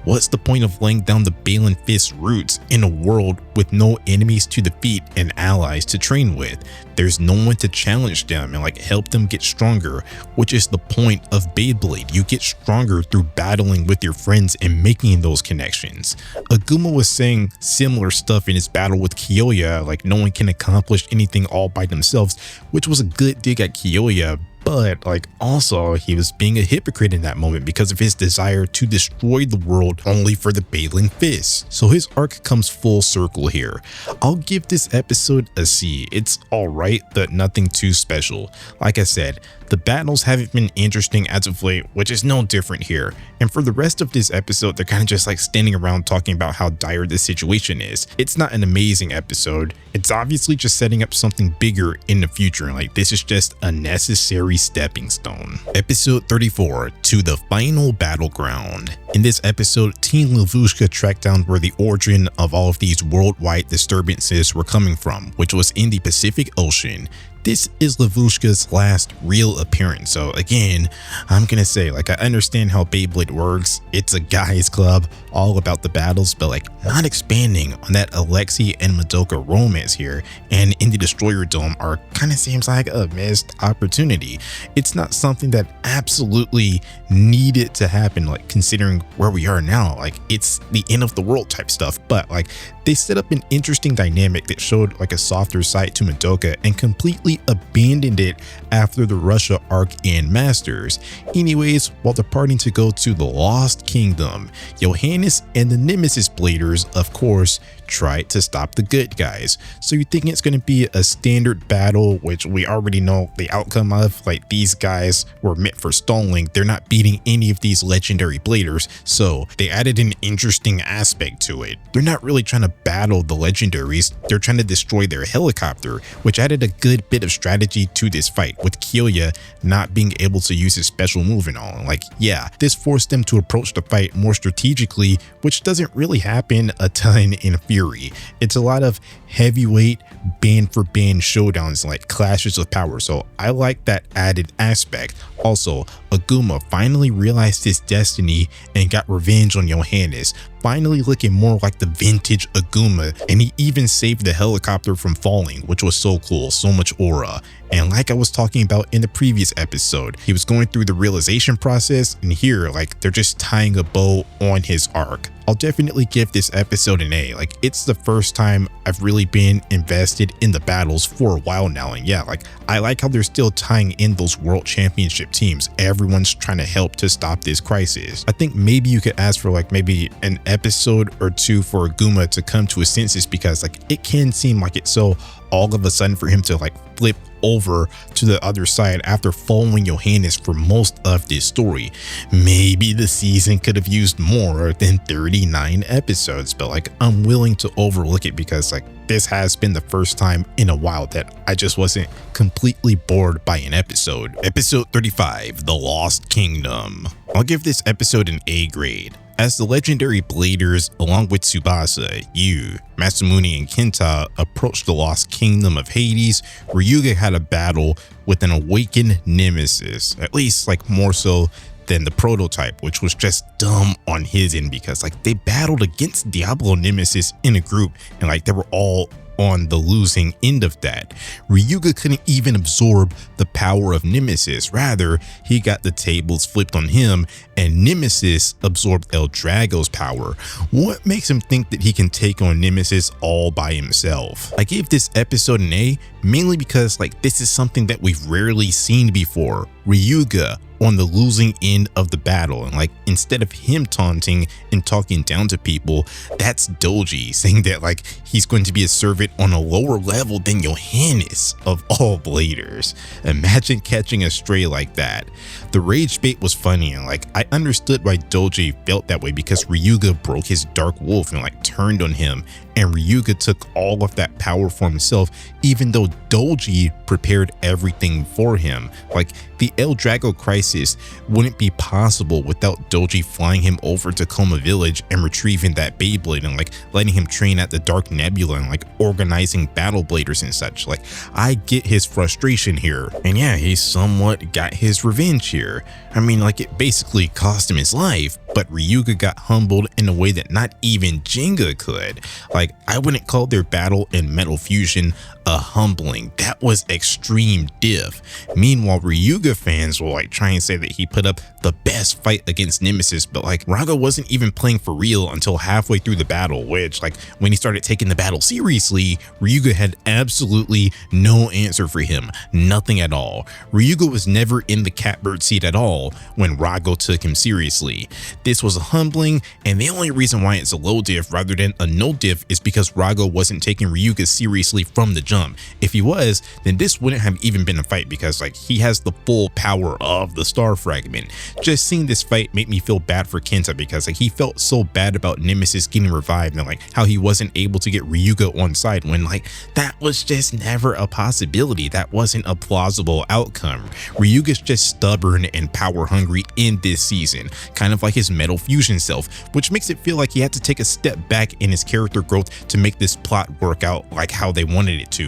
what's the point of laying down the Balin Fist's roots in a world with no enemies to defeat and allies to train with? There's no one to challenge them and like help them get stronger, which is the point of Beyblade. You get stronger through battling with your friends and making those connections. Aguma was saying similar stuff in his battle with Kyoya, like no one can accomplish anything all by themselves, which was a good dig at Kyoya, but like also he was being a hypocrite in that moment because of his desire to destroy the world only for the Baling Fist. So his arc comes full circle here. I'll give this episode a C. It's alright, but nothing too special. Like I said, the battles haven't been interesting as of late, which is no different here. And for the rest of this episode, they're kind of just like standing around talking about how dire the situation is. It's not an amazing episode. It's obviously just setting up something bigger in the future, and like this is just a necessary stepping stone. Episode 34, To the Final Battleground. In this episode, Team Lavushka tracked down where the origin of all of these worldwide disturbances were coming from, which was in the Pacific Ocean. This is Lavushka's last real appearance, so again, I'm gonna say, like, I understand how Beyblade works. It's a guys club, all about the battles, but like not expanding on that Alexei and Madoka romance here and in the Destroyer Dome arc kind of seems like a missed opportunity. It's not something that absolutely needed to happen, like considering where we are now. Like it's the end of the world type stuff, but like they set up an interesting dynamic that showed like a softer side to Madoka and completely abandoned it after the Russia arc and Masters. Anyways, while departing to go to the Lost Kingdom, Johannes and the Nemesis Bladers, of course, tried to stop the good guys. So you're thinking it's going to be a standard battle, which we already know the outcome of. Like these guys were meant for stalling. They're not beating any of these legendary bladers, so they added an interesting aspect to it. They're not really trying to battle the legendaries, they're trying to destroy their helicopter, which added a good bit of strategy to this fight, with Kyoya not being able to use his special move and all. Like yeah, this forced them to approach the fight more strategically, which doesn't really happen a ton in Fury. It's a lot of heavyweight band for band showdowns, like clashes of power, so I like that added aspect. Also, Aguma finally realized his destiny and got revenge on Johannes, finally looking more like the vintage Aguma, and he even saved the helicopter from falling, which was so cool, so much aura. And like I was talking about in the previous episode, he was going through the realization process, and here like they're just tying a bow on his arc. I'll definitely give this episode an A. Like it's the first time I've really been invested in the battles for a while now, and yeah, like I like how they're still tying in those world championship teams. Everyone's trying to help to stop this crisis. I think maybe you could ask for like maybe an episode or two for Aguma to come to his senses, because like it can seem like it's so all of a sudden for him to like flip over to the other side after following Johannes for most of this story. Maybe the season could have used more than 39 episodes, but like I'm willing to overlook it because like this has been the first time in a while that I just wasn't completely bored by an episode. Episode 35, The Lost Kingdom. I'll give this episode an A grade. As the legendary Bladers, along with Tsubasa, Yu, Masamune, and Kenta approached the Lost Kingdom of Hades, Ryuga had a battle with an awakened nemesis, at least like more so than the prototype, which was just dumb on his end because like they battled against Diablo Nemesis in a group and like they were all on the losing end of that. Ryuga couldn't even absorb the power of Nemesis. Rather, he got the tables flipped on him and Nemesis absorbed El Drago's power. What makes him think that he can take on Nemesis all by himself? I gave this episode an A mainly because like this is something that we've rarely seen before. Ryuga on the losing end of the battle, and like instead of him taunting and talking down to people, that's Doji saying that like he's going to be a servant on a lower level than Johannes of all bladers. Imagine catching a stray like that. The rage bait was funny, and like I understood why Doji felt that way because Ryuga broke his dark wolf and like turned on him, and Ryuga took all of that power for himself even though Doji prepared everything for him. Like the El Drago crisis wouldn't be possible without Doji flying him over to Coma Village and retrieving that Beyblade and like letting him train at the Dark Nebula and like organizing battle bladers and such. Like I get his frustration here, and yeah, he somewhat got his revenge here. I mean, like it basically cost him his life, but Ryuga got humbled in a way that not even Jenga could. Like like, I wouldn't call their battle in Metal Fusion a humbling. That was extreme diff. Meanwhile, Ryuga fans will like try and say that he put up the best fight against Nemesis, but like Raga wasn't even playing for real until halfway through the battle, which like when he started taking the battle seriously, Ryuga had absolutely no answer for him, nothing at all. Ryuga was never in the catbird seat at all when Raga took him seriously. This was humbling, and the only reason why it's a low diff rather than a no diff is because Raga wasn't taking Ryuga seriously from the jump. If he was, then this wouldn't have even been a fight because like he has the full power of the star fragment. Just seeing this fight made me feel bad for Kenta because like he felt so bad about Nemesis getting revived and like how he wasn't able to get Ryuga on side when like that was just never a possibility. That wasn't a plausible outcome. Ryuga's just stubborn and power hungry in this season, kind of like his Metal Fusion self, which makes it feel like he had to take a step back in his character growth to make this plot work out like how they wanted it to.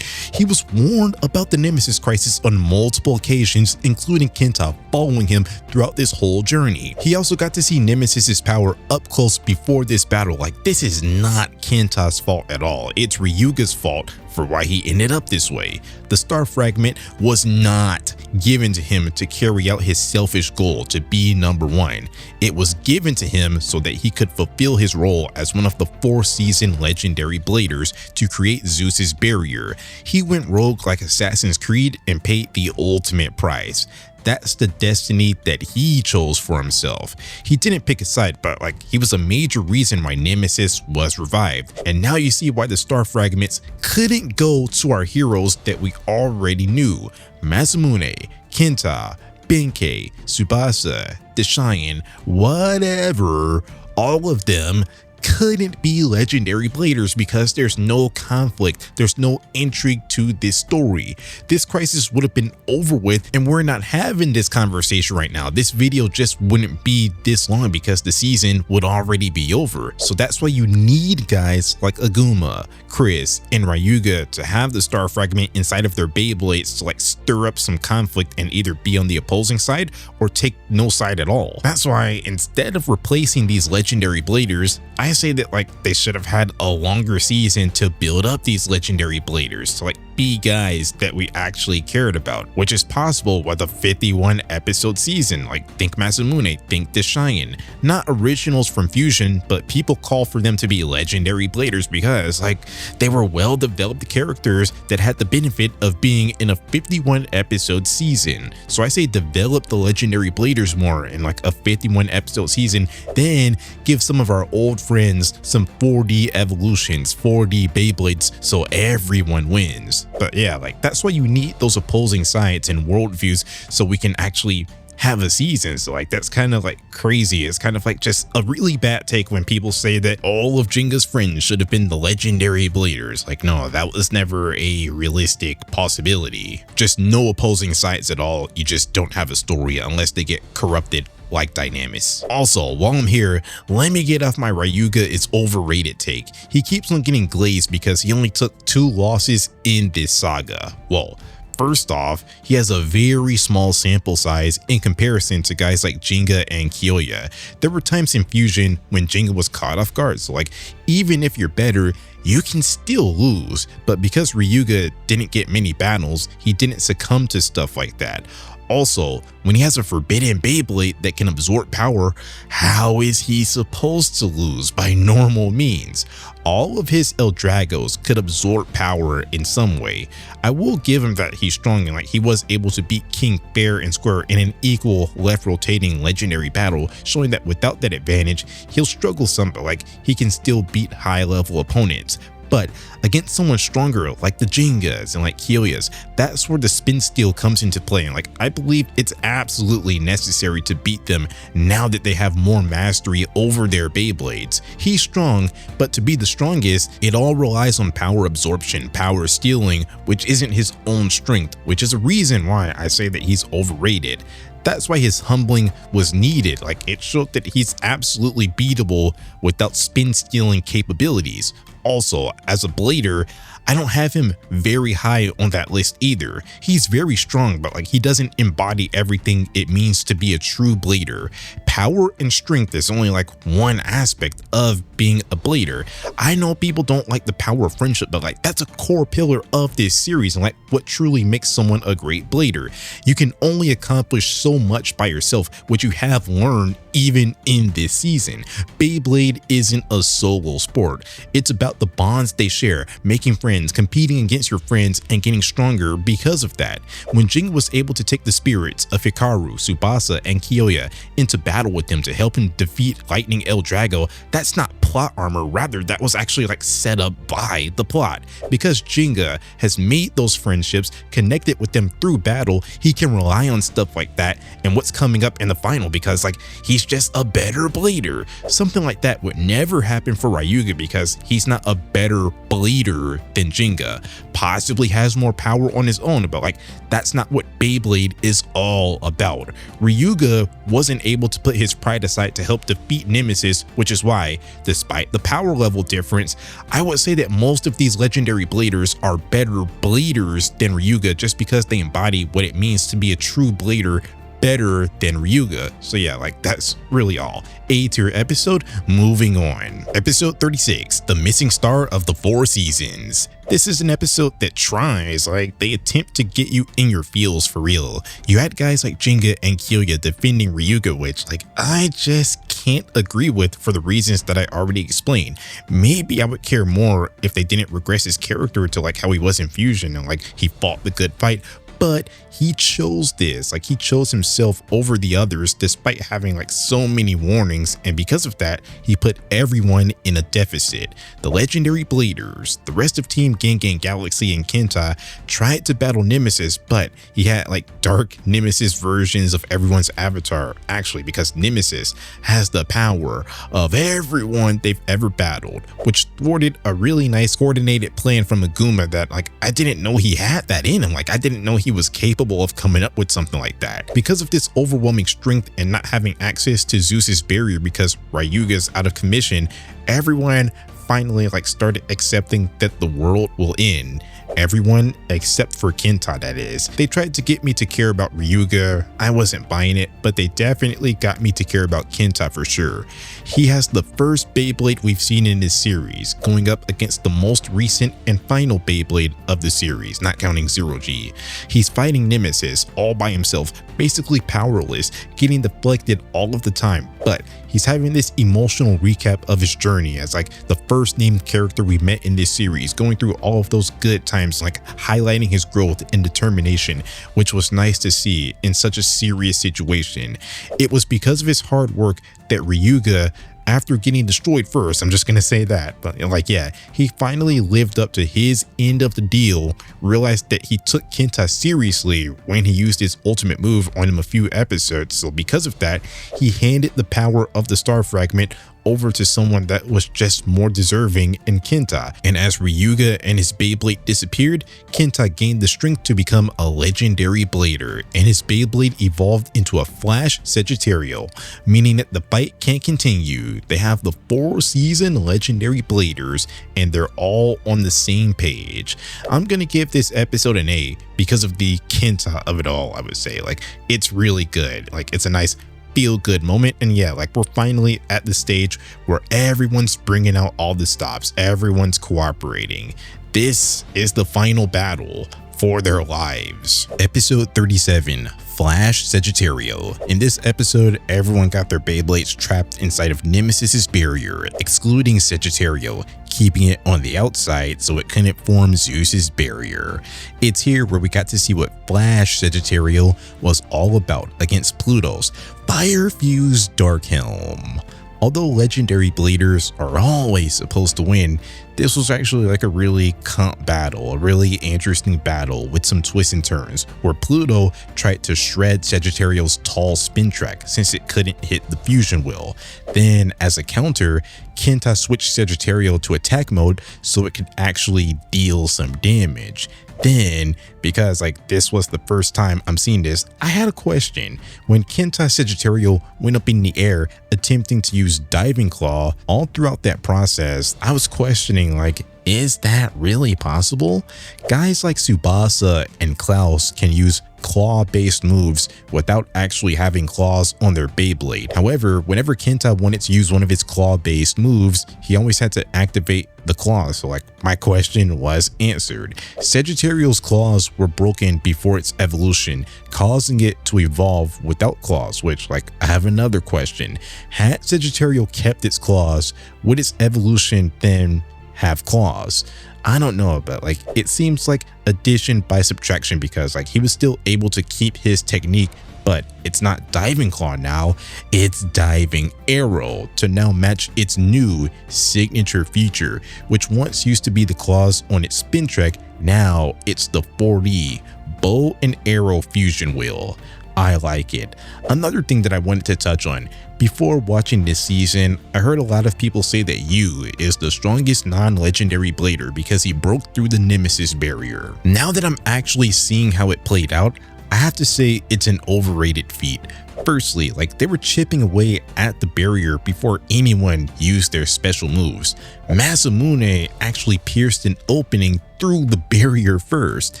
He was warned about the Nemesis crisis on multiple occasions, including Kenta following him throughout this whole journey. He also got to see Nemesis's power up close before this battle. Like, this is not Kenta's fault at all. It's Ryuga's fault for why he ended up this way. The star fragment was not given to him to carry out his selfish goal to be #1. It was given to him so that he could fulfill his role as one of the 4-season legendary bladers to create Zeus's barrier. He went rogue like Assassin's Creed and paid the ultimate price. That's the destiny that he chose for himself. He didn't pick a side, but like he was a major reason why Nemesis was revived. And now you see why the star fragments couldn't go to our heroes that we already knew. Masamune, Kenta, Benkei, Tsubasa, Deshayan, whatever, all of them couldn't be legendary bladers because there's no conflict, there's no intrigue to this story. This crisis would have been over with, and we're not having this conversation right now. This video just wouldn't be this long because the season would already be over. So that's why you need guys like Aguma, Chris, and Ryuga to have the star fragment inside of their Beyblades to like stir up some conflict and either be on the opposing side or take no side at all. That's why instead of replacing these legendary bladers, I say that like they should have had a longer season to build up these legendary bladers to like be guys that we actually cared about, which is possible with a 51 episode season. Like think Masamune, think Deshayan, not originals from Fusion, but people call for them to be legendary bladers because like they were well developed characters that had the benefit of being in a 51 episode season. So I say develop the legendary bladers more in like a 51 episode season, then give some of our old friends some 4D evolutions, 4D Beyblades, so everyone wins. But yeah, like that's why you need those opposing sides and worldviews so we can actually have a season. So like that's kind of like crazy. It's kind of like just a really bad take when people say that all of Jenga's friends should have been the legendary bladers. Like no, that was never a realistic possibility. Just no opposing sides at all. You just don't have a story unless they get corrupted like Dynamis. Also, while I'm here, let me get off my Ryuga is overrated take. He keeps on getting glazed because he only took 2 losses in this saga. Well, first off, he has a very small sample size in comparison to guys like Jenga and Kyoya. There were times in Fusion when Jenga was caught off guard, so like even if you're better, you can still lose. But because Ryuga didn't get many battles, he didn't succumb to stuff like that. Also, when he has a forbidden Beyblade that can absorb power, how is he supposed to lose by normal means? All of his El Dragos could absorb power in some way. I will give him that he's strong and like he was able to beat King fair and square in an equal left rotating legendary battle, showing that without that advantage, he'll struggle some, but like he can still beat high level opponents. But against someone stronger like the Jengas and like Kyoya's, that's where the spin steel comes into play. And like I believe it's absolutely necessary to beat them now that they have more mastery over their Beyblades. He's strong, but to be the strongest, it all relies on power absorption, power stealing, which isn't his own strength, which is a reason why I say that he's overrated. That's why his humbling was needed. Like it showed that he's absolutely beatable without spin stealing capabilities. Also, as a blader, I don't have him very high on that list either. He's very strong, but like he doesn't embody everything it means to be a true blader. Power and strength is only like one aspect of being a blader. I know people don't like the power of friendship, but like that's a core pillar of this series and like what truly makes someone a great blader. You can only accomplish so much by yourself, which you have learned even in this season. Beyblade isn't a solo sport. It's about the bonds they share, making friends, competing against your friends, and getting stronger because of that. When Jing was able to take the spirits of Hikaru, Tsubasa, and Kyoya into battle with them to help him defeat Lightning El Drago, that's not plot armor, rather that was actually like set up by the plot. Because Jinga has made those friendships, connected with them through battle, he can rely on stuff like that and what's coming up in the final because like he's just a better blader. Something like that would never happen for Ryuga because he's not a better blader than Jinga. Possibly has more power on his own, but like that's not what Beyblade is all about. Ryuga wasn't able to put his pride aside to help defeat Nemesis, which is why, despite the power level difference, I would say that most of these legendary bladers are better bladers than Ryuga just because they embody what it means to be a true blader better than Ryuga. So yeah, like that's really all. A tier episode. Moving on. Episode 36, The Missing Star of the Four Seasons. This is an episode that tries, like they attempt to get you in your feels for real. You had guys like Jinga and Kyoya defending Ryuga, which like I just can't agree with for the reasons that I already explained. Maybe I would care more if they didn't regress his character to like how he was in Fusion and like he fought the good fight. But he chose this, like he chose himself over the others despite having like so many warnings, and because of that he put everyone in a deficit. The legendary bladers, the rest of Team Gengan Galaxy and Kenta tried to battle Nemesis, but he had like dark Nemesis versions of everyone's avatar actually, because Nemesis has the power of everyone they've ever battled, which thwarted a really nice coordinated plan from Aguma that like I didn't know he had that in him. Like I didn't know he was capable of coming up with something like that. Because of this overwhelming strength and not having access to Zeus's barrier because Ryuga's out of commission, everyone finally like started accepting that the world will end. Everyone except for Kenta, that is. They tried to get me to care about Ryuga. I wasn't buying it, but they definitely got me to care about Kenta for sure. He has the first Beyblade we've seen in this series, going up against the most recent and final Beyblade of the series, not counting Zero G. He's fighting Nemesis all by himself, basically powerless, getting deflected all of the time, but he's having this emotional recap of his journey as like the first named character we met in this series, going through all of those good times, like highlighting his growth and determination, which was nice to see in such a serious situation. It was because of his hard work that Ryuga, after getting destroyed first, I'm just gonna say that, but like yeah, he finally lived up to his end of the deal, realized that he took Kenta seriously when he used his ultimate move on him a few episodes, so because of that, he handed the power of the star fragment over to someone that was just more deserving in Kenta. And as Ryuga and his Beyblade disappeared, Kenta gained the strength to become a legendary blader, and his Beyblade evolved into a Flash Sagittario, meaning that the fight can't continue. They have the 4-season legendary bladers, and they're all on the same page. I'm gonna give this episode an A because of the Kenta of it all. I would say like it's really good. Like it's a nice feel-good moment, and yeah, like we're finally at the stage where everyone's bringing out all the stops, everyone's cooperating. This is the final battle for their lives. Episode 37, Flash Sagittario. In this episode, everyone got their Beyblades trapped inside of Nemesis's barrier, excluding Sagittario, keeping it on the outside so it couldn't form Zeus's barrier. It's here where we got to see what Flash Sagittario was all about against Pluto's fire-fused Dark Helm. Although legendary bladers are always supposed to win, this was actually like a really comp battle, a really interesting battle with some twists and turns, where Pluto tried to shred Sagittario's tall spin track since it couldn't hit the fusion wheel. Then as a counter, Kenta switched Sagittario to attack mode so it could actually deal some damage. Then, because like this was the first time I'm seeing this, I had a question. When Kenta Sagittario went up in the air attempting to use Diving Claw, all throughout that process, I was questioning like, is that really possible? Guys like Tsubasa and Klaus can use claw-based moves without actually having claws on their Beyblade. However, whenever Kenta wanted to use one of his claw-based moves, he always had to activate the claws. So like my question was answered. Sagittario's claws were broken before its evolution, causing it to evolve without claws, which like I have another question. Had Sagittario kept its claws, would its evolution then have claws? I don't know, but like it seems like addition by subtraction, because like he was still able to keep his technique, but it's not Diving Claw now, it's Diving Arrow to now match its new signature feature, which once used to be the claws on its spin track. Now it's the 4D bow and arrow fusion wheel. I like it. Another thing that I wanted to touch on, before watching this season, I heard a lot of people say that Yu is the strongest non-legendary blader because he broke through the Nemesis barrier. Now that I'm actually seeing how it played out, I have to say it's an overrated feat. Firstly, like they were chipping away at the barrier before anyone used their special moves. Masamune actually pierced an opening through the barrier first.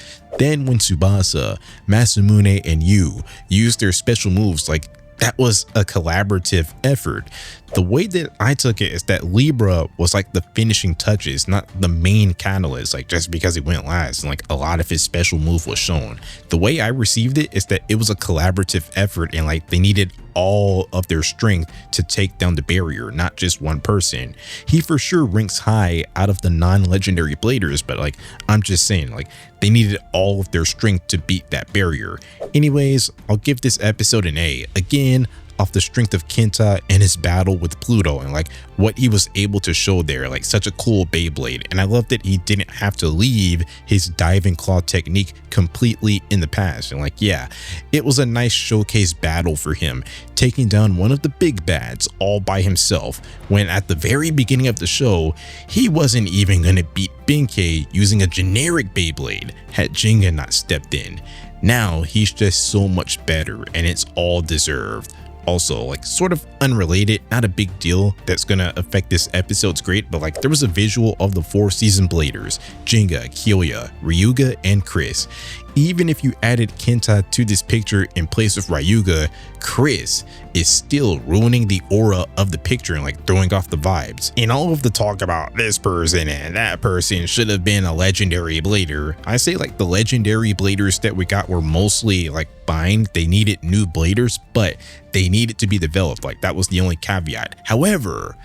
Then when Tsubasa, Masamune, and Yu used their special moves, like that was a collaborative effort. The way that I took it is that Libra was like the finishing touches, not the main catalyst, like just because he went last and like a lot of his special move was shown. The way I received it is that it was a collaborative effort and like they needed all of their strength to take down the barrier, not just one person. He for sure ranks high out of the non-legendary bladers, but like I'm just saying, like they needed all of their strength to beat that barrier. Anyways, I'll give this episode an A. Again, off the strength of Kenta and his battle with Pluto and like what he was able to show there, like such a cool Beyblade. And I love that he didn't have to leave his Diving Claw technique completely in the past. And like, yeah, it was a nice showcase battle for him, taking down one of the big bads all by himself, when at the very beginning of the show, he wasn't even gonna beat Benkei using a generic Beyblade had Jinga not stepped in. Now he's just so much better and it's all deserved. Also, like sort of unrelated, not a big deal that's gonna affect this episode's grade, but like there was a visual of the 4 season bladers, Jinga, Kyoya, Ryuga, and Chris. Even if you added Kenta to this picture in place of Ryuga, Chris is still ruining the aura of the picture and like throwing off the vibes. In all of the talk about this person and that person should have been a legendary blader, I say like the legendary bladers that we got were mostly like fine. They needed new bladers, but they needed to be developed. Like that was the only caveat. However,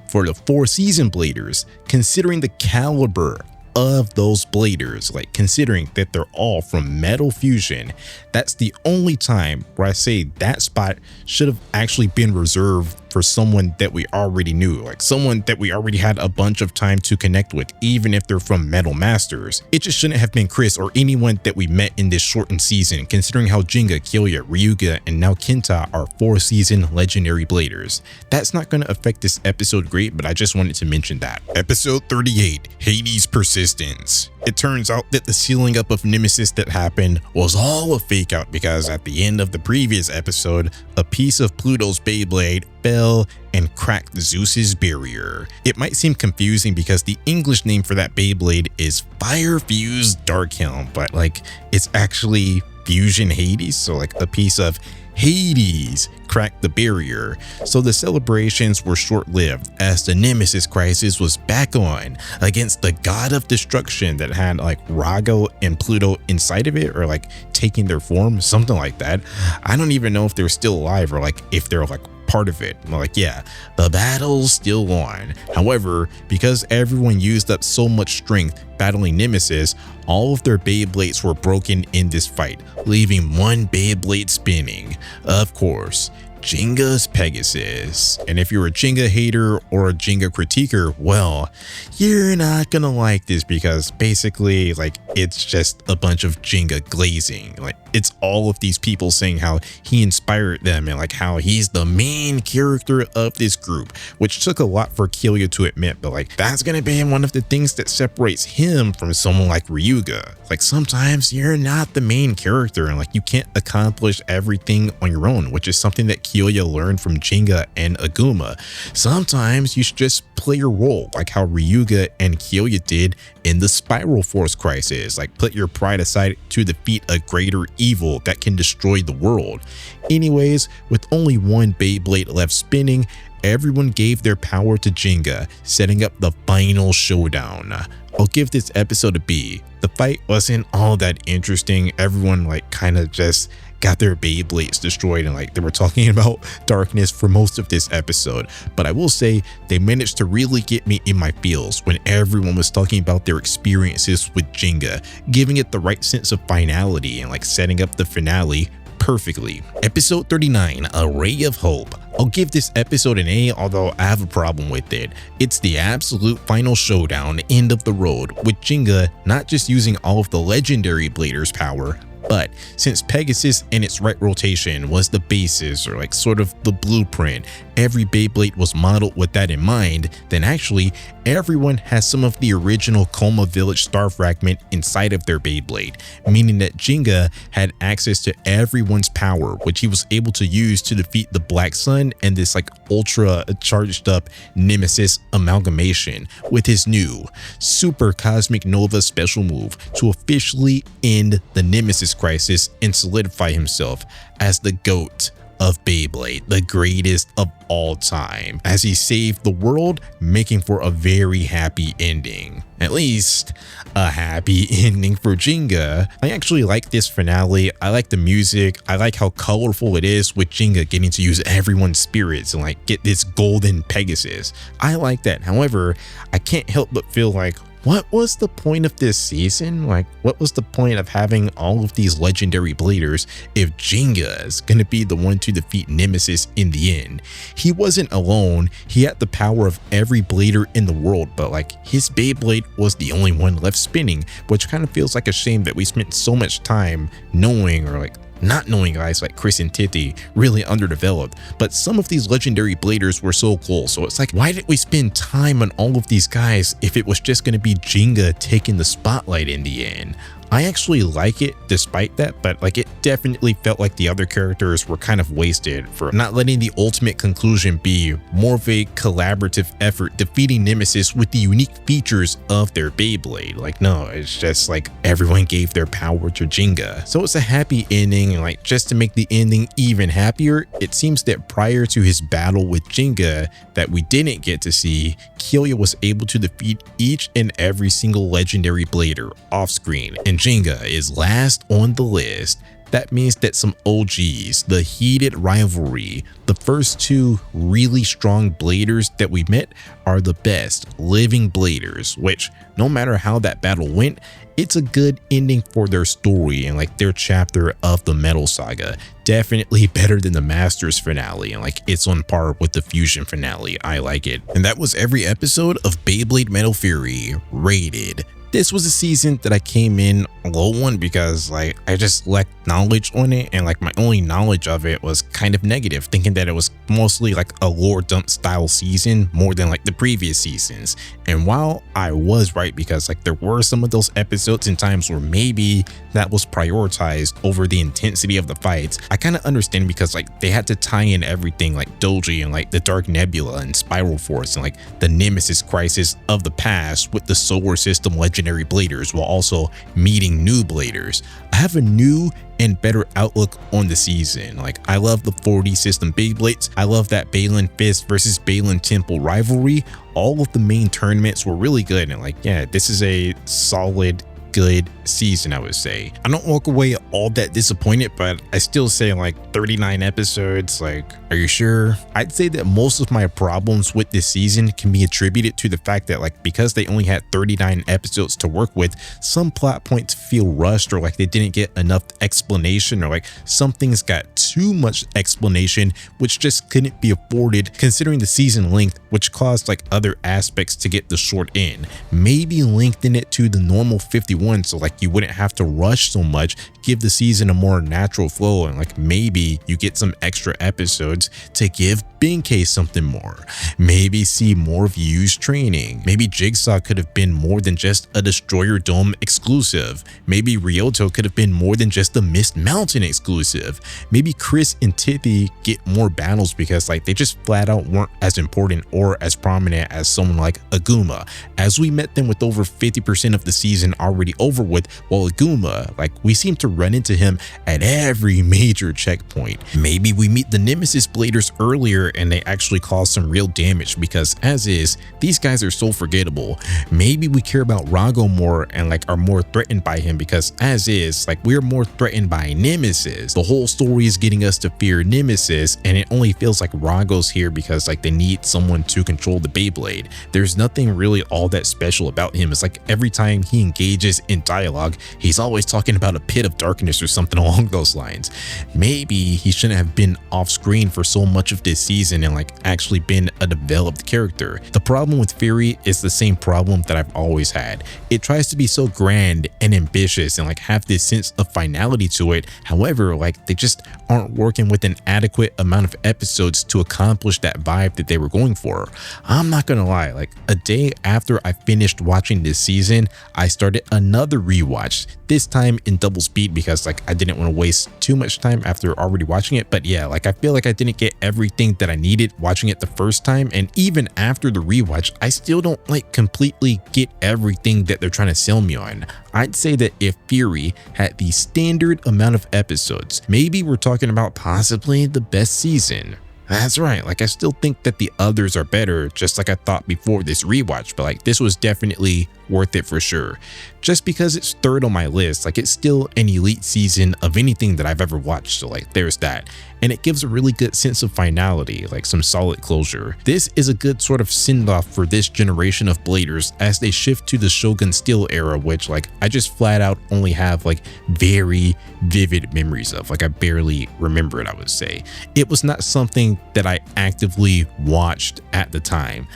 for the 4 season bladers, considering the caliber of those bladers, like considering that they're all from Metal Fusion, that's the only time where I say that spot should have actually been reserved for someone that we already knew, like someone that we already had a bunch of time to connect with, even if they're from Metal Masters. It just shouldn't have been Chris or anyone that we met in this shortened season, considering how Jinga, Kyoya, Ryuga, and now Kenta are 4 season legendary bladers. That's not going to affect this episode great, but I just wanted to mention that. Episode 38, Hades' Persistence. It turns out that the sealing up of Nemesis that happened was all a fake out, because at the end of the previous episode, a piece of Pluto's Beyblade fell and cracked Zeus's barrier. It might seem confusing because the English name for that Beyblade is Fire Fused Darkhelm, but like it's actually Fusion Hades, so like a piece of Hades cracked the barrier. So the celebrations were short-lived as the Nemesis crisis was back on against the god of destruction that had like Rago and Pluto inside of it, or like taking their form, something like that. I don't even know if they're still alive or like if they're like part of it. Like, yeah, the battle's still on. However, because everyone used up so much strength battling Nemesis, all of their Beyblades were broken in this fight, leaving one Beyblade spinning. Of course, Jenga's Pegasus. And if you're a Jenga hater or a Jenga critiquer, well, you're not gonna like this because basically like it's just a bunch of Jenga glazing. Like it's all of these people saying how he inspired them and like how he's the main character of this group, which took a lot for Kyoya to admit, but like that's gonna be one of the things that separates him from someone like Ryuga. Like sometimes you're not the main character and like you can't accomplish everything on your own, which is something that Kyoya learned from Jenga and Aguma. Sometimes you should just play your role, like how Ryuga and Kyoya did in the Spiral Force crisis. Like put your pride aside to defeat a greater evil that can destroy the world. Anyways, with only one Beyblade left spinning, everyone gave their power to Jenga, setting up the final showdown. I'll give this episode a B. The fight wasn't all that interesting. Everyone like kind of just got their Beyblades destroyed and like they were talking about darkness for most of this episode. But I will say they managed to really get me in my feels when everyone was talking about their experiences with Jenga, giving it the right sense of finality and like setting up the finale perfectly. Episode 39, A Ray of Hope. I'll give this episode an A, although I have a problem with it. It's the absolute final showdown, end of the road, with Jenga not just using all of the legendary Bladers' power, but since Pegasus and its right rotation was the basis or like sort of the blueprint, every Beyblade was modeled with that in mind, then actually everyone has some of the original Coma Village star fragment inside of their Beyblade, meaning that Jenga had access to everyone's power, which he was able to use to defeat the Black Sun and this like ultra charged up Nemesis amalgamation with his new Super Cosmic Nova special move to officially end the Nemesis crisis and solidify himself as the GOAT of Beyblade, the greatest of all time, as he saved the world, making for a very happy ending. At least a happy ending for Jenga. I actually like this finale. I like the music. I like how colorful it is with Jenga getting to use everyone's spirits and like get this golden Pegasus. I like that. However, I can't help but feel like, what was the point of this season? Like, what was the point of having all of these legendary bladers if Jenga is gonna be the one to defeat Nemesis in the end? He wasn't alone. He had the power of every blader in the world, but like his Beyblade was the only one left spinning, which kind of feels like a shame that we spent so much time knowing or like not knowing guys like Chris and Titty, really underdeveloped, but some of these legendary bladers were so cool. So it's like, why did we spend time on all of these guys if it was just going to be Jenga taking the spotlight in the end? I actually like it despite that, but like it definitely felt like the other characters were kind of wasted for not letting the ultimate conclusion be more of a collaborative effort defeating Nemesis with the unique features of their Beyblade. Like no, it's just like everyone gave their power to Jenga. So it's a happy ending, and like just to make the ending even happier, it seems that prior to his battle with Jenga that we didn't get to see, Kyoya was able to defeat each and every single legendary blader off screen, and Jenga is last on the list. That means that some OGs, the heated rivalry, the first two really strong bladers that we met are the best living bladers, which no matter how that battle went, it's a good ending for their story and like their chapter of the Metal Saga. Definitely better than the Masters finale, and like it's on par with the Fusion finale. I like it. And that was every episode of Beyblade Metal Fury rated. This was a season that I came in low on because like I just lacked knowledge on it, and like my only knowledge of it was kind of negative, thinking that it was mostly like a lore dump style season more than like the previous seasons. And while I was right, because like there were some of those episodes and times where maybe that was prioritized over the intensity of the fights, I kind of understand because like they had to tie in everything like Doji and like the Dark Nebula and Spiral Force and like the Nemesis crisis of the past with the solar system legendary bladers while also meeting new bladers. I have a new and better outlook on the season. Like I love the 4D system Beyblades. I love that Balin Fist versus Balin Temple rivalry. All of the main tournaments were really good, and like yeah, this is a solid good season, I would say. I don't walk away all that disappointed, but I still say like 39 episodes, like, are you sure? I'd say that most of my problems with this season can be attributed to the fact that like because they only had 39 episodes to work with, some plot points feel rushed or like they didn't get enough explanation, or like some things got too much explanation which just couldn't be afforded considering the season length, which caused like other aspects to get the short end. Maybe lengthen it to the normal 51 so like you wouldn't have to rush so much, give the season a more natural flow, and like maybe you get some extra episodes to give Benkei something more. Maybe see more of Yu's training. Maybe Jigsaw could have been more than just a Destroyer Dome exclusive. Maybe Ryoto could have been more than just a Mist Mountain exclusive. Maybe Chris and Tippy get more battles because like they just flat out weren't as important or as prominent as someone like Aguma, as we met them with over 50% of the season already over with, while Aguma, like we seem to run into him at every major checkpoint. Maybe we meet the Nemesis Bladers earlier and they actually cause some real damage because as is, these guys are so forgettable. Maybe we care about Rago more and like are more threatened by him because as is, like we're more threatened by Nemesis. The whole story is getting us to fear Nemesis, and it only feels like Rago's here because like they need someone to control the Beyblade. There's nothing really all that special about him. It's like every time he engages in dialogue, he's always talking about a pit of darkness or something along those lines. Maybe he shouldn't have been off screen for so much of this season and like actually been a developed character. The problem with Fury is the same problem that I've always had. It tries to be so grand and ambitious and like have this sense of finality to it. However, like they just aren't working with an adequate amount of episodes to accomplish that vibe that they were going for. I'm not gonna lie, like a day after I finished watching this season, I started another rewatch, this time in double speed because like I didn't want to waste too much time after already watching it. But yeah, like I feel like I didn't get everything that I needed watching it the first time, and even after the rewatch I still don't like completely get everything that they're trying to sell me on. I'd say that if Fury had the standard amount of episodes, maybe we're talking about possibly the best season. That's right, like I still think that the others are better, just like I thought before this rewatch, but like this was definitely worth it for sure. Just because it's third on my list, like it's still an elite season of anything that I've ever watched, so like there's that. And it gives a really good sense of finality, like some solid closure. This is a good sort of send-off for this generation of bladers as they shift to the Shogun Steel era, which like I just flat out only have like very vivid memories of. Like I barely remember it, I would say. It was not something that I actively watched at the time.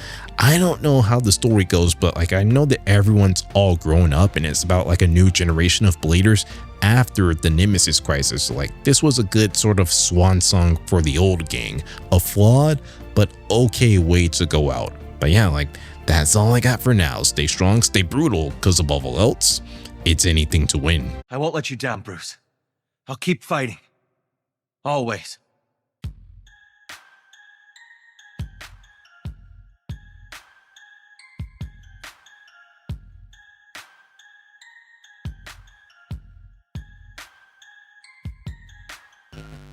I don't know how the story goes, but like I know that everyone's all grown up and it's about like a new generation of bladers after the Nemesis crisis. So like this was a good sort of swan song for the old gang, a flawed but okay way to go out. But yeah, like that's all I got for now. Stay strong, stay brutal, because above all else, it's anything to win. I won't let you down, Bruce. I'll keep fighting. Always.